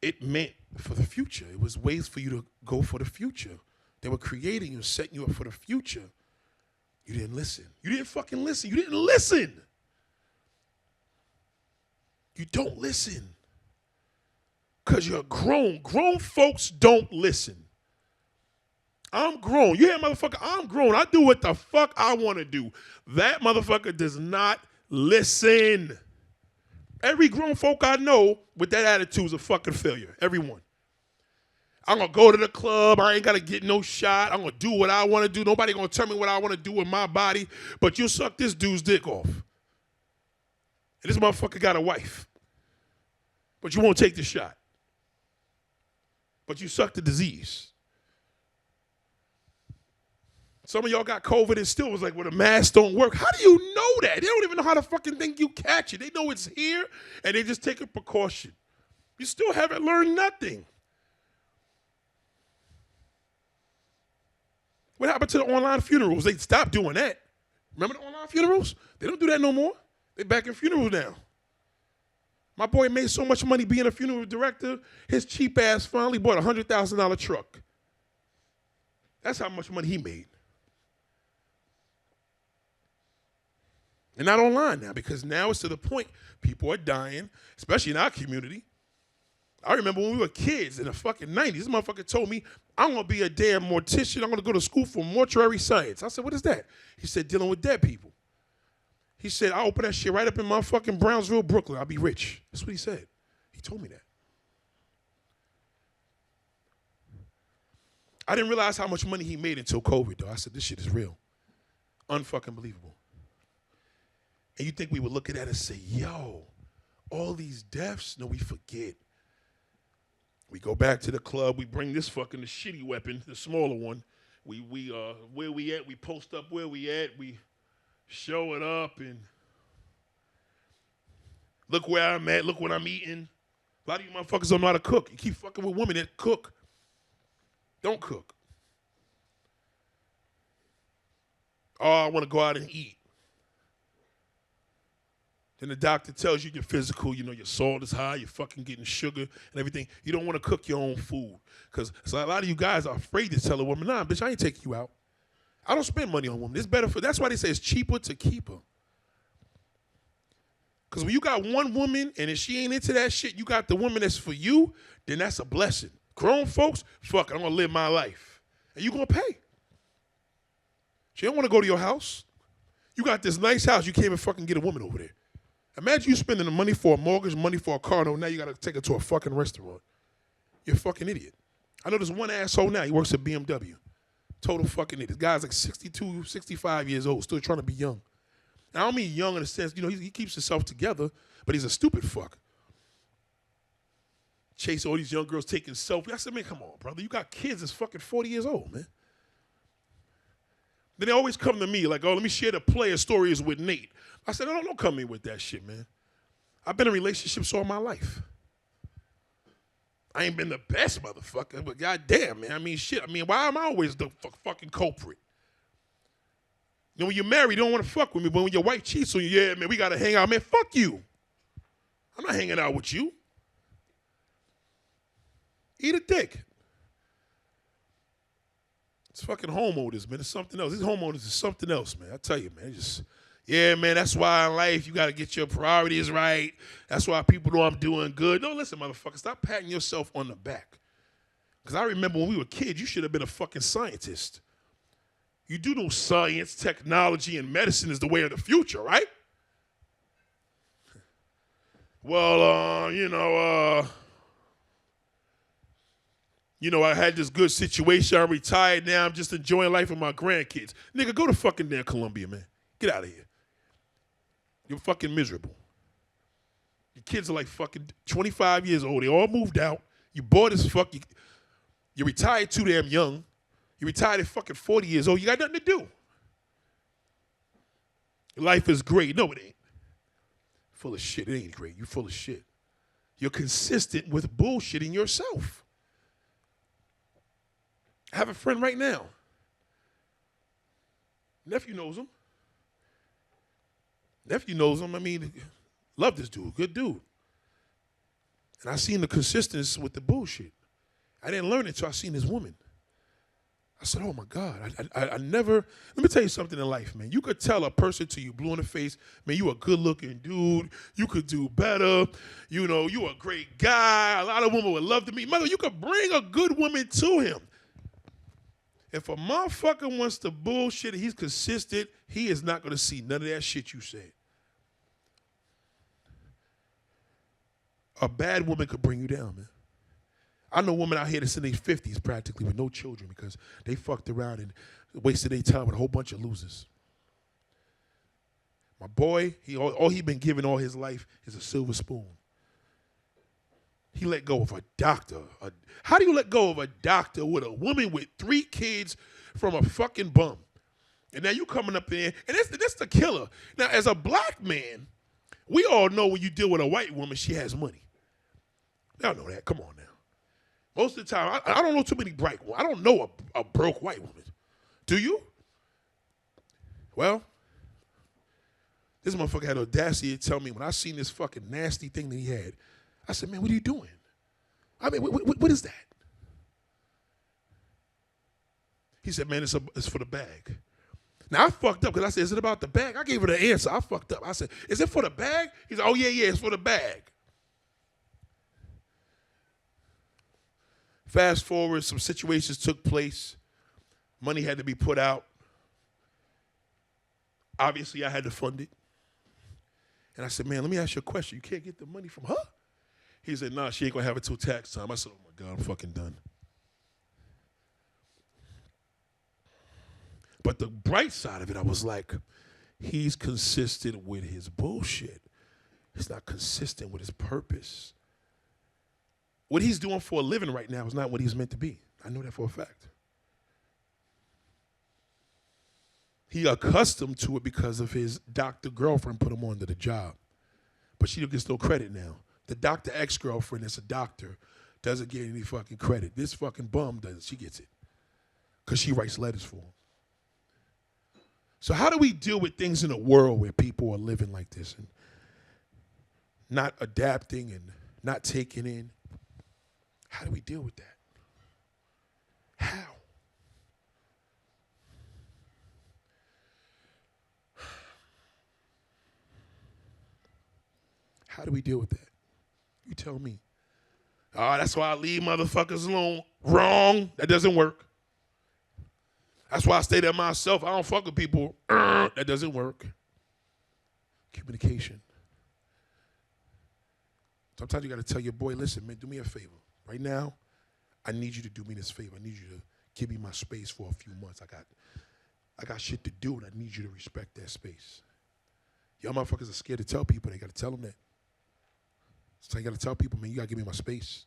it meant for the future. It was ways for you to go for the future. They were creating you, setting you up for the future. You didn't listen. You didn't fucking listen. You didn't listen. You don't listen. Because you're grown. Grown folks don't listen. I'm grown. You hear, motherfucker? I'm grown. I do what the fuck I want to do. That motherfucker does not listen. Every grown folk I know with that attitude is a fucking failure. Everyone. I'm going to go to the club. I ain't got to get no shot. I'm going to do what I want to do. Nobody going to tell me what I want to do with my body. But you'll suck this dude's dick off. And this motherfucker got a wife. But you won't take the shot. But you suck the disease. Some of y'all got COVID and still was like, well, the mask don't work. How do you know that? They don't even know how to fucking think you catch it. They know it's here, and they just take a precaution. You still haven't learned nothing. What happened to the online funerals? They stopped doing that. Remember the online funerals? They don't do that no more. They back in funerals now. My boy made so much money being a funeral director, his cheap ass finally bought a $100,000 truck. That's how much money he made. And not online now, because now it's to the point people are dying, especially in our community. I remember when we were kids in the fucking 90s, this motherfucker told me, I'm going to be a damn mortician. I'm going to go to school for mortuary science. I said, what is that? He said, dealing with dead people. He said, I'll open that shit right up in my fucking Brownsville, Brooklyn. I'll be rich. That's what he said. He told me that. I didn't realize how much money he made until COVID, though. I said, this shit is real. Unfucking believable. And you think we would look at that and say, yo, all these deaths? No, we forget. We go back to the club. We bring this fucking the shitty weapon, the smaller one. We where we at? We post up where we at. We show it up and look where I'm at. Look what I'm eating. A lot of you motherfuckers don't know how to cook. You keep fucking with women that cook. Don't cook. Oh, I want to go out and eat. Then the doctor tells you your physical, you know, your salt is high, you're fucking getting sugar and everything. You don't want to cook your own food. Because a lot of you guys are afraid to tell a woman, nah, bitch, I ain't taking you out. I don't spend money on women. It's better for, that's why they say it's cheaper to keep her. Because when you got one woman and if she ain't into that shit, you got the woman that's for you, then that's a blessing. Grown folks, fuck it, I'm going to live my life. And you going to pay. She don't want to go to your house. You got this nice house, you can't even fucking get a woman over there. Imagine you spending the money for a mortgage, money for a car, no, now you got to take her to a fucking restaurant. You're a fucking idiot. I know there's one asshole now, he works at BMW. Total fucking idiot. This guy's like 62, 65 years old, still trying to be young. Now, I don't mean young in the sense, you know, he keeps himself together, but he's a stupid fuck. Chase all these young girls taking selfies. I said, man, come on, brother. You got kids that's fucking 40 years old, man. Then they always come to me like, oh, let me share the player stories with Nate. I said, no, don't come to me with that shit, man. I've been in relationships all my life. I ain't been the best motherfucker, but goddamn, man. I mean, shit. I mean, why am I always the fucking culprit? You know, when you're married, you don't want to fuck with me, but when your wife cheats on you, yeah, man, we got to hang out. Man, fuck you. I'm not hanging out with you. Eat a dick. It's fucking homeowners, man. It's something else. These homeowners is something else, man. I tell you, man. Just, yeah, man, that's why in life you got to get your priorities right. That's why people know I'm doing good. No, listen, motherfucker, stop patting yourself on the back. Because I remember when we were kids, you should have been a fucking scientist. You do know science, technology, and medicine is the way of the future, right? Well, I had this good situation. I'm retired now. I'm just enjoying life with my grandkids. Nigga, go to fucking damn Columbia, man. Get out of here. You're fucking miserable. Your kids are like fucking 25 years old. They all moved out. You bored as fuck. You're retired too damn young. You're retired at fucking 40 years old. You got nothing to do. Your life is great. No, it ain't. Full of shit. It ain't great. You're full of shit. You're consistent with bullshitting yourself. I have a friend right now. Nephew knows him. I mean, love this dude. Good dude. And I seen the consistency with the bullshit. I didn't learn it until I seen this woman. I said, oh, my God. I never, let me tell you something in life, man. You could tell a person till you blue in the face, man, you a good-looking dude. You could do better. You know, you a great guy. A lot of women would love to meet. Mother, you could bring a good woman to him. If a motherfucker wants to bullshit and he's consistent, he is not going to see none of that shit you said. A bad woman could bring you down, man. I know women out here that's in their 50s practically with no children because they fucked around and wasted their time with a whole bunch of losers. My boy, all he been given all his life is a silver spoon. He let go of a doctor. How do you let go of a doctor with a woman with 3 kids from a fucking bum? And now you coming up in, and that's the killer. Now, as a black man, we all know when you deal with a white woman, she has money. Y'all know that. Come on now. Most of the time, I don't know too many bright ones. I don't know a broke white woman. Do you? Well, this motherfucker had the audacity to tell me when I seen this fucking nasty thing that he had, I said, man, what are you doing? I mean, what is that? He said, man, it's for the bag. Now, I fucked up because I said, is it about the bag? I gave her the answer. I fucked up. I said, is it for the bag? He said, oh, yeah, it's for the bag. Fast forward, some situations took place. Money had to be put out. Obviously, I had to fund it. And I said, man, let me ask you a question. You can't get the money from her? He said, nah, she ain't going to have it till tax time. I said, oh, my God, I'm fucking done. But the bright side of it, I was like, he's consistent with his bullshit. He's not consistent with his purpose. What he's doing for a living right now is not what he's meant to be. I know that for a fact. He accustomed to it because of his doctor girlfriend put him on to the job. But she gets no credit now. The doctor ex-girlfriend that's a doctor doesn't get any fucking credit. This fucking bum does. She gets it. Because she writes letters for him. So how do we deal with things in a world where people are living like this and not adapting and not taking in? How do we deal with that? How? How do we deal with that? You tell me. Oh, that's why I leave motherfuckers alone. Wrong. That doesn't work. That's why I stay there myself. I don't fuck with people. That doesn't work. Communication. Sometimes you got to tell your boy, listen, man, do me a favor. Right now, I need you to do me this favor. I need you to give me my space for a few months. I got shit to do, and I need you to respect that space. Y'all motherfuckers are scared to tell people. They got to tell them that. So you got to tell people, man, you got to give me my space.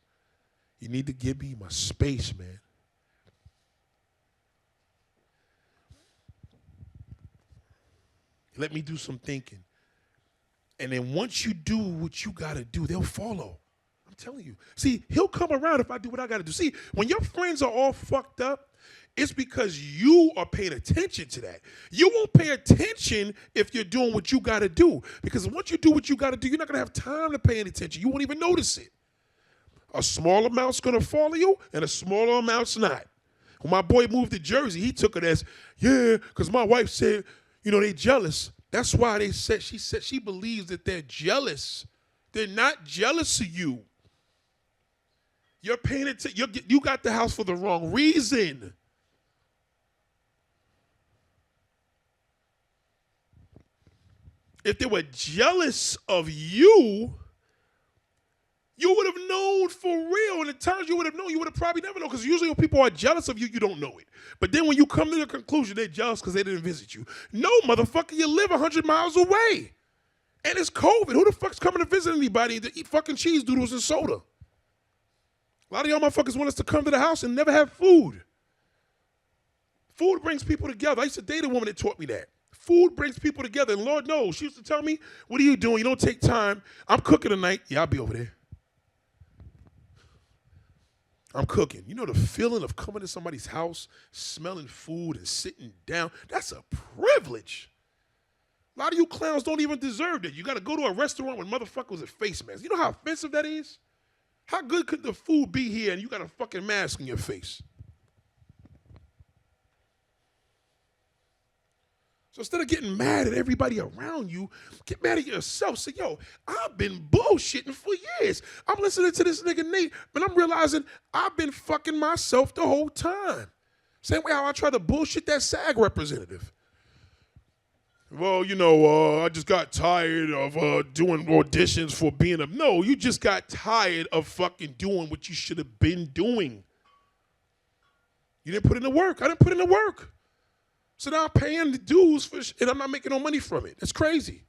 You need to give me my space, man. Let me do some thinking. And then once you do what you got to do, they'll follow. I'm telling you. See, he'll come around if I do what I got to do. See, when your friends are all fucked up, it's because you are paying attention to that. You won't pay attention if you're doing what you got to do. Because once you do what you got to do, you're not going to have time to pay any attention. You won't even notice it. A small amount's going to follow you, and a smaller amount's not. When my boy moved to Jersey, he took it as, yeah, because my wife said, you know, they jealous. That's why she said she believes that they're jealous. They're not jealous of you. You're paying attention. You got the house for the wrong reason. If they were jealous of you, you would have known for real. And the times you would have known, you would have probably never known. Because usually when people are jealous of you, you don't know it. But then when you come to the conclusion they're jealous because they didn't visit you. No, motherfucker, you live 100 miles away. And it's COVID. Who the fuck's coming to visit anybody to eat fucking cheese doodles and soda? A lot of y'all motherfuckers want us to come to the house and never have food. Food brings people together. I used to date a woman that taught me that. Food brings people together. And Lord knows, she used to tell me, what are you doing? You don't take time. I'm cooking tonight. Yeah, I'll be over there. I'm cooking. You know the feeling of coming to somebody's house, smelling food and sitting down? That's a privilege. A lot of you clowns don't even deserve that. You got to go to a restaurant with motherfuckers with face masks. You know how offensive that is? How good could the food be here and you got a fucking mask on your face? So instead of getting mad at everybody around you, get mad at yourself. Say, yo, I've been bullshitting for years. I'm listening to this nigga Nate, and I'm realizing I've been fucking myself the whole time. Same way how I try to bullshit that SAG representative. Well, you know, I just got tired of doing auditions for being a... No, you just got tired of fucking doing what you should have been doing. You didn't put in the work. I didn't put in the work. So now I'm paying the dues for and I'm not making no money from it. That's crazy.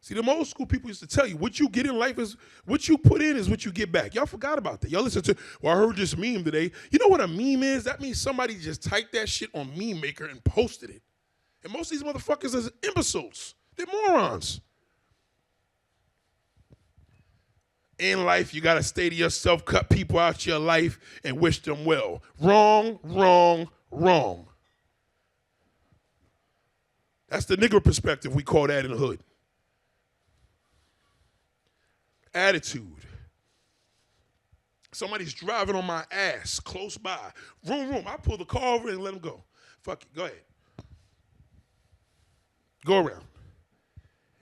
See, the old school people used to tell you, what you get in life is, what you put in is what you get back. Y'all forgot about that. Y'all listen to, well, I heard this meme today. You know what a meme is? That means somebody just typed that shit on Meme Maker and posted it. And most of these motherfuckers are imbeciles. They're morons. In life, you got to stay to yourself, cut people out your life, and wish them well. Wrong, wrong, wrong. That's the nigger perspective. We call that in the hood. Attitude. Somebody's driving on my ass close by. Vroom. I pull the car over and let them go. Fuck it. Go ahead. Go around.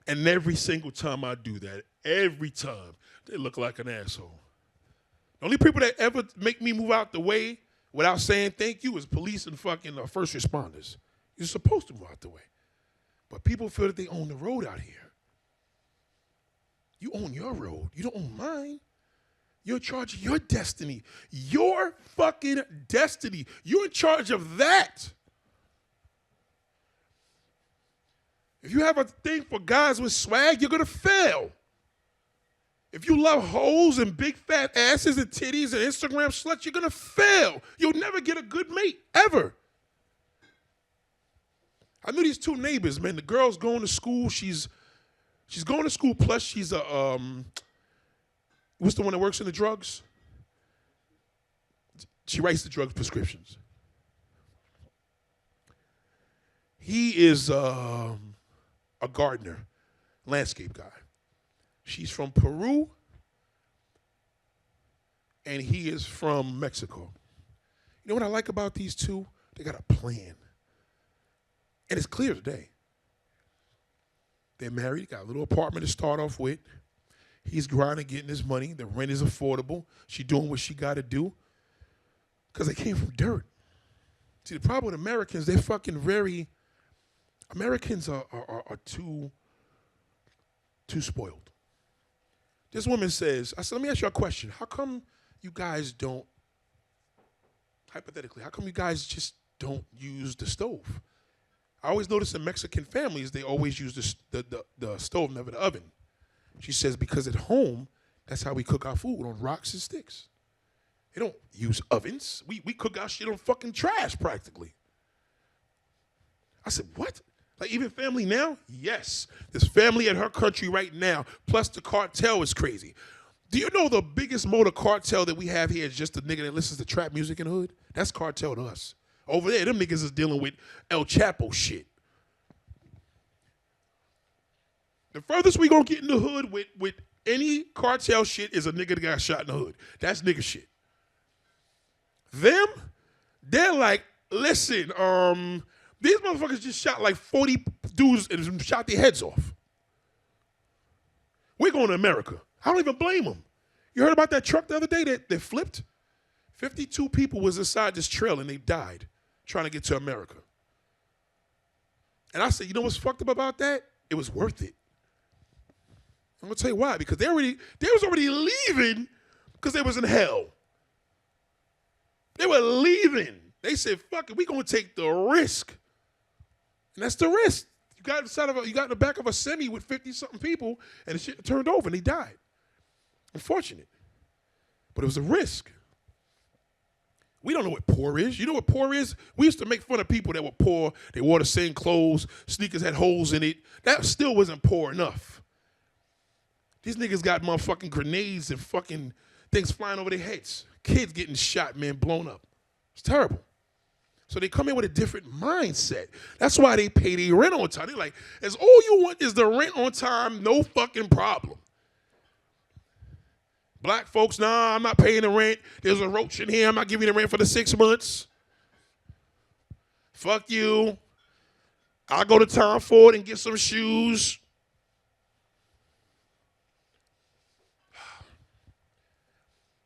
And every single time I do that, every time, they look like an asshole. The only people that ever make me move out the way without saying thank you is police and fucking first responders. You're supposed to move out the way. But people feel that they own the road out here. You own your road. You don't own mine. You're in charge of your destiny. Your fucking destiny. You're in charge of that. If you have a thing for guys with swag, you're going to fail. If you love hoes and big fat asses and titties and Instagram sluts, you're going to fail. You'll never get a good mate, ever. I knew these two neighbors, man. The girl's going to school. She's going to school, plus she's a, what's the one that works in the drugs? She writes the drug prescriptions. He is a gardener, landscape guy. She's from Peru, and he is from Mexico. You know what I like about these two? They got a plan. And it's clear today. They're married, got a little apartment to start off with. He's grinding, getting his money. The rent is affordable. She doing what she got to do because they came from dirt. See, the problem with Americans, they're fucking very, Americans are too spoiled. This woman says, I said, let me ask you a question. How come you guys don't, hypothetically, how come you guys just don't use the stove? I always notice in Mexican families, they always use the stove, never the oven. She says, because at home, that's how we cook our food, on rocks and sticks. They don't use ovens. We cook our shit on fucking trash, practically. I said, what? Like, even family now? Yes. There's family in her country right now, plus the cartel is crazy. Do you know the biggest motor cartel that we have here is just the nigga that listens to trap music in the hood? That's cartel to us. Over there, them niggas is dealing with El Chapo shit. The furthest we gonna get in the hood with any cartel shit is a nigga that got shot in the hood. That's nigga shit. Them, they're like, listen, these motherfuckers just shot like 40 dudes and shot their heads off. We're going to America. I don't even blame them. You heard about that truck the other day that flipped? 52 people was inside this trail and they died trying to get to America. And I said, you know what's fucked up about that? It was worth it. I'm gonna tell you why. Because they was already leaving because they was in hell. They were leaving. They said, fuck it, we gonna take the risk. And that's the risk. You got in the back of a semi with 50-something people and the shit turned over and they died. Unfortunate. But it was a risk. We don't know what poor is. You know what poor is? We used to make fun of people that were poor. They wore the same clothes. Sneakers had holes in it. That still wasn't poor enough. These niggas got motherfucking grenades and fucking things flying over their heads. Kids getting shot, man, blown up. It's terrible. So they come in with a different mindset. That's why they pay their rent on time. They're like, as all you want is the rent on time, no fucking problem. Black folks, nah, I'm not paying the rent. There's a roach in here. I'm not giving you the rent for the 6 months. Fuck you. I'll go to Tom Ford and get some shoes.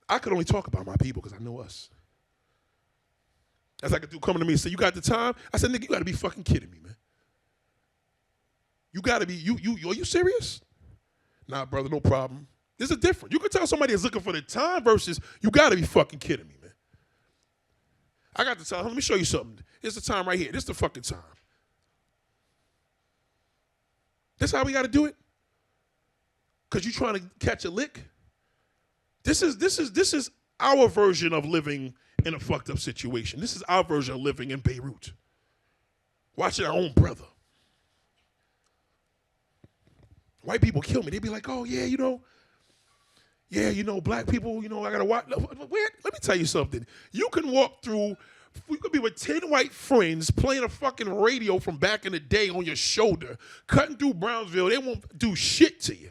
I could only talk about my people because I know us. That's like a dude coming to me and say, you got the time? I said, nigga, you got to be fucking kidding me, man. You got to be, are you serious? Nah, brother, no problem. There's a difference. You can tell somebody is looking for the time versus you got to be fucking kidding me, man. I got the time. Let me show you something. Here's the time right here. This is the fucking time. This how we got to do it? Because you trying to catch a lick? This is our version of living in a fucked up situation. This is our version of living in Beirut. Watching our own brother. White people kill me. They be like, oh, yeah, black people, I got to watch. Let me tell you something. You can walk through, you could be with 10 white friends playing a fucking radio from back in the day on your shoulder, cutting through Brownsville. They won't do shit to you.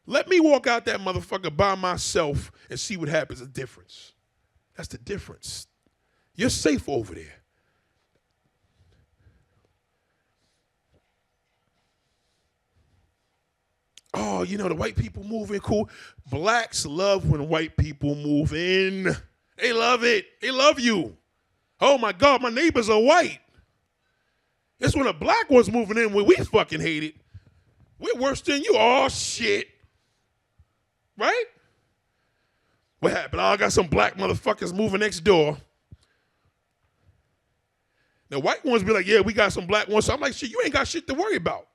Let me walk out that motherfucker by myself and see what happens. The difference. That's the difference. You're safe over there. Oh, the white people move in, cool. Blacks love when white people move in. They love it. They love you. Oh, my God, my neighbors are white. It's when the black ones moving in when we fucking hate it. We're worse than you. Oh, shit. Right? What happened? Oh, I got some black motherfuckers moving next door. The white ones be like, yeah, we got some black ones. So I'm like, shit, you ain't got shit to worry about.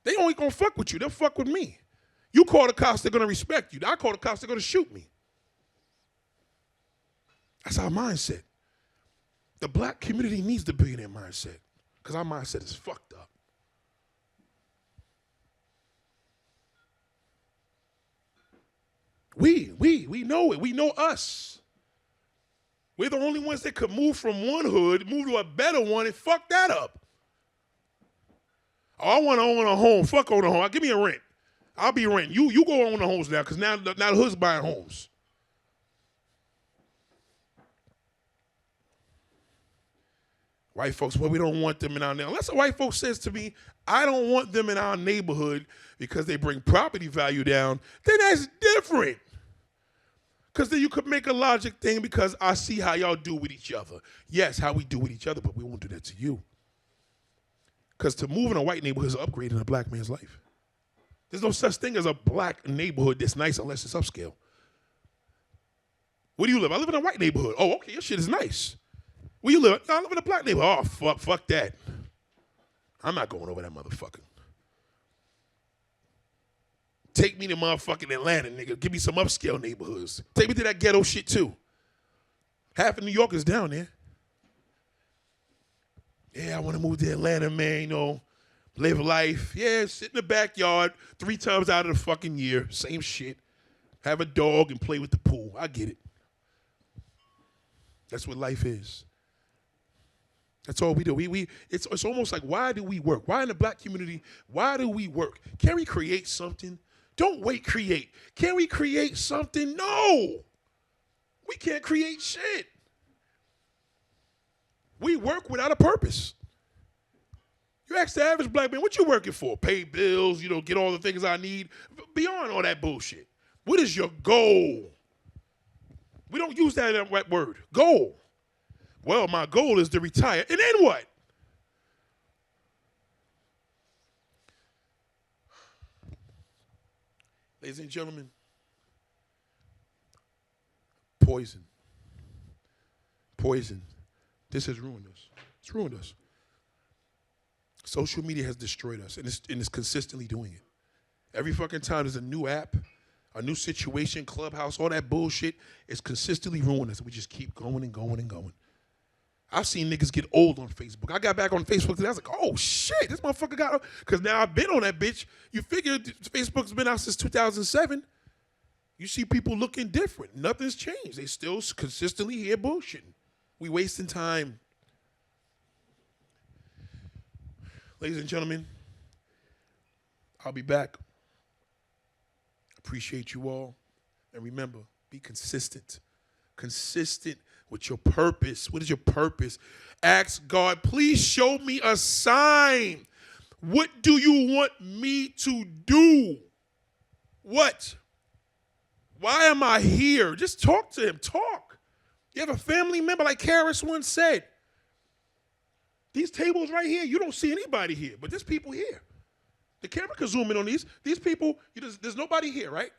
They only gonna fuck with you. They'll fuck with me. You call the cops, they're gonna respect you. I call the cops, they're gonna shoot me. That's our mindset. The black community needs the billionaire mindset because our mindset is fucked up. We know it. We know us. We're the only ones that could move from one hood, move to a better one, and fuck that up. Oh, I want to own a home. Fuck own a home. Give me a rent. I'll be renting. You go own the homes now because now the hood's buying homes. White folks, well, we don't want them in our neighborhood. Unless a white folks says to me, I don't want them in our neighborhood because they bring property value down, then that's different. Because then you could make a logic thing because I see how y'all do with each other. Yes, how we do with each other, but we won't do that to you. Because to move in a white neighborhood is an upgrade in a black man's life. There's no such thing as a black neighborhood that's nice unless it's upscale. Where do you live? I live in a white neighborhood. Oh, okay, your shit is nice. Where you live? I live in a black neighborhood. Oh, fuck that. I'm not going over that motherfucker. Take me to motherfucking Atlanta, nigga. Give me some upscale neighborhoods. Take me to that ghetto shit, too. Half of New York is down there. Yeah, I want to move to Atlanta, man, you know, live life. Yeah, sit in the backyard 3 times out of the fucking year. Same shit. Have a dog and play with the pool. I get it. That's what life is. That's all we do. It's almost like, why do we work? Why in the black community, why do we work? Can we create something? Don't wait, create. Can we create something? No. We can't create shit. We work without a purpose. You ask the average black man, what you working for? Pay bills, you know, get all the things I need. Beyond all that bullshit. What is your goal? We don't use that word, goal. Well, my goal is to retire. And then what? Ladies and gentlemen, poison. Poison. This has ruined us. It's ruined us. Social media has destroyed us, and it's consistently doing it. Every fucking time there's a new app, a new situation, Clubhouse, all that bullshit, it's consistently ruining us. We just keep going and going and going. I've seen niggas get old on Facebook. I got back on Facebook today. I was like, oh, shit, this motherfucker got... Because now I've been on that bitch. You figure Facebook's been out since 2007. You see people looking different. Nothing's changed. They still consistently here bullshitting. We wasting time. Ladies and gentlemen, I'll be back. Appreciate you all. And remember, be consistent. Consistent with your purpose. What is your purpose? Ask God, please show me a sign. What do you want me to do? What? Why am I here? Just talk to him. Talk. You have a family member, like Karis once said. These tables right here, you don't see anybody here, but there's people here. The camera can zoom in on these. These people, there's nobody here, right?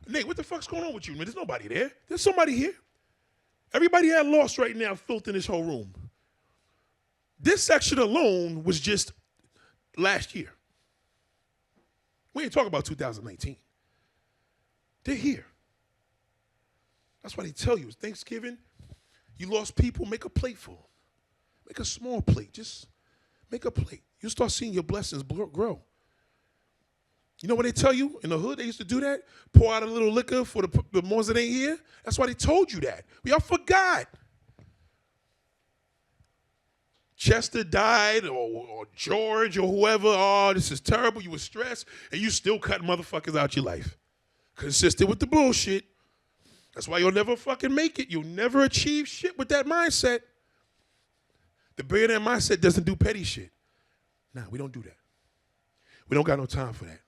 Nate, what the fuck's going on with you, man? There's nobody there. There's somebody here. Everybody had lost right now filth in this whole room. This section alone was just last year. We ain't talking about 2019. They're here. That's why they tell you, it's Thanksgiving, you lost people, make a plate for them. Make a small plate. Just make a plate. You'll start seeing your blessings grow. You know what they tell you? In the hood, they used to do that? Pour out a little liquor for the ones that ain't here? That's why they told you that. We all forgot. Chester died, or George, or whoever. Oh, this is terrible. You were stressed, and you still cut motherfuckers out your life. Consistent with the bullshit. That's why you'll never fucking make it. You'll never achieve shit with that mindset. The billionaire mindset doesn't do petty shit. Nah, we don't do that. We don't got no time for that.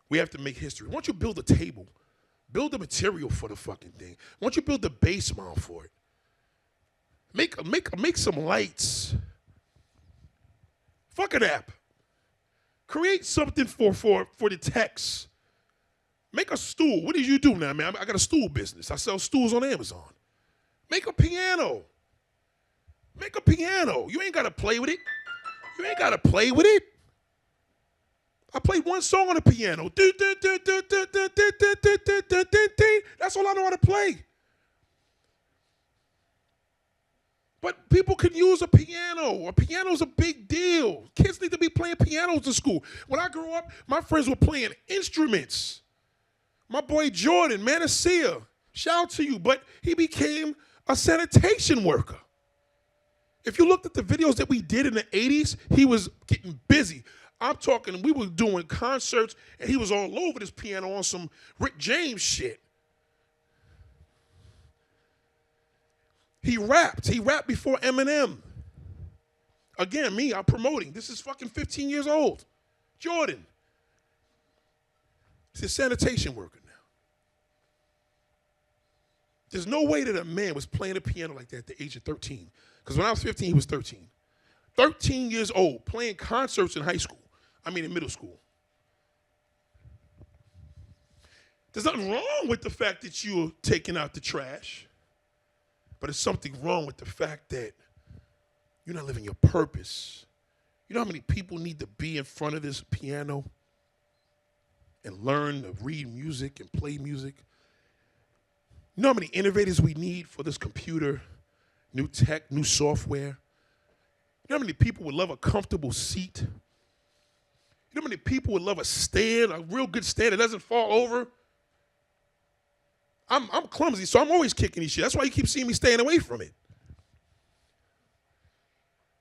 We have to make history. Once you build a table, build the material for the fucking thing. Once you build the base mount for it, make some lights. Fuck an app. Create something for the techs. Make a stool. What did you do now, man? I got a stool business. I sell stools on Amazon. Make a piano. Make a piano. You ain't got to play with it. You ain't got to play with it. I played one song on the piano. That's all I know how to play. But people can use a piano. A piano's a big deal. Kids need to be playing pianos in school. When I grew up, my friends were playing instruments. My boy Jordan, Manasseh, shout out to you, but he became a sanitation worker. If you looked at the videos that we did in the 80s, he was getting busy. I'm talking, we were doing concerts, and he was all over this piano on some Rick James shit. He rapped. He rapped before Eminem. Again, me, I'm promoting. This is fucking 15 years old. Jordan. He's a sanitation worker now. There's no way that a man was playing a piano like that at the age of 13. Because when I was 15, he was 13. 13 years old, playing concerts in in middle school. There's nothing wrong with the fact that you're taking out the trash. But there's something wrong with the fact that you're not living your purpose. You know how many people need to be in front of this piano and learn to read music and play music? You know how many innovators we need for this computer, new tech, new software? You know how many people would love a comfortable seat? You know how many people would love a stand, a real good stand that doesn't fall over? I'm clumsy, so I'm always kicking these shit. That's why you keep seeing me staying away from it.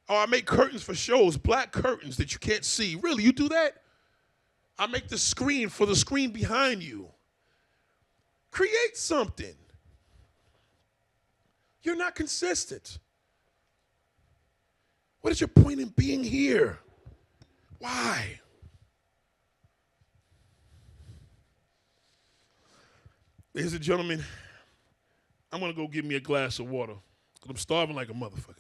Oh, I make curtains for shows, black curtains that you can't see. Really, you do that? I make the screen for the screen behind you. Create something. You're not consistent. What is your point in being here? Why? Ladies and gentlemen, I'm gonna go get me a glass of water because I'm starving like a motherfucker.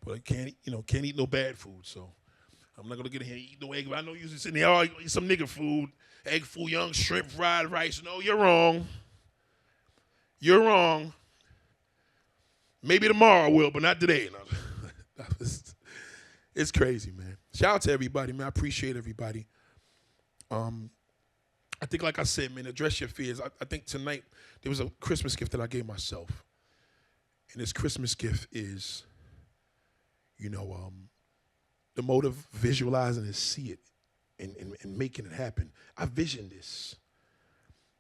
But I can't eat no bad food, so I'm not gonna get in here and eat no egg. I know you're just sitting there, oh, you eat some nigga food, egg foo young, shrimp, fried rice. No, you're wrong. You're wrong. Maybe tomorrow I will, but not today. No. It's crazy, man. Shout out to everybody, man. I appreciate everybody. I think, like I said, man, address your fears. I think tonight there was a Christmas gift that I gave myself. And this Christmas gift is, the mode of visualizing is see it and making it happen. I visioned this.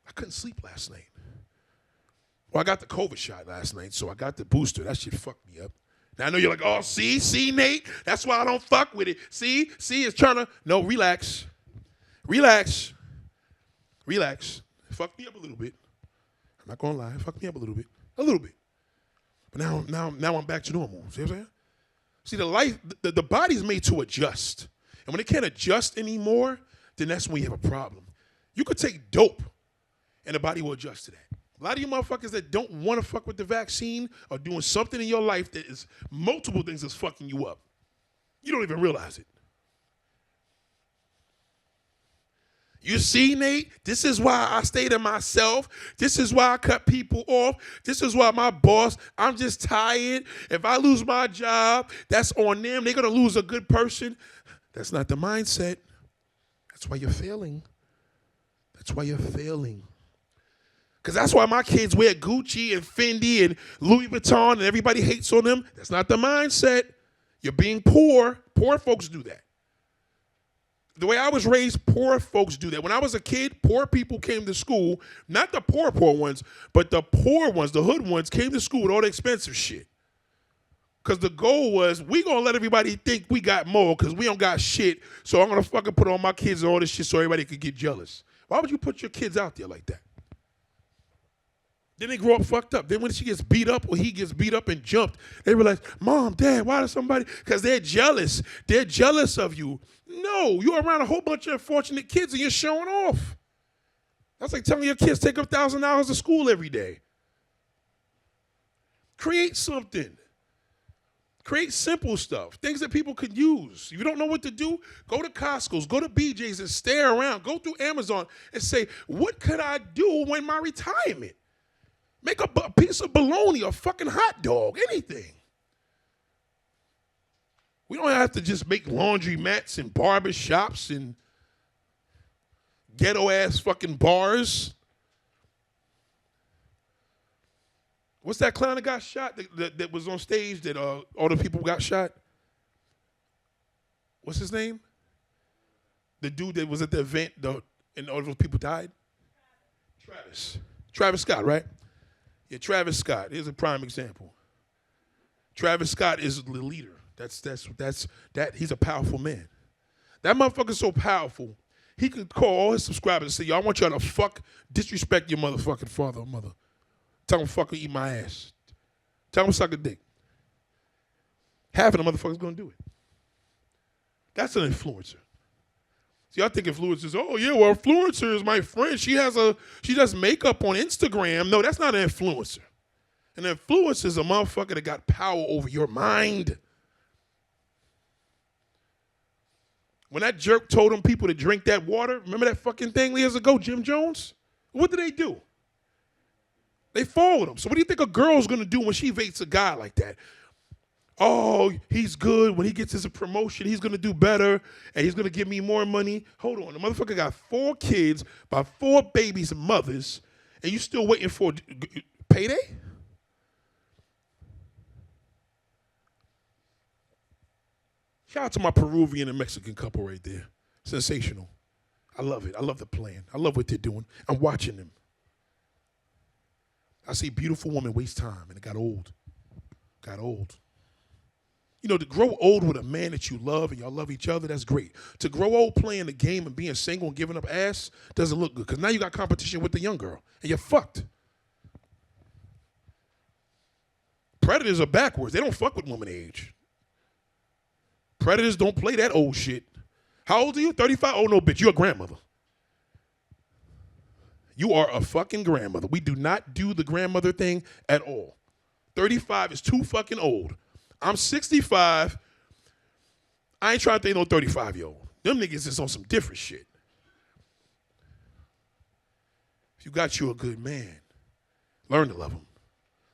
I couldn't sleep last night. Well, I got the COVID shot last night, so I got the booster. That shit fucked me up. Now, I know you're like, oh, see, Nate? That's why I don't fuck with it. See, it's trying to, no, relax. Relax. It fucked me up a little bit. I'm not gonna lie, it fucked me up a little bit. But now I'm back to normal. See what I'm saying? See, the body's made to adjust. And when it can't adjust anymore, then that's when you have a problem. You could take dope, and the body will adjust to that. A lot of you motherfuckers that don't want to fuck with the vaccine are doing something in your life that is multiple things that's fucking you up. You don't even realize it. You see, Nate, this is why I stay to myself. This is why I cut people off. This is why my boss, I'm just tired. If I lose my job, that's on them. They're going to lose a good person. That's not the mindset. That's why you're failing. Because that's why my kids wear Gucci and Fendi and Louis Vuitton and everybody hates on them. That's not the mindset. You're being poor. Poor folks do that. The way I was raised, poor folks do that. When I was a kid, poor people came to school. Not the poor ones, but the poor ones, the hood ones, came to school with all the expensive shit. Because the goal was, we going to let everybody think we got more because we don't got shit. So I'm going to fucking put on my kids all this shit so everybody could get jealous. Why would you put your kids out there like that? Then they grow up fucked up. Then when she gets beat up or he gets beat up and jumped, they realize, Mom, Dad, why does somebody? Because they're jealous. They're jealous of you. No, you're around a whole bunch of unfortunate kids and you're showing off. That's like telling your kids take up $1,000 to school every day. Create something. Create simple stuff, things that people could use. If you don't know what to do, go to Costco's, go to BJ's and stare around. Go through Amazon and say, what could I do when my retirement? Make a piece of bologna, a fucking hot dog, anything. We don't have to just make laundry mats and barber shops and ghetto-ass fucking bars. What's that clown that got shot that was on stage that all the people got shot? What's his name? The dude that was at the event and all those people died? Travis Scott, right? Yeah, Travis Scott. Here's a prime example. Travis Scott is the leader. He's a powerful man. That motherfucker's so powerful, he could call all his subscribers and say, yo, I want y'all to disrespect your motherfucking father or mother. Tell him fucker eat my ass. Tell him suck a dick. Half of the motherfuckers gonna do it. That's an influencer. See, I think influencers, oh yeah, well, influencer is my friend. She does makeup on Instagram. No, that's not an influencer. An influencer is a motherfucker that got power over your mind. When that jerk told them people to drink that water, remember that fucking thing years ago, Jim Jones? What did they do? They followed him. So what do you think a girl's going to do when she dates a guy like that? Oh, he's good. When he gets his promotion, he's going to do better, and he's going to give me more money. Hold on. The motherfucker got 4 kids by 4 babies and mothers, and you still waiting for payday? Shout out to my Peruvian and Mexican couple right there. Sensational. I love it. I love the plan. I love what they're doing. I'm watching them. I see beautiful women waste time, and it got old. Got old. You know, to grow old with a man that you love and y'all love each other, that's great. To grow old playing the game and being single and giving up ass doesn't look good, because now you got competition with the young girl, and you're fucked. Predators are backwards. They don't fuck with woman age. Predators don't play that old shit. How old are you? 35? Oh, no, bitch, you're a grandmother. You are a fucking grandmother. We do not do the grandmother thing at all. 35 is too fucking old. I'm 65. I ain't trying to think no 35-year-old. Them niggas is on some different shit. If you got you a good man, learn to love him.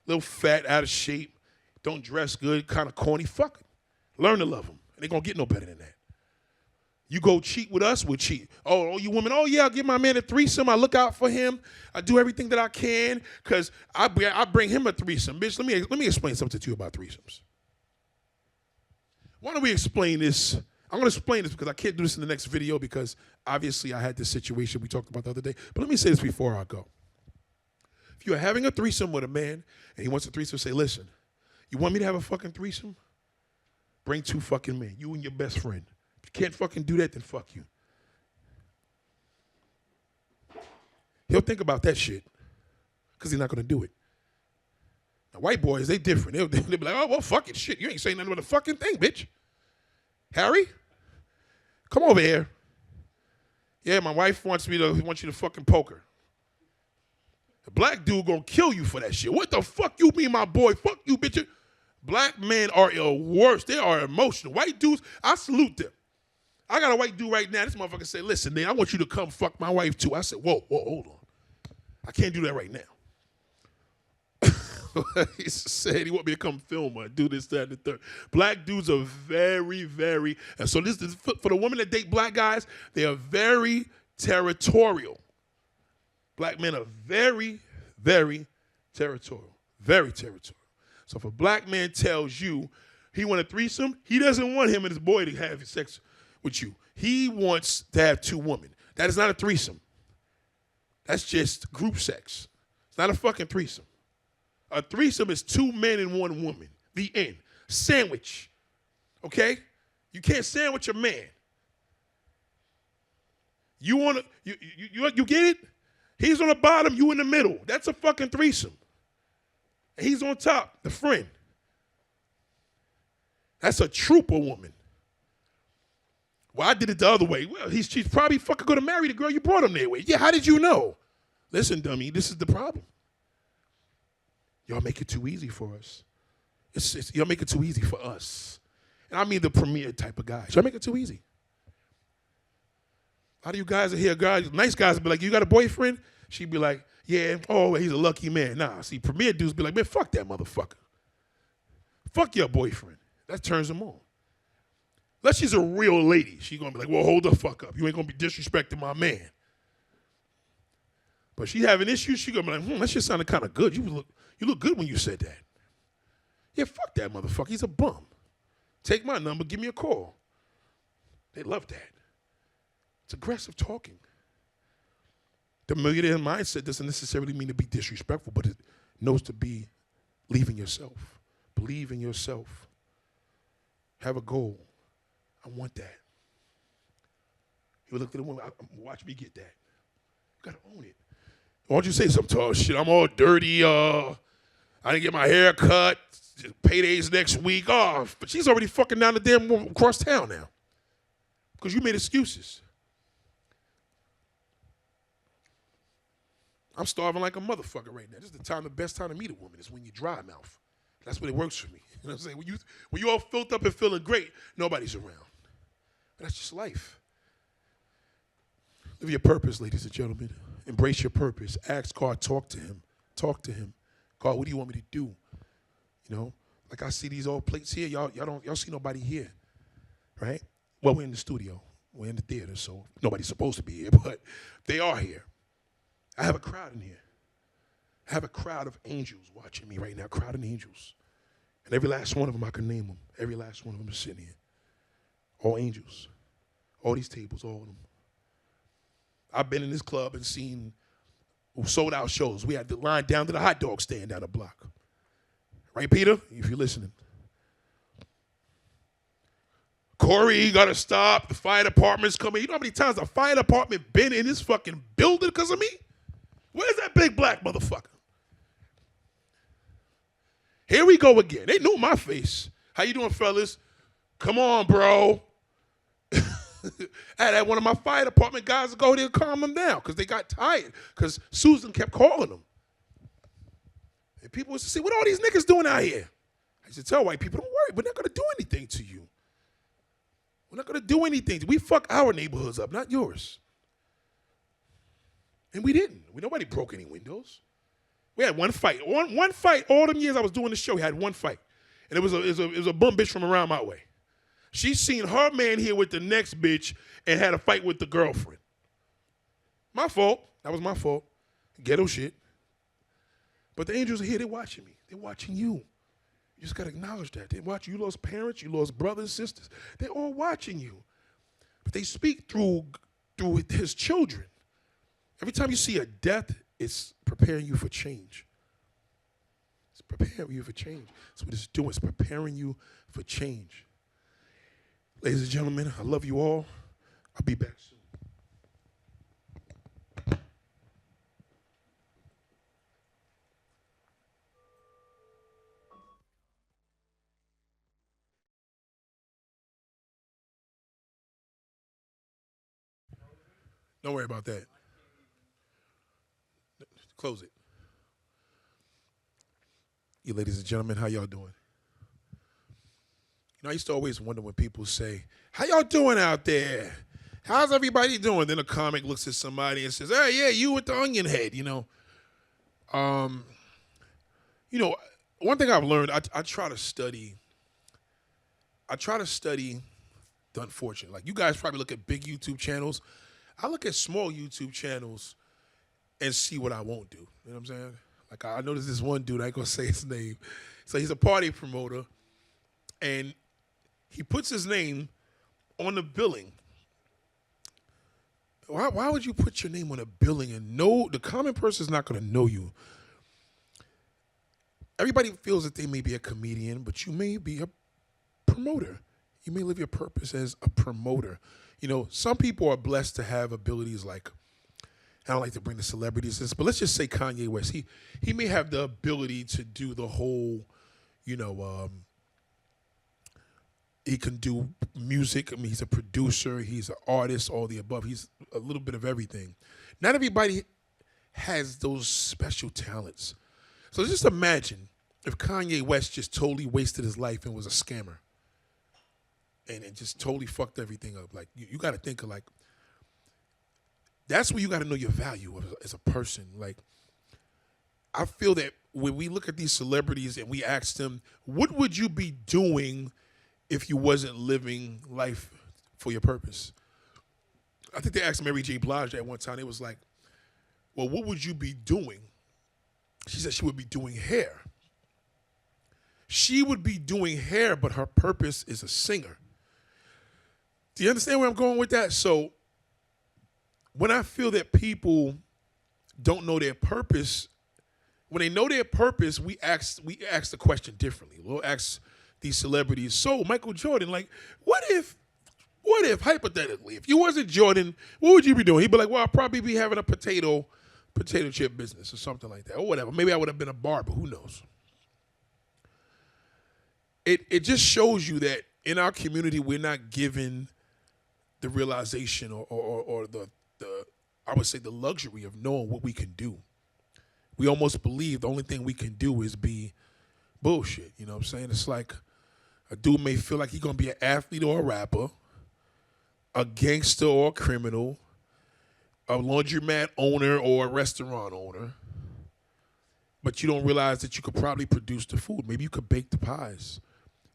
Little fat, out of shape, don't dress good, kind of corny, fuck it. Learn to love him. It ain't gonna get no better than that. You go cheat with us, we'll cheat. Oh, you women, oh yeah, I'll give my man a threesome. I look out for him. I do everything that I can because I bring him a threesome. Bitch, let me explain something to you about threesomes. Why don't we explain this? I'm going to explain this because I can't do this in the next video because obviously I had this situation we talked about the other day. But let me say this before I go. If you're having a threesome with a man and he wants a threesome, say, listen, you want me to have a fucking threesome? Bring 2 fucking men, you and your best friend. If you can't fucking do that, then fuck you. He'll think about that shit because he's not going to do it. Now, white boys, they different. They'll be like, oh, well, fuck it, shit. You ain't saying nothing about a fucking thing, bitch. Harry, come over here. Yeah, my wife wants you to fucking poke her. The black dude gonna kill you for that shit. What the fuck you mean, my boy? Fuck you, bitch. Black men are worse. They are emotional. White dudes, I salute them. I got a white dude right now. This motherfucker say, listen, man, I want you to come fuck my wife too. I said, whoa, hold on. I can't do that right now. He said he want me to come film her, do this, that, and the third. Black dudes are very, very, and so this is for the women that date black guys, they are very territorial. Black men are very, very territorial. Very territorial. So if a black man tells you he want a threesome, he doesn't want him and his boy to have sex with you. He wants to have 2 women. That is not a threesome. That's just group sex. It's not a fucking threesome. A threesome is 2 men and 1 woman. The end. Sandwich. Okay? You can't sandwich a man. You want to, you get it? He's on the bottom, you in the middle. That's a fucking threesome. And he's on top, the friend. That's a trooper woman. Well, I did it the other way. Well, she's probably fucking going to marry the girl you brought him there with. Yeah, how did you know? Listen, dummy, this is the problem. Y'all make it too easy for us. Y'all make it too easy for us. And I mean the premier type of guys. Y'all make it too easy. A lot of you guys are here, guys, nice guys will be like, you got a boyfriend? She'd be like, yeah, oh, he's a lucky man. Nah, see, premier dudes be like, man, fuck that motherfucker. Fuck your boyfriend. That turns them on. Unless she's a real lady, she's gonna be like, well, hold the fuck up. You ain't gonna be disrespecting my man. But she having issues, she gonna be like, that shit sounded kind of good. You look good when you said that. Yeah, fuck that motherfucker. He's a bum. Take my number, give me a call. They love that. It's aggressive talking. The millionaire mindset doesn't necessarily mean to be disrespectful, but it knows to be believe in yourself. Believe in yourself. Have a goal. I want that. You look at the woman, watch me get that. You gotta own it. Why don't you say some tall shit? I'm all dirty. I didn't get my hair cut. Payday's next week. Oh, but she's already fucking down the damn woman across town now. Because you made excuses. I'm starving like a motherfucker right now. This is the best time to meet a woman is when you dry mouth. That's when it works for me. You know what I'm saying? When you all filled up and feeling great, nobody's around. But that's just life. Live your purpose, ladies and gentlemen. Embrace your purpose. Ask God, talk to him. Talk to him. God, what do you want me to do? You know, like I see these old plates here. Y'all see nobody here, right? Well, we're in the studio. We're in the theater, so nobody's supposed to be here, but they are here. I have a crowd in here. I have a crowd of angels watching me right now, a crowd of angels. And every last one of them, I can name them. Every last one of them is sitting here. All angels. All these tables, all of them. I've been in this club and seen sold out shows. We had the line down to the hot dog stand down the block. Right, Peter? If you're listening. Corey, you gotta stop. The fire department's coming. You know how many times the fire department been in this fucking building because of me? Where's that big black motherfucker? Here we go again. They knew my face. How you doing, fellas? Come on, bro. I had one of my fire department guys go there and calm them down because they got tired because Susan kept calling them. And people used to say, what are all these niggas doing out here? I used to tell white people, don't worry, we're not going to do anything to you. We're not going to do anything. We fuck our neighborhoods up, not yours. And we didn't. Nobody broke any windows. We had one fight. One fight all them years I was doing the show, we had one fight. And it was a bum bitch from around my way. She seen her man here with the next bitch and had a fight with the girlfriend. My fault. That was my fault. Ghetto shit. But the angels are here. They're watching me. They're watching you. You just got to acknowledge that. They watch you. You lost parents. You lost brothers, sisters. They're all watching you. But they speak through his children. Every time you see a death, it's preparing you for change. It's preparing you for change. That's what it's doing. It's preparing you for change. Ladies and gentlemen, I love you all. I'll be back soon. Don't worry about that. Close it. You ladies and gentlemen, how y'all doing? You know, I used to always wonder when people say, how y'all doing out there? How's everybody doing? Then a comic looks at somebody and says, hey, yeah, you with the onion head, you know. One thing I've learned, I try to study the unfortunate. Like, you guys probably look at big YouTube channels. I look at small YouTube channels and see what I won't do. You know what I'm saying? Like, I noticed this one dude, I ain't gonna say his name. So he's a party promoter, and he puts his name on the billing. Why would you put your name on a billing and know the common person is not gonna know you? Everybody feels that they may be a comedian, but you may be a promoter. You may live your purpose as a promoter. You know, some people are blessed to have abilities like, I don't like to bring the celebrities in, but let's just say Kanye West. He may have the ability to do the whole, he can do music. I mean, he's a producer. He's an artist, all the above. He's a little bit of everything. Not everybody has those special talents. So just imagine if Kanye West just totally wasted his life and was a scammer and it just totally fucked everything up, like you got to think of like, that's where you got to know your value as a person. Like, I feel that when we look at these celebrities and we ask them, what would you be doing if you wasn't living life for your purpose? I think they asked Mary J. Blige at one time. It was like, well, what would you be doing? She said she would be doing hair. She would be doing hair, but her purpose is a singer. Do you understand where I'm going with that? So when I feel that people don't know their purpose, when they know their purpose, we ask the question differently. We'll ask these celebrities, so Michael Jordan, like, what if hypothetically, if you wasn't Jordan, what would you be doing? He'd be like, well, I'd probably be having a potato chip business or something like that, or whatever. Maybe I would have been a barber, who knows? It just shows you that in our community, we're not given the realization or the I would say the luxury of knowing what we can do. We almost believe the only thing we can do is be bullshit. You know what I'm saying? It's like a dude may feel like he's going to be an athlete or a rapper, a gangster or a criminal, a laundromat owner or a restaurant owner, but you don't realize that you could probably produce the food. Maybe you could bake the pies.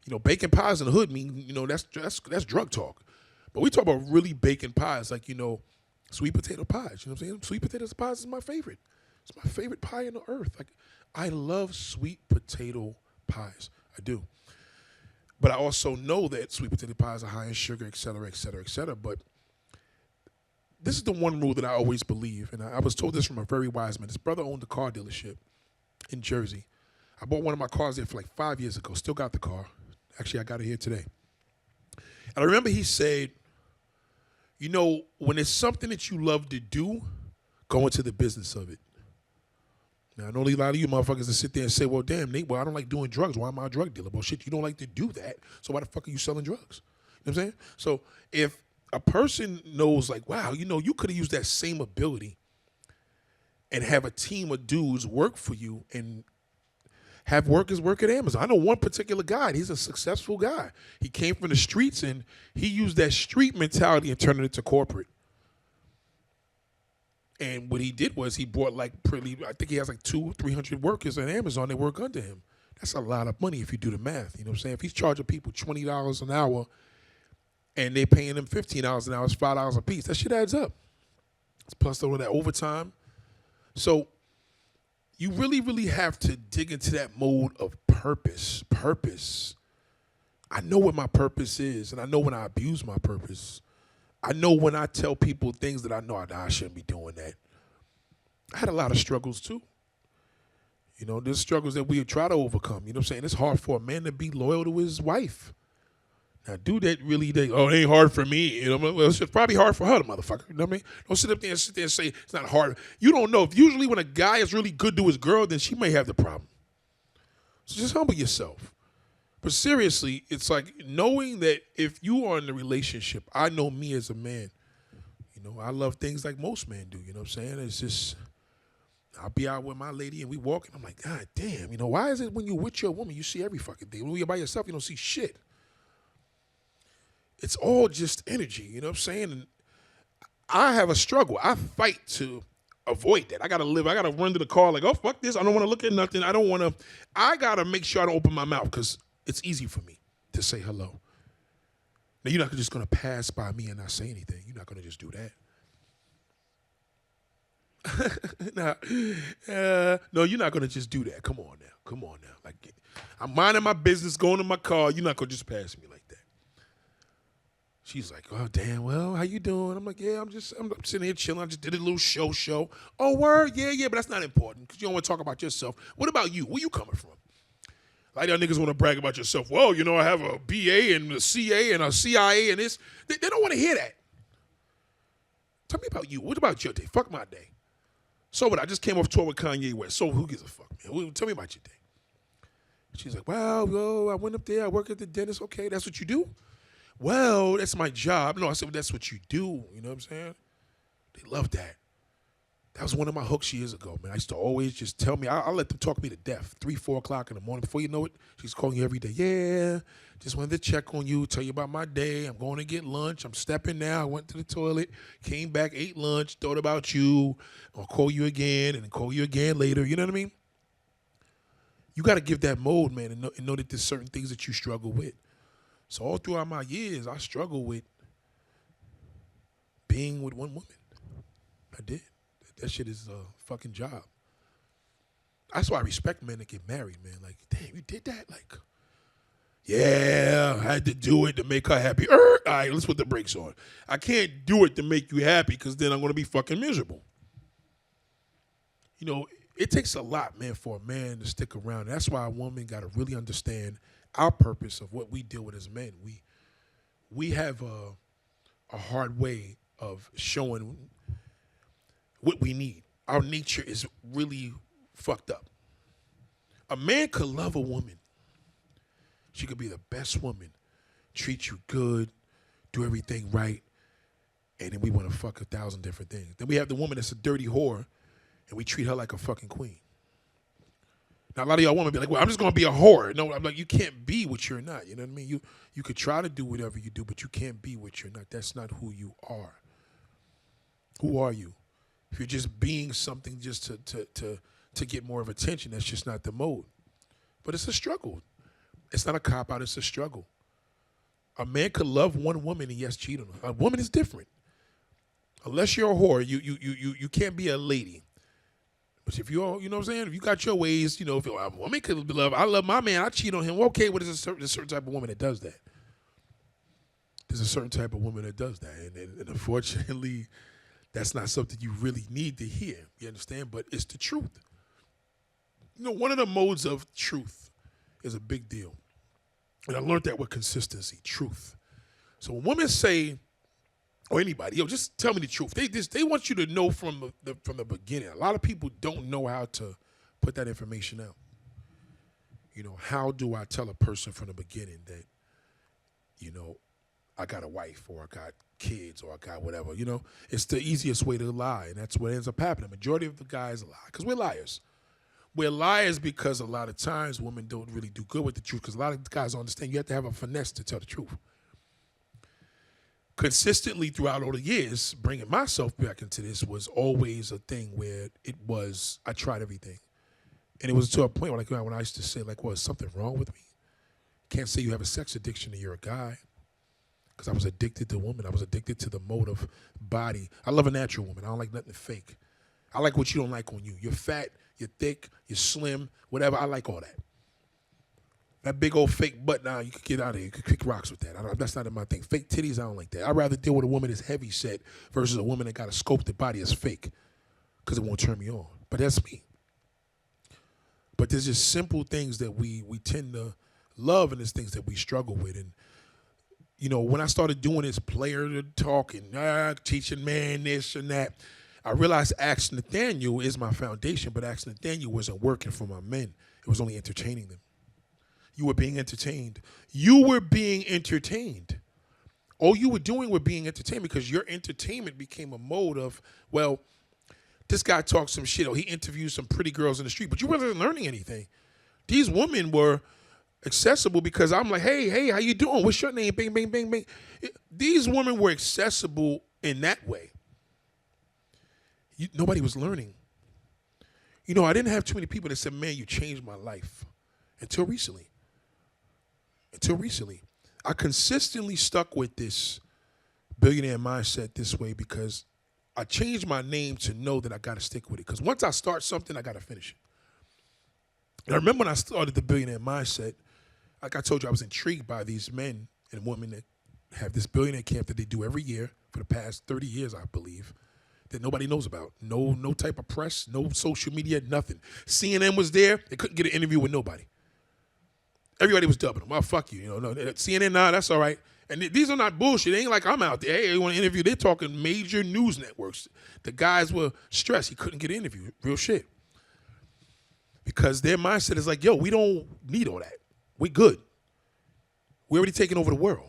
You know, baking pies in the hood mean, you know, that's drug talk. But we talk about really baking pies, like, you know, sweet potato pies. You know what I'm saying? Sweet potato pies is my favorite. It's my favorite pie on the earth. Like, I love sweet potato pies. I do. But I also know that sweet potato pies are high in sugar, et cetera, et cetera, et cetera. But this is the one rule that I always believe, and I was told this from a very wise man. His brother owned a car dealership in Jersey. I bought one of my cars there for like 5 years ago. Still got the car. Actually, I got it here today. And I remember he said, you know, when it's something that you love to do, go into the business of it. Now, I know a lot of you motherfuckers that sit there and say, well, damn, Nate, well, I don't like doing drugs. Why am I a drug dealer? Well, shit, you don't like to do that, so why the fuck are you selling drugs? You know what I'm saying? So if a person knows, like, wow, you know, you could have used that same ability and have a team of dudes work for you and have workers work at Amazon. I know one particular guy, and he's a successful guy. He came from the streets, and he used that street mentality and turned it into corporate. And what he did was he brought I think he has like 200-300 workers at Amazon that work under him. That's a lot of money if you do the math. You know what I'm saying? If he's charging people $20 an hour and they're paying them $15 an hour, it's $5 a piece. That shit adds up. Plus all of that overtime. So you really, really have to dig into that mode of purpose. Purpose. I know what my purpose is, and I know when I abuse my purpose. I know when I tell people things that I know I shouldn't be doing that. I had a lot of struggles too. You know, there's struggles that we try to overcome. You know what I'm saying? It's hard for a man to be loyal to his wife. Now, do that really, it ain't hard for me. You know, well, it's probably hard for her, the motherfucker. You know what I mean? Don't sit up there and say it's not hard. You don't know. Usually when a guy is really good to his girl, then she may have the problem. So just humble yourself. But seriously, it's like knowing that if you are in a relationship, I know me as a man, you know, I love things like most men do. You know what I'm saying? It's just, I'll be out with my lady and we walk and I'm like, God damn, you know, why is it when you're with your woman, you see every fucking thing? When you're by yourself, you don't see shit. It's all just energy, you know what I'm saying? And I have a struggle. I fight to avoid that. I gotta run to the car like, oh, fuck this. I don't want to look at nothing. I gotta make sure I don't open my mouth because it's easy for me to say hello. Now, you're not just gonna pass by me and not say anything. You're not gonna just do that. No, you're not gonna just do that. Come on now. Like, I'm minding my business, going to my car. You're not gonna just pass me like that. She's like, oh, damn, well, how you doing? I'm like, yeah, I'm sitting here chilling. I just did a little show. Oh, word? Yeah, but that's not important because you don't want to talk about yourself. What about you? Where you coming from? Like, y'all niggas want to brag about yourself. Well, you know, I have a BA and a CA and a CIA and this. They don't want to hear that. Tell me about you. What about your day? Fuck my day. So what? I just came off tour with Kanye West. So who gives a fuck, man? Tell me about your day. She's like, well, I went up there. I work at the dentist. Okay, that's what you do? Well, that's my job. No, I said, well, that's what you do. You know what I'm saying? They love that. That was one of my hooks years ago, man. I used to always just tell me, I let them talk me to death. 3, 4 o'clock in the morning. Before you know it, she's calling you every day. Yeah, just wanted to check on you, tell you about my day. I'm going to get lunch. I'm stepping now. I went to the toilet, came back, ate lunch, thought about you. I'll call you again and then call you again later. You know what I mean? You got to give that mode, man, and know that there's certain things that you struggle with. So all throughout my years, I struggled with being with one woman. I did. That shit is a fucking job. That's why I respect men that get married, man. Like, damn, you did that? Like, yeah, I had to do it to make her happy. All right, let's put the brakes on. I can't do it to make you happy because then I'm going to be fucking miserable. You know, it takes a lot, man, for a man to stick around. That's why a woman got to really understand our purpose of what we deal with as men. We have a hard way of showing what we need. Our nature is really fucked up. A man could love a woman. She could be the best woman, treat you good, do everything right, and then we want to fuck 1,000 different things. Then we have the woman that's a dirty whore, and we treat her like a fucking queen. Now, a lot of y'all women be like, well, I'm just going to be a whore. No, I'm like, you can't be what you're not. You know what I mean? You could try to do whatever you do, but you can't be what you're not. That's not who you are. Who are you? If you're just being something just to get more of attention, that's just not the mode. But it's a struggle. It's not a cop-out, it's a struggle. A man could love one woman and yes, cheat on her. A woman is different. Unless you're a whore, you can't be a lady. But if you're, you know what I'm saying? If you got your ways, you know, if a woman could love, I love my man, I cheat on him. Okay, well, there's a certain type of woman that does that. There's a certain type of woman that does that. And unfortunately, that's not something you really need to hear. You understand? But it's the truth. You know, one of the modes of truth is a big deal. And I learned that with consistency, truth. So when women say, or anybody, yo, just tell me the truth. They want you to know from the beginning. A lot of people don't know how to put that information out. You know, how do I tell a person from the beginning that, you know, I got a wife or I got kids or I got whatever, you know? It's the easiest way to lie, and that's what ends up happening. The majority of the guys lie because we're liars. We're liars because a lot of times women don't really do good with the truth because a lot of guys don't understand you have to have a finesse to tell the truth. Consistently throughout all the years, bringing myself back into this was always a thing where I tried everything. And it was to a point where, like, when I used to say, like, well, is something wrong with me? Can't say you have a sex addiction and you're a guy. Because I was addicted to women. I was addicted to the mode of body. I love a natural woman. I don't like nothing fake. I like what you don't like on you. You're fat, you're thick, you're slim, whatever. I like all that. That big old fake butt, now you could get out of here. You could kick rocks with that. That's not my thing. Fake titties, I don't like that. I'd rather deal with a woman that's heavy set versus a woman that got a sculpted body that's fake because it won't turn me on. But that's me. But there's just simple things that we tend to love, and there's things that we struggle with. And, you know, when I started doing this player talk and teaching man this and that, I realized Ask Nathaniel is my foundation, but Ask Nathaniel wasn't working for my men. It was only entertaining them. You were being entertained. You were being entertained. All you were doing was being entertained because your entertainment became a mode of, well, this guy talks some shit or he interviews some pretty girls in the street, but you wasn't learning anything. These women were accessible because I'm like, hey, how you doing? What's your name? Bing, bing, bing, bing. These women were accessible in that way. Nobody was learning. You know, I didn't have too many people that said, man, you changed my life until recently. I consistently stuck with this billionaire mindset this way because I changed my name to know that I got to stick with it. Because once I start something, I got to finish it. And I remember when I started the billionaire mindset, like I told you, I was intrigued by these men and women that have this billionaire camp that they do every year for the past 30 years, I believe, that nobody knows about. No type of press, no social media, nothing. CNN was there. They couldn't get an interview with nobody. Everybody was dubbing them. Well, fuck you. You know, no, CNN, nah, that's all right. And these are not bullshit. It ain't like I'm out there. Hey, they want to interview. They're talking major news networks. The guys were stressed. He couldn't get an interview. Real shit. Because their mindset is like, yo, we don't need all that. We good. We already taking over the world.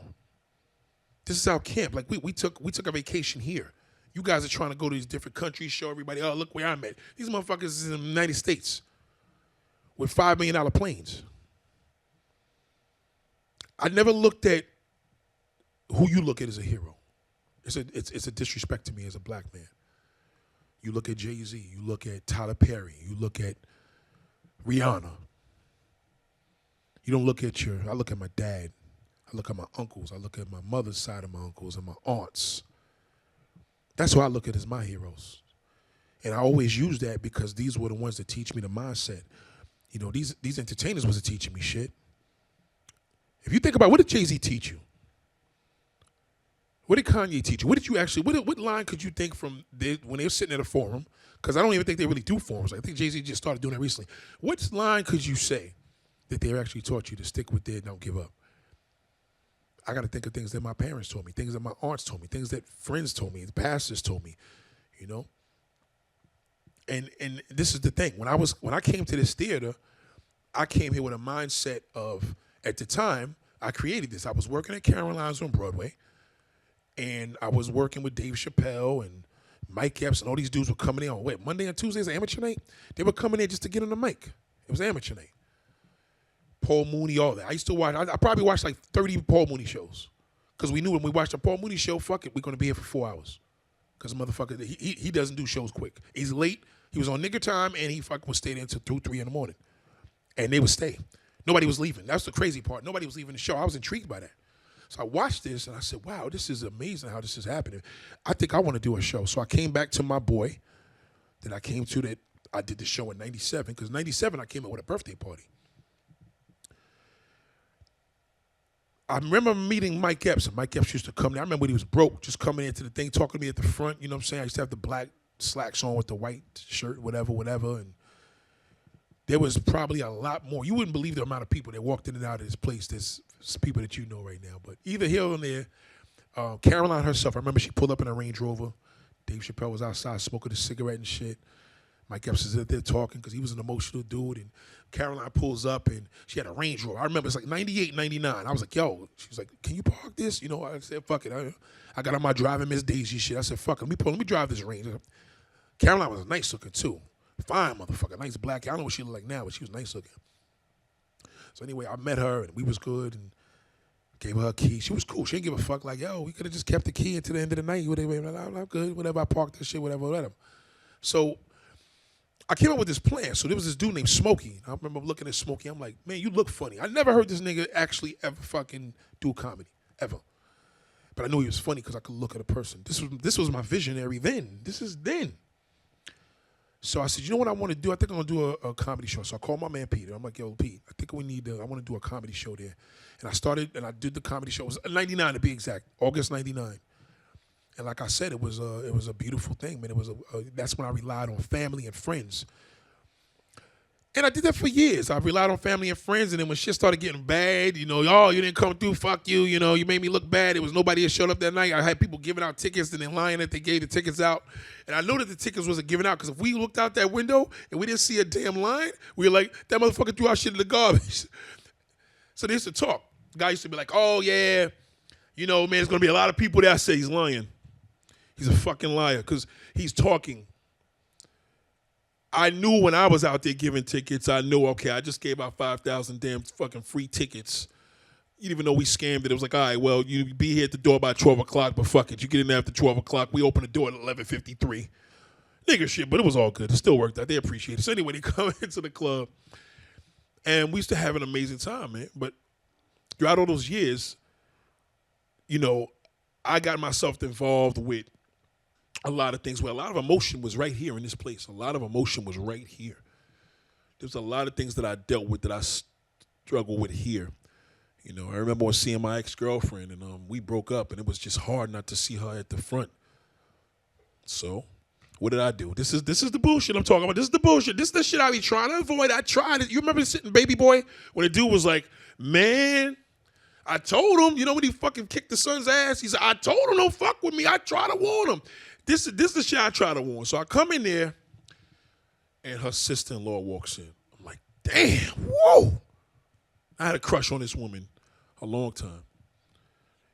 This is our camp. Like we took a vacation here. You guys are trying to go to these different countries, show everybody, oh, look where I'm at. These motherfuckers is in the United States with $5 million planes. I never looked at who you look at as a hero. It's a disrespect to me as a black man. You look at Jay-Z, you look at Tyler Perry, you look at Rihanna. You don't look at I look at my dad, I look at my uncles, I look at my mother's side of my uncles and my aunts. That's who I look at as my heroes. And I always use that because these were the ones that teach me the mindset. You know, these entertainers wasn't teaching me shit. If you think about, what did Jay-Z teach you? What did Kanye teach you? What did you actually, what line could you think from when they were sitting at a forum? Because I don't even think they really do forums. I think Jay-Z just started doing that recently. What line could you say that they actually taught you to stick with it and don't give up? I got to think of things that my parents told me, things that my aunts told me, things that friends told me, the pastors told me, you know? And this is the thing. When I came to this theater, I came here with a mindset of, at the time, I created this. I was working at Caroline's on Broadway, and I was working with Dave Chappelle and Mike Epps, and all these dudes were coming in on, Monday and Tuesdays, amateur night? They were coming in just to get on the mic. It was amateur night. Paul Mooney, all that. I used to watch, I probably watched like 30 Paul Mooney shows. Because we knew when we watched a Paul Mooney show, fuck it, we're going to be here for 4 hours. Because motherfucker, he doesn't do shows quick. He's late. He was on nigger time, and he fucking would stay there until 2, 3 in the morning. And they would stay. Nobody was leaving. That's the crazy part. Nobody was leaving the show. I was intrigued by that. So I watched this, and I said, wow, this is amazing how this is happening. I think I want to do a show. So I came back to my boy that I came to, that I did the show in 97. Because 97, I came up with a birthday party. I remember meeting Mike Epps, and Mike Epps used to come there. I remember when he was broke, just coming into the thing, talking to me at the front, you know what I'm saying? I used to have the black slacks on with the white shirt, whatever. And there was probably a lot more. You wouldn't believe the amount of people that walked in and out of this place. There's people that you know right now. But either here or there, Caroline herself, I remember she pulled up in a Range Rover. Dave Chappelle was outside smoking a cigarette and shit. Mike Epps is there talking because he was an emotional dude. And Caroline pulls up, and she had a Range Rover. I remember it's like 98, 99. I was like, yo. She was like, can you park this? You know, I said, fuck it. I got on my driving Miss Daisy shit. I said, fuck it. Let me drive this Range. Caroline was nice looking, too. Fine motherfucker. Nice black. I don't know what she looked like now, but she was nice looking. So anyway, I met her, and we was good, and gave her a key. She was cool. She didn't give a fuck. Like, yo, we could have just kept the key until the end of the night. I'm good. Whatever. I parked that shit, whatever. So I came up with this plan. So there was this dude named Smokey. I remember looking at Smokey. I'm like, man, you look funny. I never heard this nigga actually ever fucking do comedy, ever. But I knew he was funny because I could look at a person. This was my visionary then. This is then. So I said, you know what I want to do? I think I'm going to do a comedy show. So I called my man Peter. I'm like, yo, Pete, I think I want to do a comedy show there. And I did the comedy show. It was 99 to be exact, August 99. And like I said, it was a beautiful thing, man. That's when I relied on family and friends. And I did that for years. I relied on family and friends, and then when shit started getting bad, you know, oh, you didn't come through, fuck you, you know, you made me look bad. It was nobody that showed up that night. I had people giving out tickets and then lying that they gave the tickets out. And I know that the tickets wasn't given out because if we looked out that window and we didn't see a damn line, we were like, that motherfucker threw our shit in the garbage. So they used to talk. The guy used to be like, oh, yeah, you know, man, there's going to be a lot of people that say he's lying. He's a fucking liar because he's talking. I knew when I was out there giving tickets, I knew, okay, I just gave out 5,000 damn fucking free tickets. You didn't even know we scammed it. It was like, all right, well, you be here at the door by 12 o'clock, but fuck it. You get in there after 12 o'clock. We open the door at 11:53. Nigga shit, but it was all good. It still worked out. They appreciate it. So anyway, they come into the club, and we used to have an amazing time, man. But throughout all those years, you know, I got myself involved with a lot of things where a lot of emotion was right here in this place. A lot of emotion was right here. There's a lot of things that I dealt with that I struggle with here. You know, I remember seeing my ex-girlfriend, and we broke up, and it was just hard not to see her at the front. So what did I do? This is the bullshit I'm talking about. This is the bullshit. This is the shit I be trying to avoid. I tried it. You remember sitting Baby Boy when the dude was like, man, I told him, you know, when he fucking kicked the son's ass, he said, I told him don't fuck with me. I tried to warn him. This is the shit I try to warn. So I come in there, and her sister-in-law walks in. I'm like, damn, whoa. I had a crush on this woman a long time.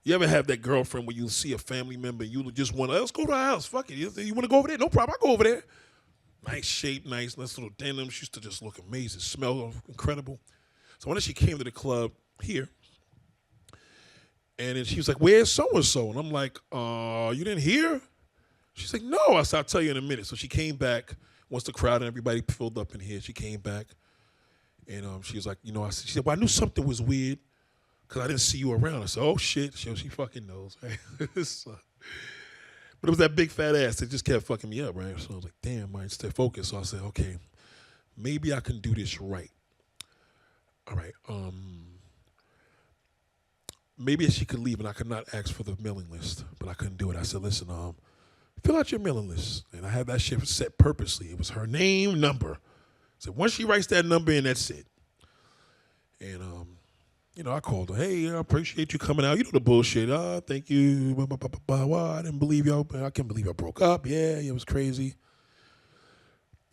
You ever have that girlfriend where you see a family member, you just want to, let's go to our house. Fuck it. You want to go over there? No problem. I'll go over there. Nice shape, nice little denim. She used to just look amazing, smell incredible. So when she came to the club here, and then she was like, where's so-and-so? And I'm like, you didn't hear? She's like, no. I said, I'll tell you in a minute. So she came back. Once the crowd and everybody filled up in here, she came back. And she was like, you know, she said, well, I knew something was weird because I didn't see you around. I said, oh, shit. She fucking knows, right? So, but it was that big fat ass that just kept fucking me up, right? So I was like, damn, I stay focused. So I said, okay, maybe I can do this right. All right. Maybe she could leave and I could not ask for the mailing list, but I couldn't do it. I said, listen, fill out your mailing list. And I had that shit set purposely. It was her name, number. So once she writes that number in, that's it. And, you know, I called her. Hey, I appreciate you coming out. You know the bullshit. Thank you. Well, I didn't believe y'all. I can't believe y'all broke up. Yeah, it was crazy.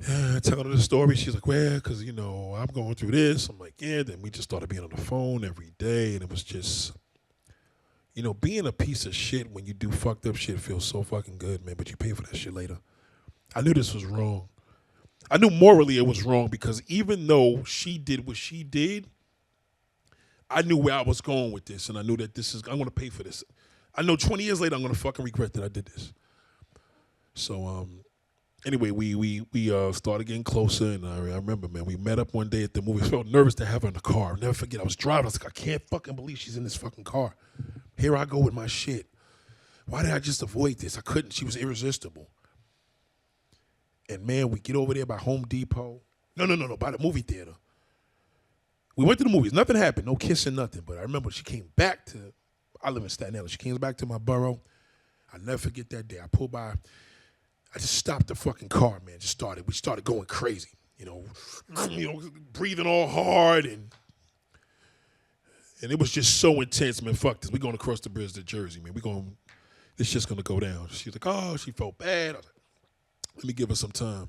Telling her the story. She's like, well, because, you know, I'm going through this. I'm like, yeah. Then we just started being on the phone every day. And it was just, you know, being a piece of shit when you do fucked up shit feels so fucking good, man. But you pay for that shit later. I knew this was wrong. I knew morally it was wrong because even though she did what she did, I knew where I was going with this, and I knew that I'm going to pay for this. I know 20 years later I'm going to fucking regret that I did this. So, anyway, we started getting closer, and I remember, man, we met up one day at the movie. I felt nervous to have her in the car. I'll never forget. I was driving. I was like, I can't fucking believe she's in this fucking car. Here I go with my shit. Why did I just avoid this? I couldn't. She was irresistible. And, man, we get over there by Home Depot. No, by the movie theater. We went to the movies. Nothing happened. No kissing, nothing. But I remember she came back to, I live in Staten Island. She came back to my borough. I'll never forget that day. I pulled by. I just stopped the fucking car, man. We started going crazy. You know, breathing all hard. And it was just so intense, man. Fuck this. We're going across the bridge to Jersey, man. It's just going to go down. She was like, oh, she felt bad. I was like, let me give her some time.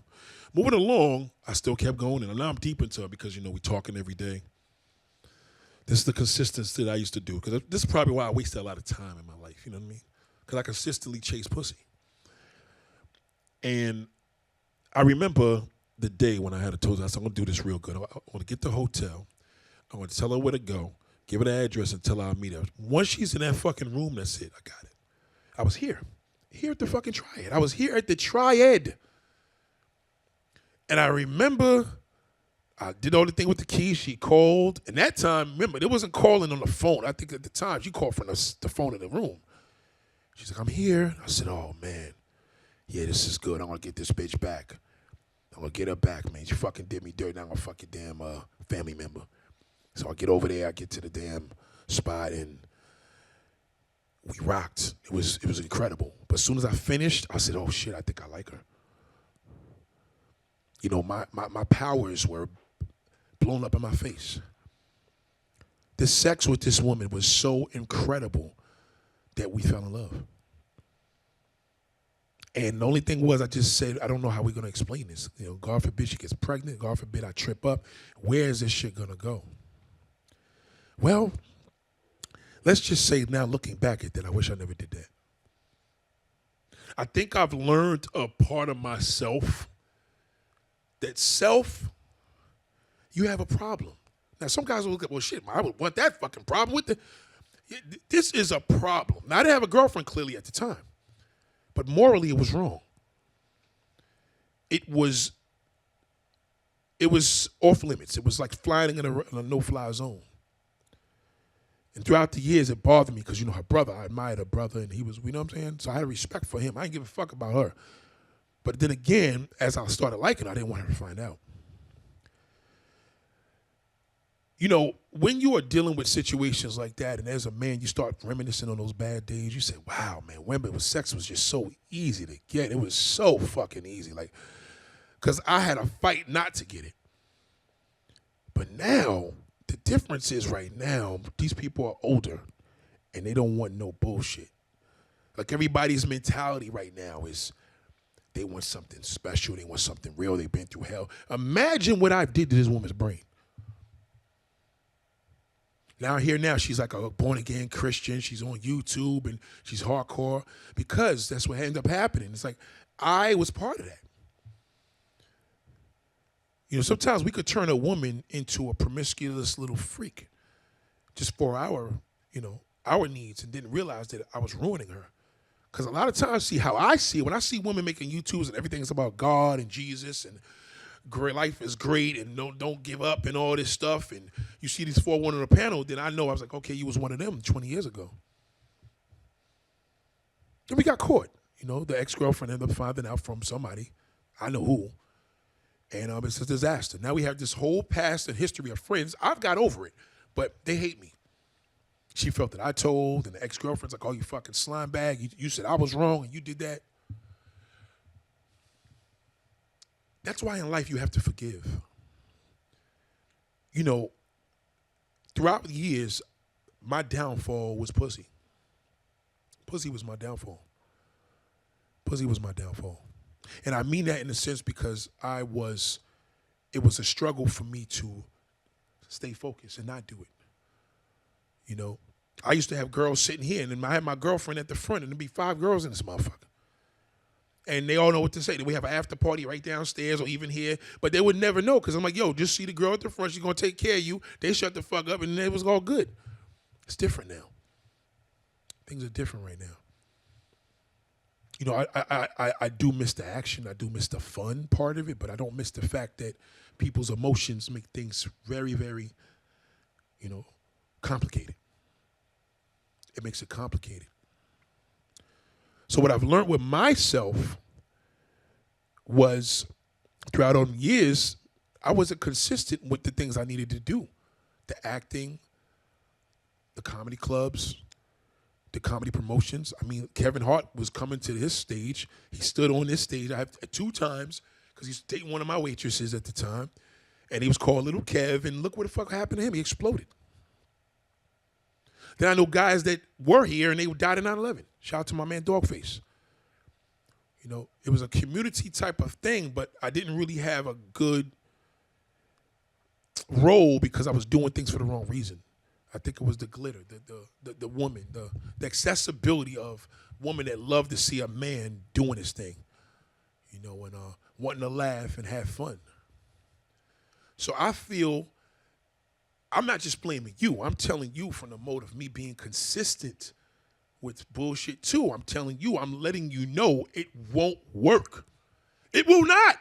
Moving along, I still kept going. And now I'm deep into it because, you know, we talking every day. This is the consistency that I used to do. Because this is probably why I wasted a lot of time in my life. You know what I mean? Because I consistently chase pussy. And I remember the day when I had told her, I said, I'm going to do this real good. I want to get the hotel. I want to tell her where to go. Give her the address and tell her I'll meet her. Once she's in that fucking room, that's it. I got it. I was here. Here at the fucking Triad. I was here at the Triad. And I remember I did all the thing with the keys. She called. And that time, remember, it wasn't calling on the phone. I think at the time, she called from the phone in the room. She's like, I'm here. I said, oh, man. Yeah, this is good. I'm going to get this bitch back. I'm going to get her back, man. She fucking did me dirty. Now I'm going to fuck your damn family member. So I get over there. I get to the damn spot, and we rocked. It was incredible. But as soon as I finished, I said, oh, shit, I think I like her. You know, my powers were blown up in my face. The sex with this woman was so incredible that we fell in love. And the only thing was, I just said, I don't know how we're going to explain this. You know, God forbid she gets pregnant. God forbid I trip up. Where is this shit going to go? Well, let's just say now, looking back at that, I wish I never did that. I think I've learned a part of myself that you have a problem. Now, some guys will look at, well, shit, I would want that fucking problem with this is a problem. Now, I didn't have a girlfriend clearly at the time, but morally it was wrong. It was off limits. It was like flying in a no-fly zone. And throughout the years, it bothered me because, you know, her brother, I admired her brother, and he was, you know what I'm saying? So I had respect for him. I didn't give a fuck about her. But then again, as I started liking her, I didn't want her to find out. You know, when you are dealing with situations like that, and as a man, you start reminiscing on those bad days, you say, wow, man, sex was just so easy to get. It was so fucking easy. Like, because I had a fight not to get it. But now, the difference is right now, these people are older, and they don't want no bullshit. Like, everybody's mentality right now is they want something special. They want something real. They've been through hell. Imagine what I did to this woman's brain. Now here now she's like a born again Christian. She's on YouTube and she's hardcore because that's what ended up happening. It's like I was part of that. You know, sometimes we could turn a woman into a promiscuous little freak just for our needs and didn't realize that I was ruining her. Because a lot of times, see how I see it, when I see women making YouTubes and everything's about God and Jesus and great life is great and don't give up and all this stuff, and you see these 4 women on the panel, then I know I was like, okay, you was one of them 20 years ago. And we got caught. You know, the ex-girlfriend ended up finding out from somebody, I know who, and it's a disaster. Now we have this whole past and history of friends. I've got over it, but they hate me. She felt that I told, and the ex-girlfriend's like, oh, you fucking slime bag. You said I was wrong, and you did that. That's why in life you have to forgive. You know, throughout the years, my downfall was pussy. Pussy was my downfall. Pussy was my downfall. And I mean that in a sense because it was a struggle for me to stay focused and not do it. You know, I used to have girls sitting here, and then I had my girlfriend at the front, and there'd be 5 girls in this motherfucker. And they all know what to say. We have an after party right downstairs or even here, but they would never know because I'm like, yo, just see the girl at the front. She's going to take care of you. They shut the fuck up, and it was all good. It's different now. Things are different right now. You know, I do miss the action. I do miss the fun part of it, but I don't miss the fact that people's emotions make things very, very, complicated. It makes it complicated. So what I've learned with myself was throughout all the years, I wasn't consistent with the things I needed to do. The acting, the comedy clubs, the comedy promotions. I mean, Kevin Hart was coming to his stage. He stood on this stage 2 times because he's dating one of my waitresses at the time. And he was called Little Kev, and look what the fuck happened to him. He exploded. Then I know guys that were here and they died in 9/11. Shout out to my man Dogface. You know, it was a community type of thing, but I didn't really have a good role because I was doing things for the wrong reason. I think it was the glitter, the woman, the accessibility of women that love to see a man doing his thing, and wanting to laugh and have fun. So I feel I'm not just blaming you. I'm telling you from the mode of me being consistent with bullshit too. I'm telling you, I'm letting you know it won't work. It will not.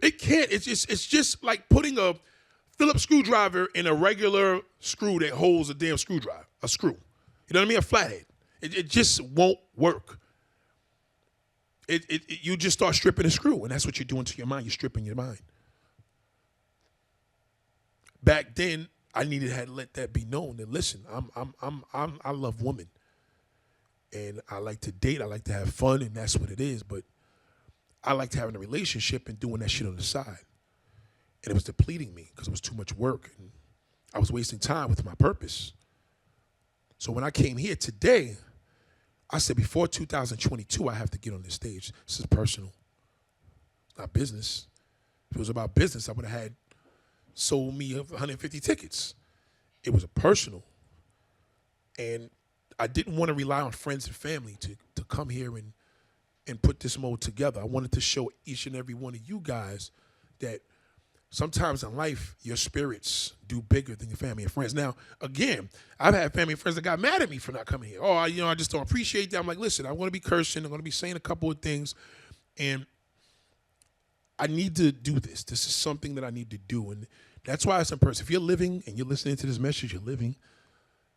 It can't. It's just like putting a Phillips screwdriver in a regular screw that holds a damn screwdriver, a screw. You know what I mean? A flathead. It just won't work. You just start stripping a screw, and that's what you're doing to your mind. You're stripping your mind. Back then, I needed to let that be known. That listen, I love women, and I like to date. I like to have fun, and that's what it is. But I liked having a relationship and doing that shit on the side, and it was depleting me because it was too much work, and I was wasting time with my purpose. So when I came here today, I said before 2022, I have to get on this stage. This is personal. It's not business. If it was about business, I would have had sold me 150 tickets. It was a personal. And I didn't want to rely on friends and family to come here and put this mode together. I wanted to show each and every one of you guys that sometimes in life, your spirits do bigger than your family and friends. Now, again, I've had family and friends that got mad at me for not coming here. Oh, I just don't appreciate that. I'm like, listen, I'm going to be cursing. I'm going to be saying a couple of things. And I need to do this. This is something that I need to do. And that's why it's in person. If you're living and you're listening to this message, you're living,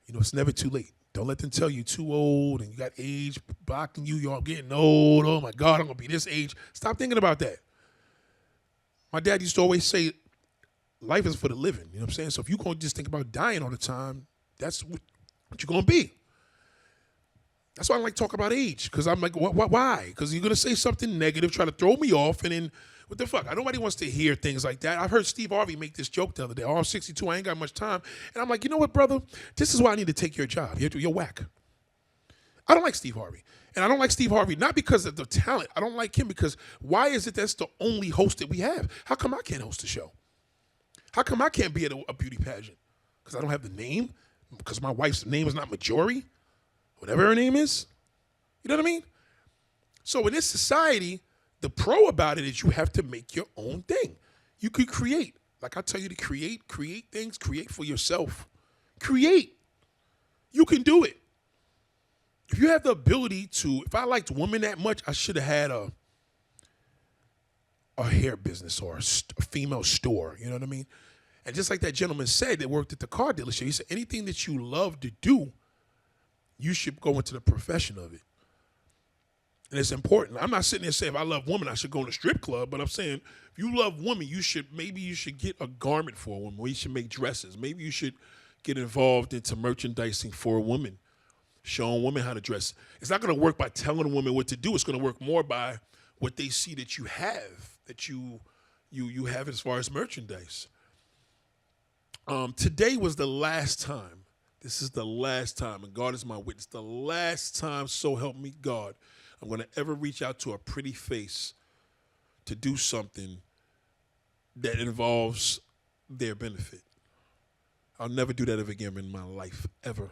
it's never too late. Don't let them tell you too old and you got age blocking you. You're getting old. Oh, my God, I'm going to be this age. Stop thinking about that. My dad used to always say, life is for the living. You know what I'm saying? So if you're going to just think about dying all the time, that's what you're going to be. That's why I don't like talk about age, because I'm like, why? Because you're going to say something negative, try to throw me off, and then what the fuck? Nobody wants to hear things like that. I've heard Steve Harvey make this joke the other day. Oh, I'm 62, I ain't got much time. And I'm like, you know what, brother? This is why I need to take your job. You're whack. I don't like Steve Harvey. And I don't like Steve Harvey, not because of the talent. I don't like him because why is it that's the only host that we have? How come I can't host a show? How come I can't be at a beauty pageant? because I don't have the name, because my wife's name is not Majori, whatever her name is. You know what I mean? So in this society, the pro about it is you have to make your own thing. You could create. Like I tell you to create things, create for yourself. Create. You can do it. If you have the ability to, if I liked women that much, I should have had a hair business or a female store. You know what I mean? And just like that gentleman said that worked at the car dealership, he said anything that you love to do, you should go into the profession of it. And it's important. I'm not sitting there saying if I love women, I should go in a strip club. But I'm saying if you love women, maybe you should get a garment for a woman. Or you should make dresses. Maybe you should get involved into merchandising for a woman, showing women how to dress. It's not going to work by telling a woman what to do. It's going to work more by what they see that you have, that you have as far as merchandise. Today was the last time. This is the last time, and God is my witness. The last time, so help me God, I'm going to ever reach out to a pretty face to do something that involves their benefit. I'll never do that ever again in my life, ever.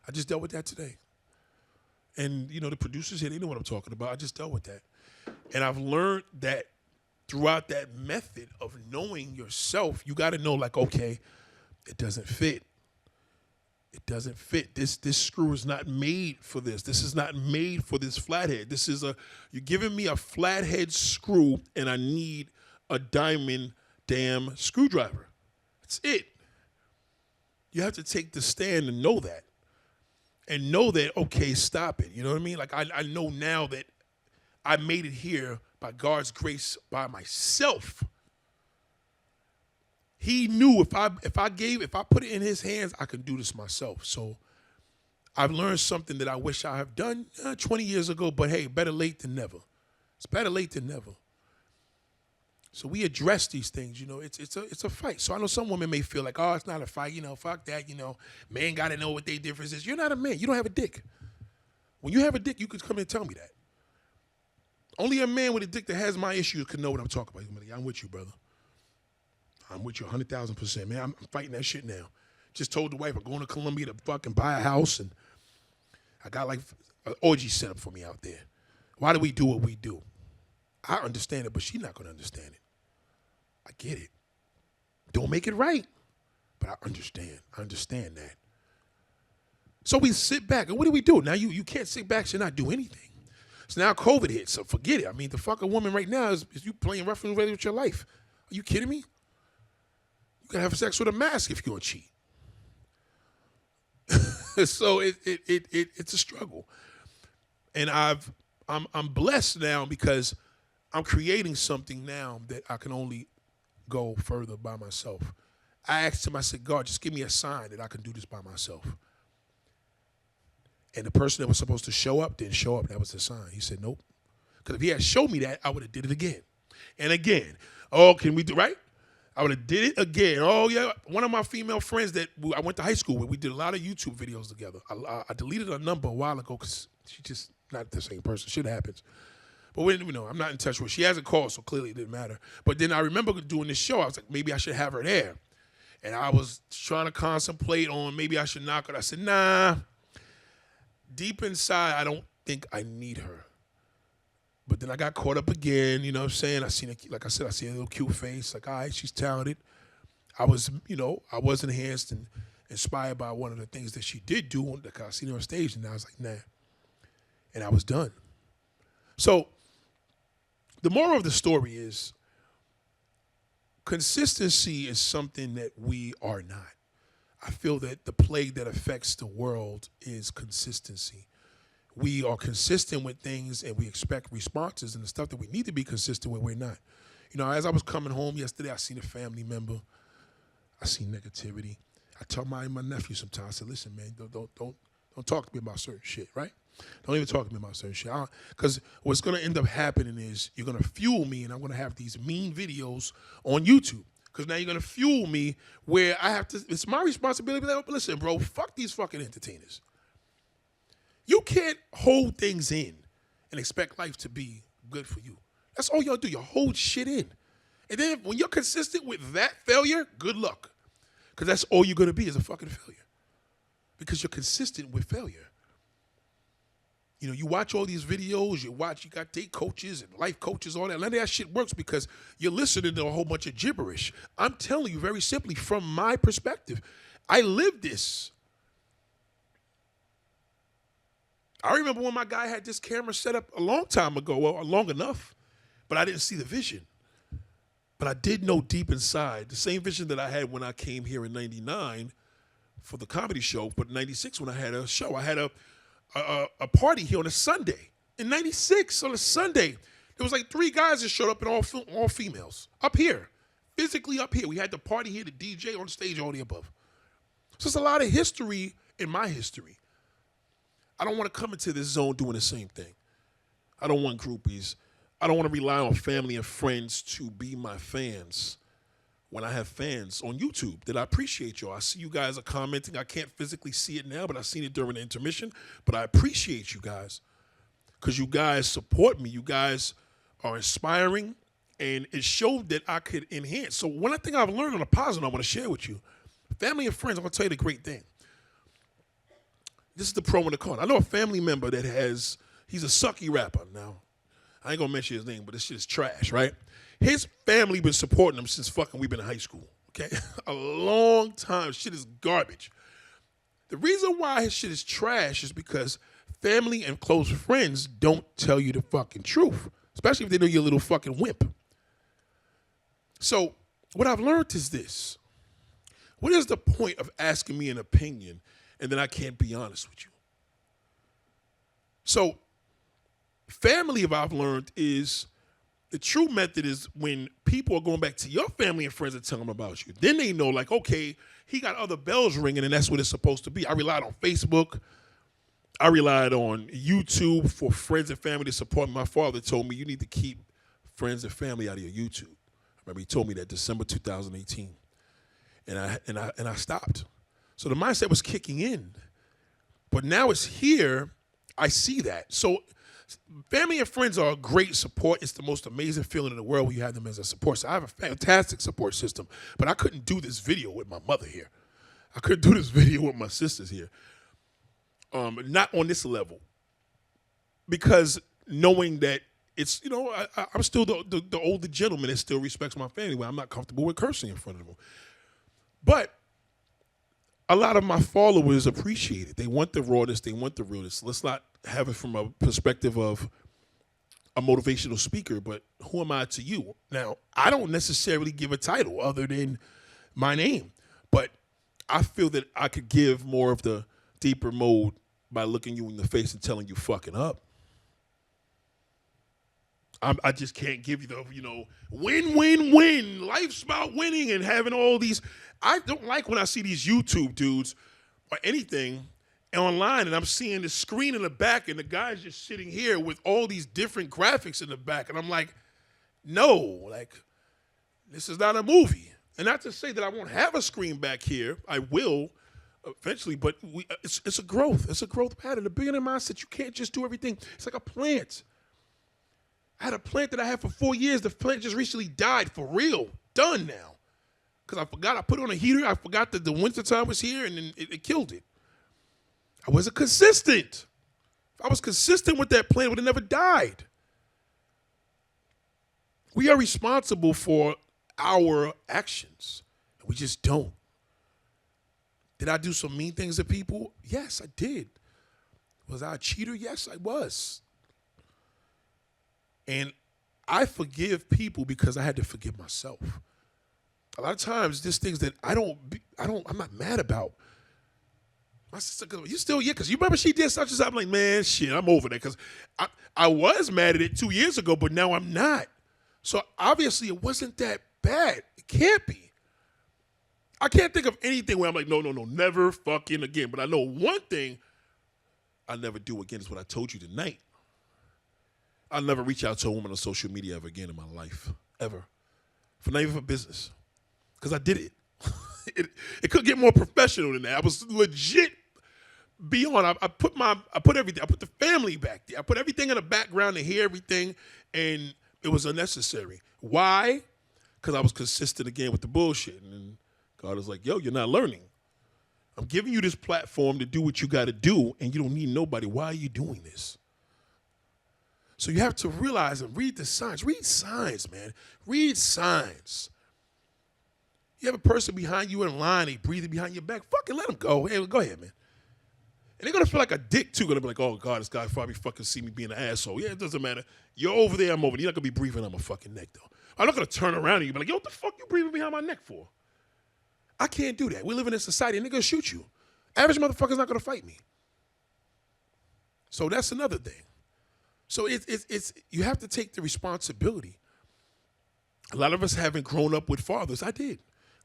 I just dealt with that today. And, the producers here, they know what I'm talking about. I just dealt with that. And I've learned that throughout that method of knowing yourself, you got to know, like, okay, it doesn't fit. It doesn't fit. This screw is not made for this. This is not made for this flathead. You're giving me a flathead screw and I need a diamond damn screwdriver. That's it. You have to take the stand and know that. And know that, okay, stop it. You know what I mean? Like I know now that I made it here by God's grace by myself. He knew if I put it in his hands, I could do this myself. So I've learned something that I wish I have done 20 years ago, but hey, better late than never. It's better late than never. So we address these things, it's a fight. So I know some women may feel like, oh, it's not a fight, fuck that, man got to know what their difference is. You're not a man. You don't have a dick. When you have a dick, you could come and tell me that. Only a man with a dick that has my issues can know what I'm talking about. I'm with you, brother. I'm with you 100,000%, man. I'm fighting that shit now. Just told the wife I'm going to Colombia to fucking buy a house, and I got like an orgy set up for me out there. Why do we do what we do? I understand it, but she's not going to understand it. I get it. Don't make it right, but I understand. I understand that. So we sit back, and what do we do? Now you can't sit back and not do anything. So now COVID hit, so forget it. I mean, the fucking woman right now is you playing rough and ready with your life. Are you kidding me? You can have sex with a mask if you're going to cheat. So it's a struggle. And I'm blessed now because I'm creating something now that I can only go further by myself. I asked him, I said, God, just give me a sign that I can do this by myself. And the person that was supposed to show up didn't show up. That was the sign. He said, nope. Because if he had showed me that, I would have did it again. And again. Oh, can we do, right? I would have did it again. Oh, yeah. One of my female friends that I went to high school with, we did a lot of YouTube videos together. I deleted her number a while ago because she's just not the same person. Shit happens. But I'm not in touch with her. She hasn't called, so clearly it didn't matter. But then I remember doing this show. I was like, maybe I should have her there. And I was trying to contemplate on maybe I should knock her. I said, nah. Deep inside, I don't think I need her. But then I got caught up again, you know what I'm saying? I seen a little cute face. Like, all right, she's talented. I was enhanced and inspired by one of the things that she did do. Like, I seen her on stage, and I was like, nah. And I was done. So the moral of the story is consistency is something that we are not. I feel that the plague that affects the world is consistency. We are consistent with things and we expect responses, and the stuff that we need to be consistent with, we're not. As I was coming home yesterday, I seen a family member. I seen negativity. I tell my nephew sometimes, I said, listen, man, don't talk to me about certain shit, right? Don't even talk to me about certain shit. Because what's going to end up happening is you're going to fuel me, and I'm going to have these mean videos on YouTube. Because now you're going to fuel me where I have to, it's my responsibility to be like, listen, bro, fuck these fucking entertainers. You can't hold things in and expect life to be good for you. That's all y'all do. You hold shit in. And then when you're consistent with that failure, good luck. Because that's all you're going to be is a fucking failure. Because you're consistent with failure. You know, you watch all these videos, you got date coaches and life coaches, all that. None of that shit works because you're listening to a whole bunch of gibberish. I'm telling you very simply from my perspective, I lived this. I remember when my guy had this camera set up a long time ago, well, long enough, but I didn't see the vision. But I did know deep inside, the same vision that I had when I came here in 99 for the comedy show, but in 96 when I had a show, I had a party here on a Sunday. In 96 on a Sunday, there was like 3 guys that showed up and all females. Up here, physically up here. We had the party here, the DJ on stage, all the above. So it's a lot of history in my history. I don't want to come into this zone doing the same thing. I don't want groupies. I don't want to rely on family and friends to be my fans when I have fans on YouTube that I appreciate y'all. I see you guys are commenting. I can't physically see it now, but I've seen it during the intermission. But I appreciate you guys because you guys support me. You guys are inspiring, and it showed that I could enhance. So one thing I've learned on a positive I want to share with you, family and friends, I'm going to tell you the great thing. This is the pro and the con. I know a family member that he's a sucky rapper. Now, I ain't going to mention his name, but this shit is trash, right? His family been supporting him since fucking we've been in high school, okay? A long time. Shit is garbage. The reason why his shit is trash is because family and close friends don't tell you the fucking truth, especially if they know you're a little fucking wimp. So what I've learned is this. What is the point of asking me an opinion and then I can't be honest with you? So family, if I've learned, is the true method is when people are going back to your family and friends and telling them about you. Then they know, like, okay, he got other bells ringing and that's what it's supposed to be. I relied on Facebook. I relied on YouTube for friends and family to support me. My father told me you need to keep friends and family out of your YouTube. I remember he told me that December 2018. And I stopped. So the mindset was kicking in. But now it's here, I see that. So family and friends are a great support. It's the most amazing feeling in the world when you have them as a support. So I have a fantastic support system. But I couldn't do this video with my mother here. I couldn't do this video with my sisters here. Not on this level. Because knowing that it's, you know, I'm still the older gentleman that still respects my family when I'm not comfortable with cursing in front of them. But a lot of my followers appreciate it. They want the rawness. They want the realness. Let's not have it from a perspective of a motivational speaker, but who am I to you? Now, I don't necessarily give a title other than my name, but I feel that I could give more of the deeper mode by looking you in the face and telling you fucking up. I just can't give you the, you know, win, win, win. Life's about winning and having all these. I don't like when I see these YouTube dudes or anything online and I'm seeing the screen in the back and the guy's just sitting here with all these different graphics in the back. And I'm like, no, like, this is not a movie. And not to say that I won't have a screen back here. I will eventually, but it's a growth. It's a growth pattern. The beginning mindset, you can't just do everything. It's like a plant. I had a plant that I had for 4 years. The plant just recently died for real. Done now. Because I forgot. I put it on a heater. I forgot that the wintertime was here, and then it killed it. I wasn't consistent. If I was consistent with that plant, it would have never died. We are responsible for our actions. And we just don't. Did I do some mean things to people? Yes, I did. Was I a cheater? Yes, I was. And I forgive people because I had to forgive myself. A lot of times, there's things that I'm not mad about. My sister goes, you still, yeah, because you remember she did such and such. I'm like, man, shit, I'm over that. Because I was mad at it 2 years ago, but now I'm not. So obviously, it wasn't that bad. It can't be. I can't think of anything where I'm like, no, never fucking again. But I know one thing I'll never do again is what I told you tonight. I'll never reach out to a woman on social media ever again in my life, ever. Not even for business, because I did it. It could get more professional than that. I was legit beyond. I put everything. I put the family back there. I put everything in the background to hear everything, and it was unnecessary. Why? Because I was consistent again with the bullshit, and God is like, yo, you're not learning. I'm giving you this platform to do what you got to do, and you don't need nobody. Why are you doing this? So you have to realize and read the signs. Read signs, man. Read signs. You have a person behind you in line, they breathing behind your back. Fucking let them go. Hey, go ahead, man. And they're going to feel like a dick, too. Going to be like, oh, God, this guy probably fucking see me being an asshole. Yeah, it doesn't matter. You're over there, I'm over there. You're not going to be breathing on my fucking neck, though. I'm not going to turn around and you be like, yo, what the fuck you breathing behind my neck for? I can't do that. We live in a society and they're going to shoot you. Average motherfucker's not going to fight me. So that's another thing. So it's you have to take the responsibility. A lot of us haven't grown up with fathers. I did.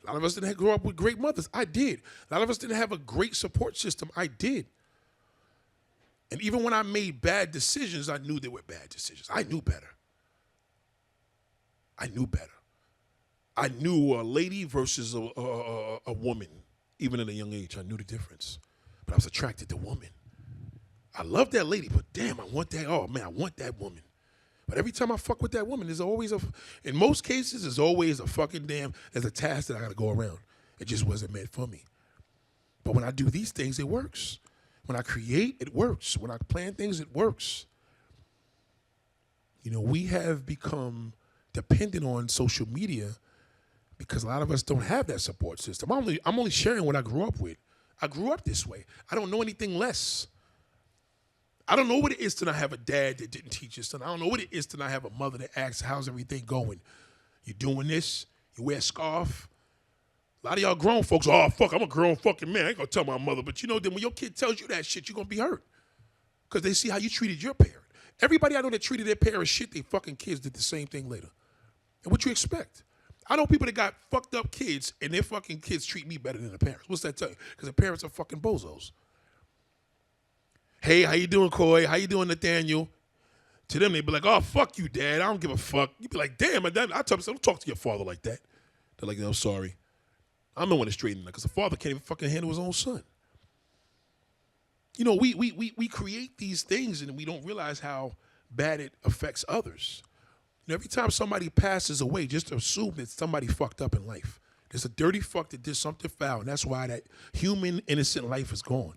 A lot of us didn't grow up with great mothers. I did. A lot of us didn't have a great support system. I did. And even when I made bad decisions, I knew they were bad decisions. I knew better. I knew better. I knew a lady versus a woman. Even at a young age, I knew the difference. But I was attracted to women. I love that lady, but damn, I want that. Oh, man, I want that woman. But every time I fuck with that woman, there's always in most cases, there's always a fucking there's a task that I got to go around. It just wasn't meant for me. But when I do these things, it works. When I create, it works. When I plan things, it works. You know, we have become dependent on social media because a lot of us don't have that support system. I'm only sharing what I grew up with. I grew up this way. I don't know anything less. I don't know what it is to not have a dad that didn't teach us. I don't know what it is to not have a mother that asks, how's everything going? You doing this? You wear a scarf? A lot of y'all grown folks, oh, fuck, I'm a grown fucking man. I ain't gonna tell my mother. But you know, then when your kid tells you that shit, you're gonna be hurt. Because they see how you treated your parent. Everybody I know that treated their parents shit, they fucking kids did the same thing later. And what you expect? I know people that got fucked up kids and their fucking kids treat me better than the parents. What's that tell you? Because the parents are fucking bozos. Hey, how you doing, Coy? How you doing, Nathaniel? To them, they be like, oh, fuck you, Dad. I don't give a fuck. You be like, damn, I tell them, don't talk to your father like that. They're like, no, I'm sorry. I'm the one that's straightening that because the father can't even fucking handle his own son. You know, we create these things and we don't realize how bad it affects others. You know, every time somebody passes away, just assume that somebody fucked up in life. There's a dirty fuck that did something foul, and that's why that human, innocent life is gone.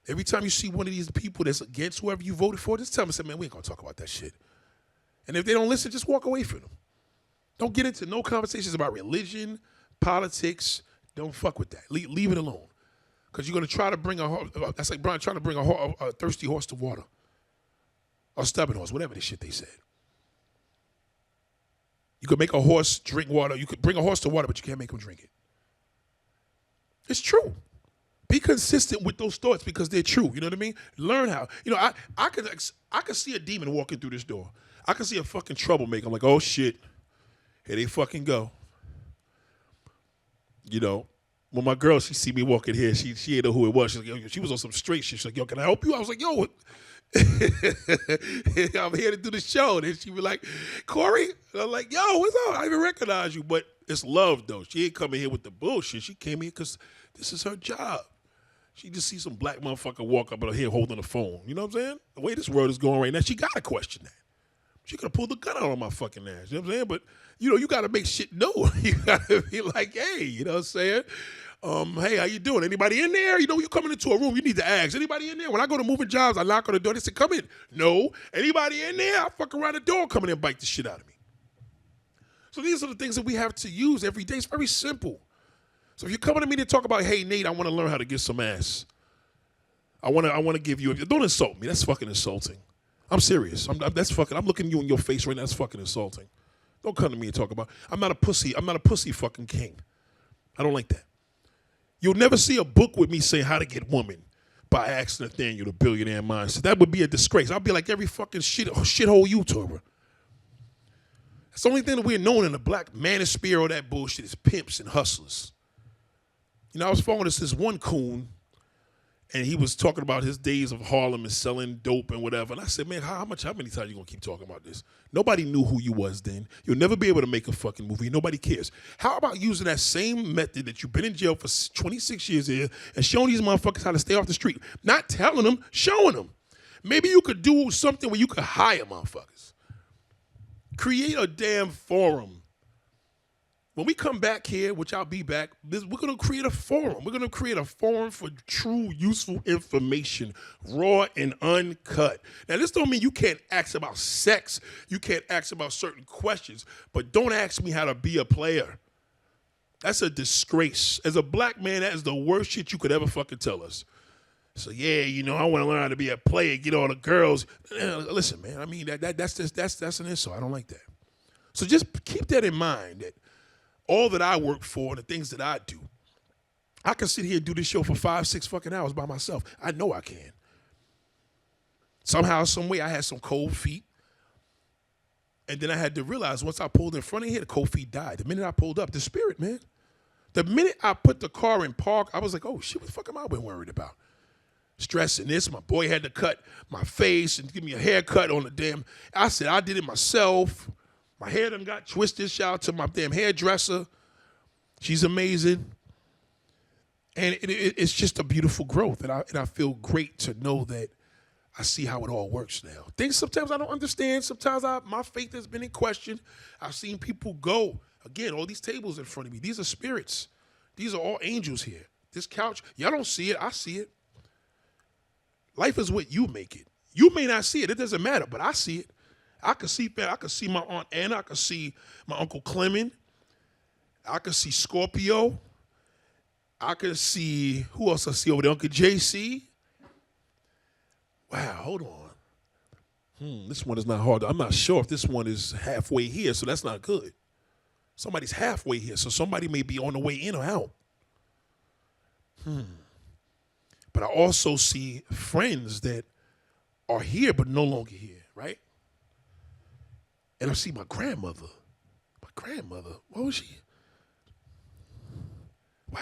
Every time you see one of these people that's against whoever you voted for, just tell them, say, man, we ain't gonna talk about that shit. And if they don't listen, just walk away from them. Don't get into no conversations about religion, politics. Don't fuck with that. Leave it alone. Because you're gonna try to bring that's like Brian trying to bring a thirsty horse to water. Or stubborn horse, whatever the shit they said. You could make a horse drink water. You could bring a horse to water, but you can't make him drink it. It's true. Be consistent with those thoughts because they're true. You know what I mean? Learn how. You know, I could see a demon walking through this door. I could see a fucking troublemaker. I'm like, oh shit, here they fucking go. You know, when my girl, she see me walking here, she didn't know who it was. She's like, yo, she was on some straight shit. She's like, yo, can I help you? I was like, yo, I'm here to do the show. And then she was like, Corey? And I'm like, yo, what's up? I even recognize you. But it's love, though. She ain't coming here with the bullshit. She came here because this is her job. She just sees some black motherfucker walk up out here holding the phone. You know what I'm saying? The way this world is going right now, she got to question that. She could have pulled the gun out on my fucking ass. You know what I'm saying? But, you know, you got to make shit known. You got to be like, hey, you know what I'm saying? Hey, how you doing? Anybody in there? You know, you coming into a room, you need to ask. Anybody in there? When I go to moving jobs, I knock on the door. They say, come in. No. Anybody in there? I fuck around the door, come in and bite the shit out of me. So these are the things that we have to use every day. It's very simple. So if you're coming to me to talk about, hey, Nate, I want to learn how to get some ass. I want to give you, don't insult me. That's fucking insulting. I'm serious. I'm looking you in your face right now. That's fucking insulting. Don't come to me and talk about, I'm not a pussy. I'm not a pussy fucking king. I don't like that. You'll never see a book with me saying how to get woman by asking Nathaniel, the billionaire mindset. That would be a disgrace. I'll be like every fucking shithole YouTuber. That's the only thing that we're known in the black manosphere, all that bullshit is pimps and hustlers. You know, I was following this one coon, and he was talking about his days of Harlem and selling dope and whatever. And I said, man, how many times you gonna keep talking about this? Nobody knew who you was then. You'll never be able to make a fucking movie. Nobody cares. How about using that same method that you've been in jail for 26 years here and showing these motherfuckers how to stay off the street? Not telling them, showing them. Maybe you could do something where you could hire motherfuckers. Create a damn forum when we come back here, which I'll be back, we're going to create a forum. We're going to create a forum for true, useful information, raw and uncut. Now, this don't mean you can't ask about sex. You can't ask about certain questions, but don't ask me how to be a player. That's a disgrace. As a black man, that is the worst shit you could ever fucking tell us. So, yeah, you know, I want to learn how to be a player, get all the girls. Listen, man, I mean, that's an insult. I don't like that. So just keep that in mind, that all that I work for, the things that I do, I can sit here and do this show for 5-6 fucking hours by myself. I know I can. Somehow, some way, I had some cold feet. And then I had to realize once I pulled in front of here, the cold feet died. The minute I pulled up, the spirit, man. The minute I put the car in park, I was like, oh, shit, what the fuck am I been worried about? Stressing this. My boy had to cut my face and give me a haircut on the damn. I said, I did it myself. My hair done got twisted. Shout out to my damn hairdresser. She's amazing. And it's just a beautiful growth. And I feel great to know that I see how it all works now. Things sometimes I don't understand. Sometimes my faith has been in question. I've seen people go. Again, all these tables in front of me, these are spirits. These are all angels here. This couch, y'all don't see it. I see it. Life is what you make it. You may not see it. It doesn't matter, but I see it. I can see my Aunt Anna. I can see my Uncle Clement. I can see Scorpio. I can see, who else I see over there? Uncle JC. Wow, hold on. This one is not hard. I'm not sure if this one is halfway here, so that's not good. Somebody's halfway here, so somebody may be on the way in or out. But I also see friends that are here but no longer here, right? And I see my grandmother. My grandmother, what was she? Wow.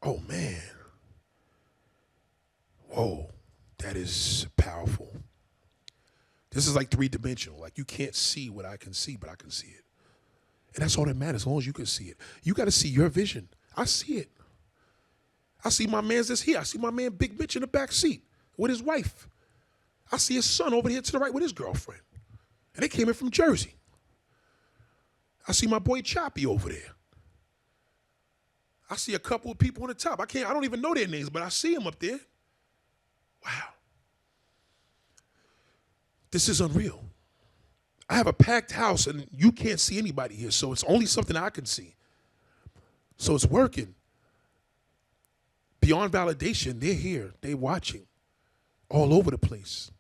Oh, man. Whoa, that is powerful. This is like three-dimensional. Like you can't see what I can see, but I can see it. And that's all that matters, as long as you can see it. You got to see your vision. I see it. I see my man's that's here. I see my man Big Mitch in the back seat with his wife. I see his son over here to the right with his girlfriend. And they came in from Jersey. I see my boy Choppy over there. I see a couple of people on the top. I don't even know their names, but I see them up there. Wow. This is unreal. I have a packed house and you can't see anybody here, so it's only something I can see. So it's working. Beyond validation, they're here. They're watching all over the place.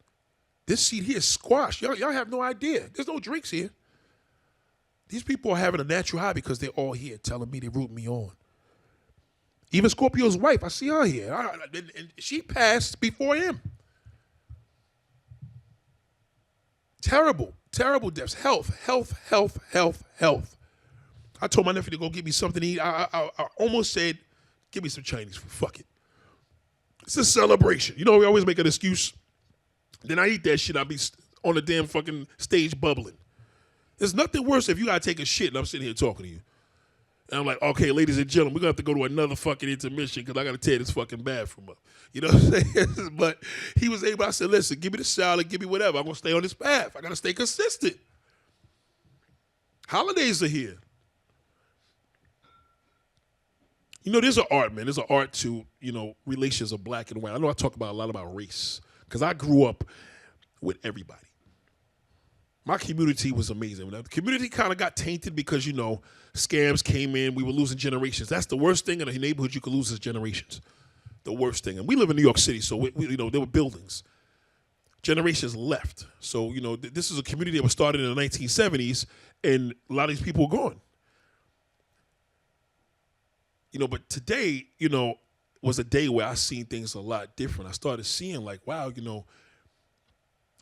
This seat here is squashed. Y'all have no idea. There's no drinks here. These people are having a natural high because they're all here telling me they root me on. Even Scorpio's wife, I see her here. And she passed before him. Terrible, terrible deaths. Health. I told my nephew to go get me something to eat. I almost said, give me some Chinese food. Fuck it. It's a celebration. You know, we always make an excuse. Then I eat that shit. I'll be on the damn fucking stage bubbling. There's nothing worse if you got to take a shit and I'm sitting here talking to you. And I'm like, okay, ladies and gentlemen, we're going to have to go to another fucking intermission because I got to tear this fucking bathroom up. You know what I'm saying? But he was able, I said, listen, give me the salad, give me whatever. I'm going to stay on this path. I got to stay consistent. Holidays are here. You know, there's an art, man. There's an art to, you know, relations of black and white. I know I talk about a lot about race because I grew up with everybody. My community was amazing. The community kind of got tainted because, you know, scams came in. We were losing generations. That's the worst thing in a neighborhood you could lose is generations. The worst thing. And we live in New York City, so, you know, there were buildings. Generations left. So, you know, this is a community that was started in the 1970s, and a lot of these people were gone. You know, but today, you know, was a day where I seen things a lot different. I started seeing like, wow, you know,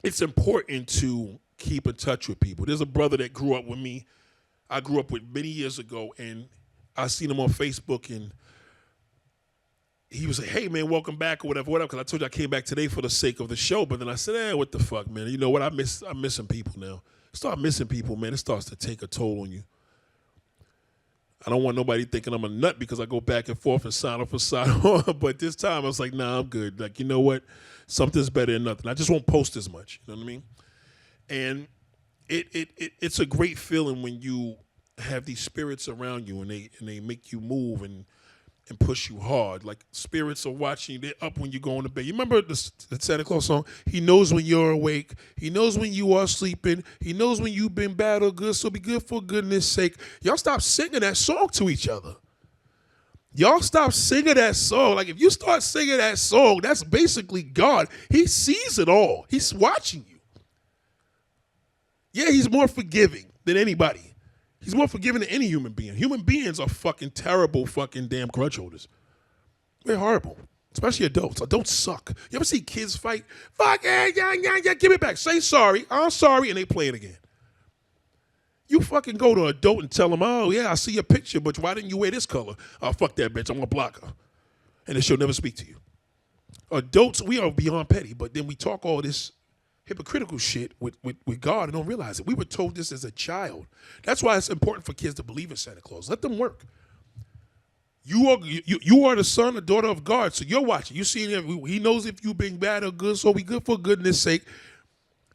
it's important to keep in touch with people. There's a brother that grew up with me. I grew up with many years ago, and I seen him on Facebook, and he was like, hey, man, welcome back or whatever, because I told you I came back today for the sake of the show, but then I said, what the fuck, man? You know what? I'm missing people now. Start missing people, man. It starts to take a toll on you. I don't want nobody thinking I'm a nut because I go back and forth and sign up for sign on, but this time I was like, nah, I'm good. Like, you know what? Something's better than nothing. I just won't post as much. You know what I mean? And it's a great feeling when you have these spirits around you, and they make you move and push you hard. Like spirits are watching you. They're up when you go to bed. You remember the Santa Claus song? He knows when you're awake. He knows when you are sleeping. He knows when you've been bad or good, so be good for goodness sake. Y'all stop singing that song to each other. Y'all stop singing that song. Like if you start singing that song, that's basically God. He sees it all. He's watching you. Yeah, he's more forgiving than anybody. He's more forgiving than any human being. Human beings are fucking terrible fucking damn grudge holders. They're horrible. Especially adults. Adults suck. You ever see kids fight? Fuck it, yeah, give it back. Say sorry. I'm sorry, and they play it again. You fucking go to an adult and tell them, oh, yeah, I see your picture, but why didn't you wear this color? Oh, fuck that bitch. I'm going to block her. And then she'll never speak to you. Adults, we are beyond petty, but then we talk all this hypocritical shit with God and don't realize it. We were told this as a child. That's why it's important for kids to believe in Santa Claus. Let them work. You are the son or daughter of God, so you're watching. You see him. He knows if you've been bad or good, so be good for goodness sake.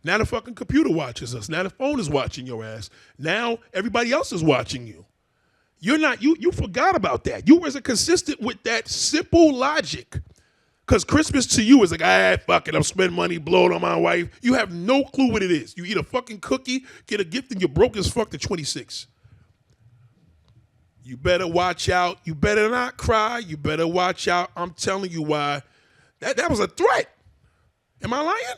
Now the fucking computer watches us. Now the phone is watching your ass. Now everybody else is watching you. You're not, you forgot about that. You wasn't consistent with that simple logic. Because Christmas to you is like, fuck it, I'm spending money, blow it on my wife. You have no clue what it is. You eat a fucking cookie, get a gift, and you're broke as fuck to 26. You better watch out. You better not cry. You better watch out. I'm telling you why. That was a threat. Am I lying?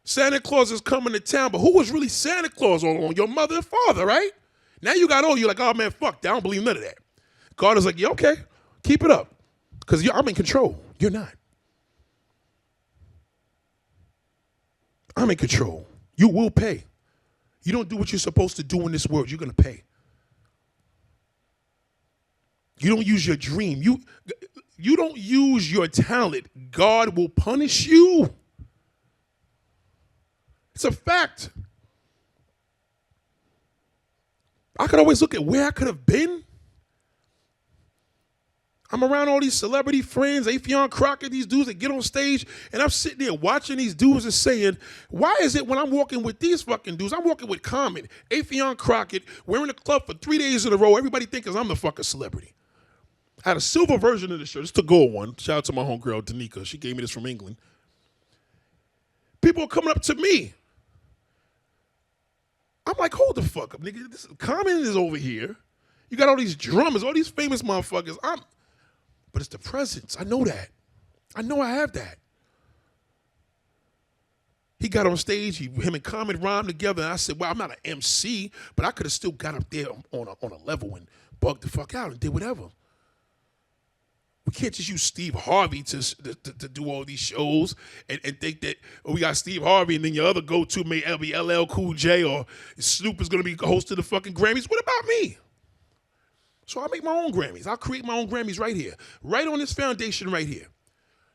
Santa Claus is coming to town, but who was really Santa Claus all along? Your mother and father, right? Now you got old, you're like, oh man, fuck that. I don't believe none of that. God is like, yeah, okay, keep it up. Because I'm in control. You're not. I'm in control. You will pay. You don't do what you're supposed to do in this world, you're going to pay. You don't use your dream. You don't use your talent. God will punish you. It's a fact. I could always look at where I could have been. I'm around all these celebrity friends, Affion Crockett, these dudes that get on stage, and I'm sitting there watching these dudes and saying, why is it when I'm walking with these fucking dudes, I'm walking with Common, Affion Crockett, we're in the club for 3 days in a row, everybody thinks I'm the fucking celebrity. I had a silver version of the shirt. It's the gold one. Shout out to my homegirl, Danica. She gave me this from England. People are coming up to me. I'm like, hold the fuck up, nigga. Common is over here. You got all these drummers, all these famous motherfuckers. But it's the presence. I know that. I know I have that. He got on stage. Him and Common rhymed together. And I said, well, I'm not an MC, but I could have still got up there on a level and bugged the fuck out and did whatever. We can't just use Steve Harvey to do all these shows and think that we got Steve Harvey and then your other go-to may be LL Cool J or Snoop is going to be host of the fucking Grammys. What about me? So I'll make my own Grammys. I'll create my own Grammys right here, right on this foundation right here.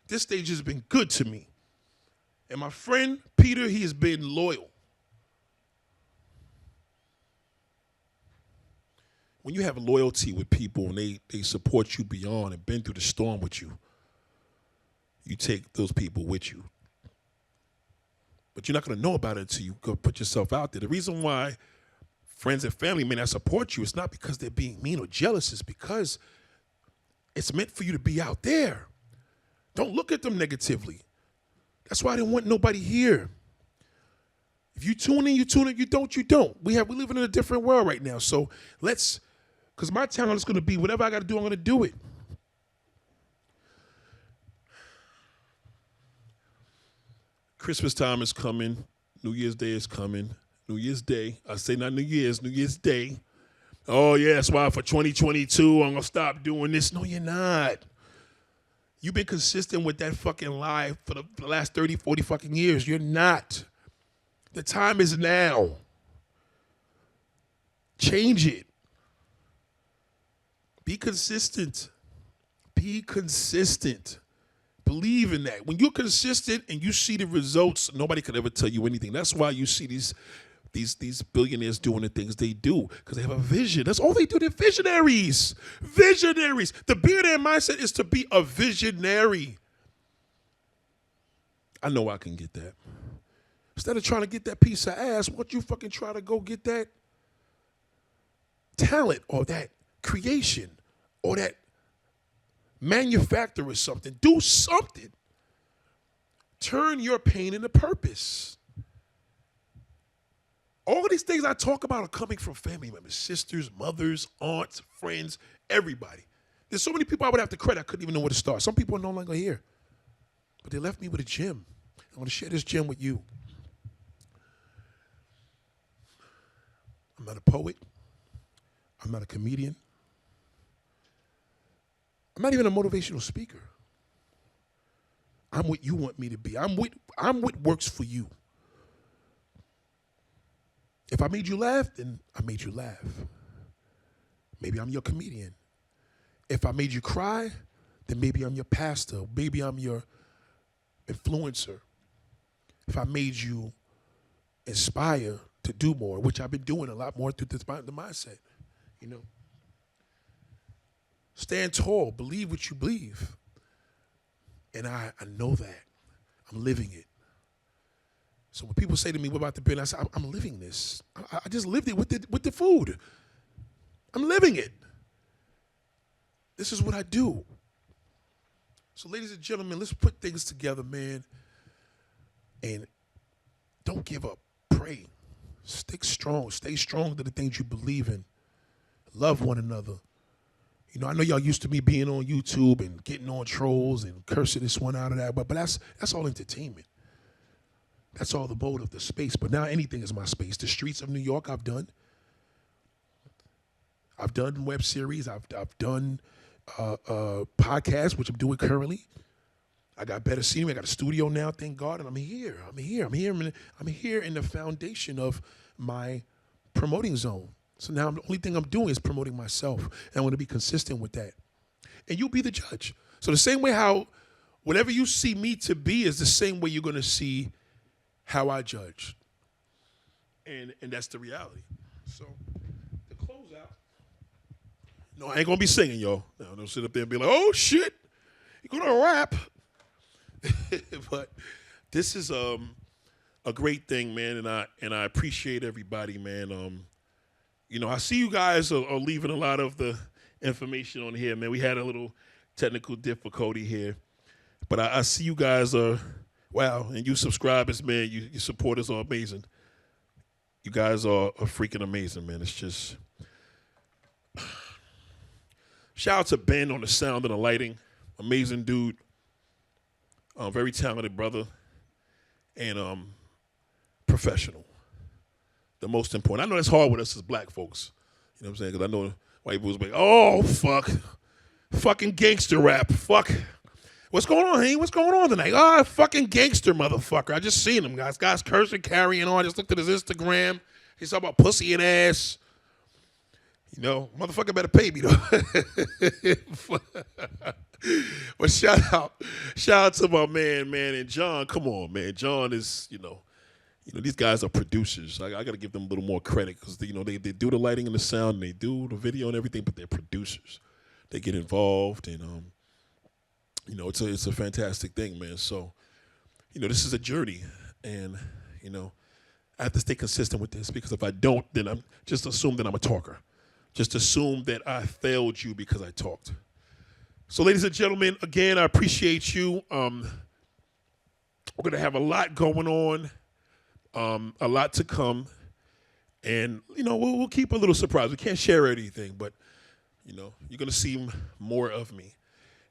This stage has been good to me. And my friend Peter, he has been loyal. When you have loyalty with people and they support you beyond and been through the storm with you, you take those people with you. But you're not going to know about it until you go put yourself out there. The reason why friends and family may not support you, it's not because they're being mean or jealous. It's because it's meant for you to be out there. Don't look at them negatively. That's why I didn't want nobody here. If you tune in, you tune in. You don't, you don't. We live in a different world right now. So because my talent is going to be whatever I got to do, I'm going to do it. Christmas time is coming. New Year's Day is coming. New Year's Day. I say not New Year's, New Year's Day. Oh, yeah, that's why for 2022, I'm going to stop doing this. No, you're not. You've been consistent with that fucking lie for the last 30, 40 fucking years. You're not. The time is now. Change it. Be consistent. Be consistent. Believe in that. When you're consistent and you see the results, nobody could ever tell you anything. That's why you see these billionaires doing the things they do, because they have a vision. That's all they do. They're visionaries. Visionaries. The billionaire mindset is to be a visionary. I know I can get that. Instead of trying to get that piece of ass, why don't you fucking try to go get that talent or that creation or that manufacture something. Do something. Turn your pain into purpose. All of these things I talk about are coming from family members, sisters, mothers, aunts, friends, everybody. There's so many people I would have to credit, I couldn't even know where to start. Some people are no longer here, but they left me with a gem. I want to share this gem with you. I'm not a poet. I'm not a comedian. I'm not even a motivational speaker. I'm what you want me to be. I'm what works for you. If I made you laugh, then I made you laugh. Maybe I'm your comedian. If I made you cry, then maybe I'm your pastor. Maybe I'm your influencer. If I made you inspire to do more, which I've been doing a lot more through the mindset, you know. Stand tall, believe what you believe. And I know that. I'm living it. So when people say to me, what about the bin? I say, I'm living this. I just lived it with the food. I'm living it. This is what I do. So ladies and gentlemen, let's put things together, man. And don't give up. Pray. Stick strong. Stay strong to the things you believe in. Love one another. You know, I know y'all used to me being on YouTube and getting on trolls and cursing this one out of that, but that's all entertainment. That's all the mode of the space. But now anything is my space. The streets of New York I've done. I've done web series. I've done podcasts, which I'm doing currently. I got better scenery. I got a studio now, thank God, and I'm here in the foundation of my promoting zone. So now the only thing I'm doing is promoting myself, and I'm going to be consistent with that. And you'll be the judge. So the same way how whatever you see me to be is the same way you're going to see how I judge. And that's the reality. So to close out, no, I ain't going to be singing, y'all. No, don't sit up there and be like, oh, shit, you're going to rap. But this is a great thing, man, and I appreciate everybody, man. You know, I see you guys are leaving a lot of the information on here, man. We had a little technical difficulty here, but I see you guys are, wow, and you subscribers, man, you supporters are amazing. You guys are freaking amazing, man. It's just, shout out to Ben on the sound and the lighting. Amazing dude. Very talented brother. And professional. The most important. I know it's hard with us as black folks. You know what I'm saying? Because I know white people be like, oh, fuck. Fucking gangster rap. Fuck. What's going on, Hank? What's going on tonight? Oh, fucking gangster motherfucker. I just seen him, guys. Guys cursing, carrying on. I just looked at his Instagram. He's talking about pussy and ass. You know, motherfucker better pay me, though. But shout out to my man, and John. Come on, man. John is, you know, these guys are producers. I got to give them a little more credit because, you know, they do the lighting and the sound, and they do the video and everything, but they're producers. They get involved, and, you know, it's a fantastic thing, man. So, you know, this is a journey, and, you know, I have to stay consistent with this because if I don't, then I'm just assume that I'm a talker. Just assume that I failed you because I talked. So, ladies and gentlemen, again, I appreciate you. We're going to have a lot going on, a lot to come. And, you know, we'll keep a little surprise. We can't share anything, but, you know, you're going to see more of me.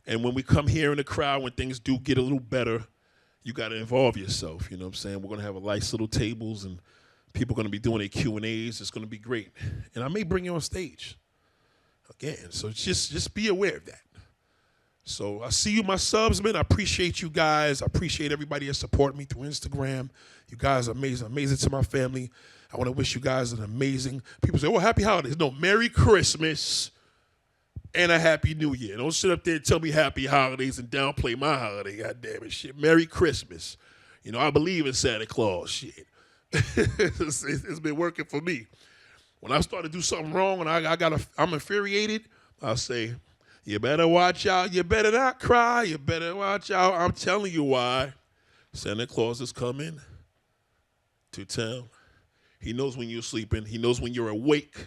And when we come here in the crowd, when things do get a little better, you got to involve yourself. You know what I'm saying? We're going to have a nice little tables, and people are going to be doing their Q&As. It's going to be great. And I may bring you on stage again. So just be aware of that. So I see you, my subs, man. I appreciate you guys. I appreciate everybody that support me through Instagram. You guys are amazing. Amazing to my family. I want to wish you guys an amazing, people say, oh, happy holidays. No, Merry Christmas and a Happy New Year. Don't sit up there and tell me happy holidays and downplay my holiday. God damn it, shit. Merry Christmas. You know, I believe in Santa Claus. Shit. It's been working for me. When I start to do something wrong and I'm infuriated, I'll say, you better watch out. You better not cry. You better watch out. I'm telling you why. Santa Claus is coming to town. He knows when you're sleeping. He knows when you're awake.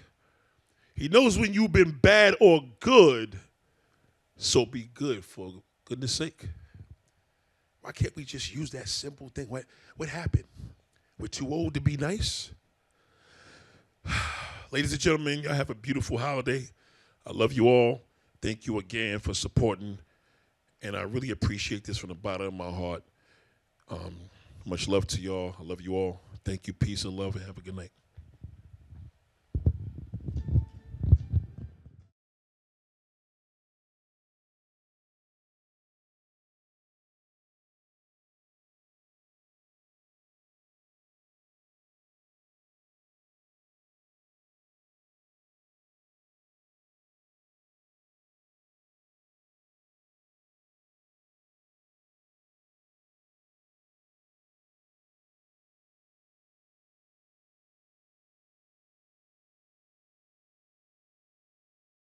He knows when you've been bad or good, so be good for goodness sake. Why can't we just use that simple thing? What happened? We're too old to be nice? Ladies and gentlemen, y'all have a beautiful holiday. I love you all. Thank you again for supporting. And I really appreciate this from the bottom of my heart. Much love to y'all. I love you all. Thank you. Peace and love, and have a good night.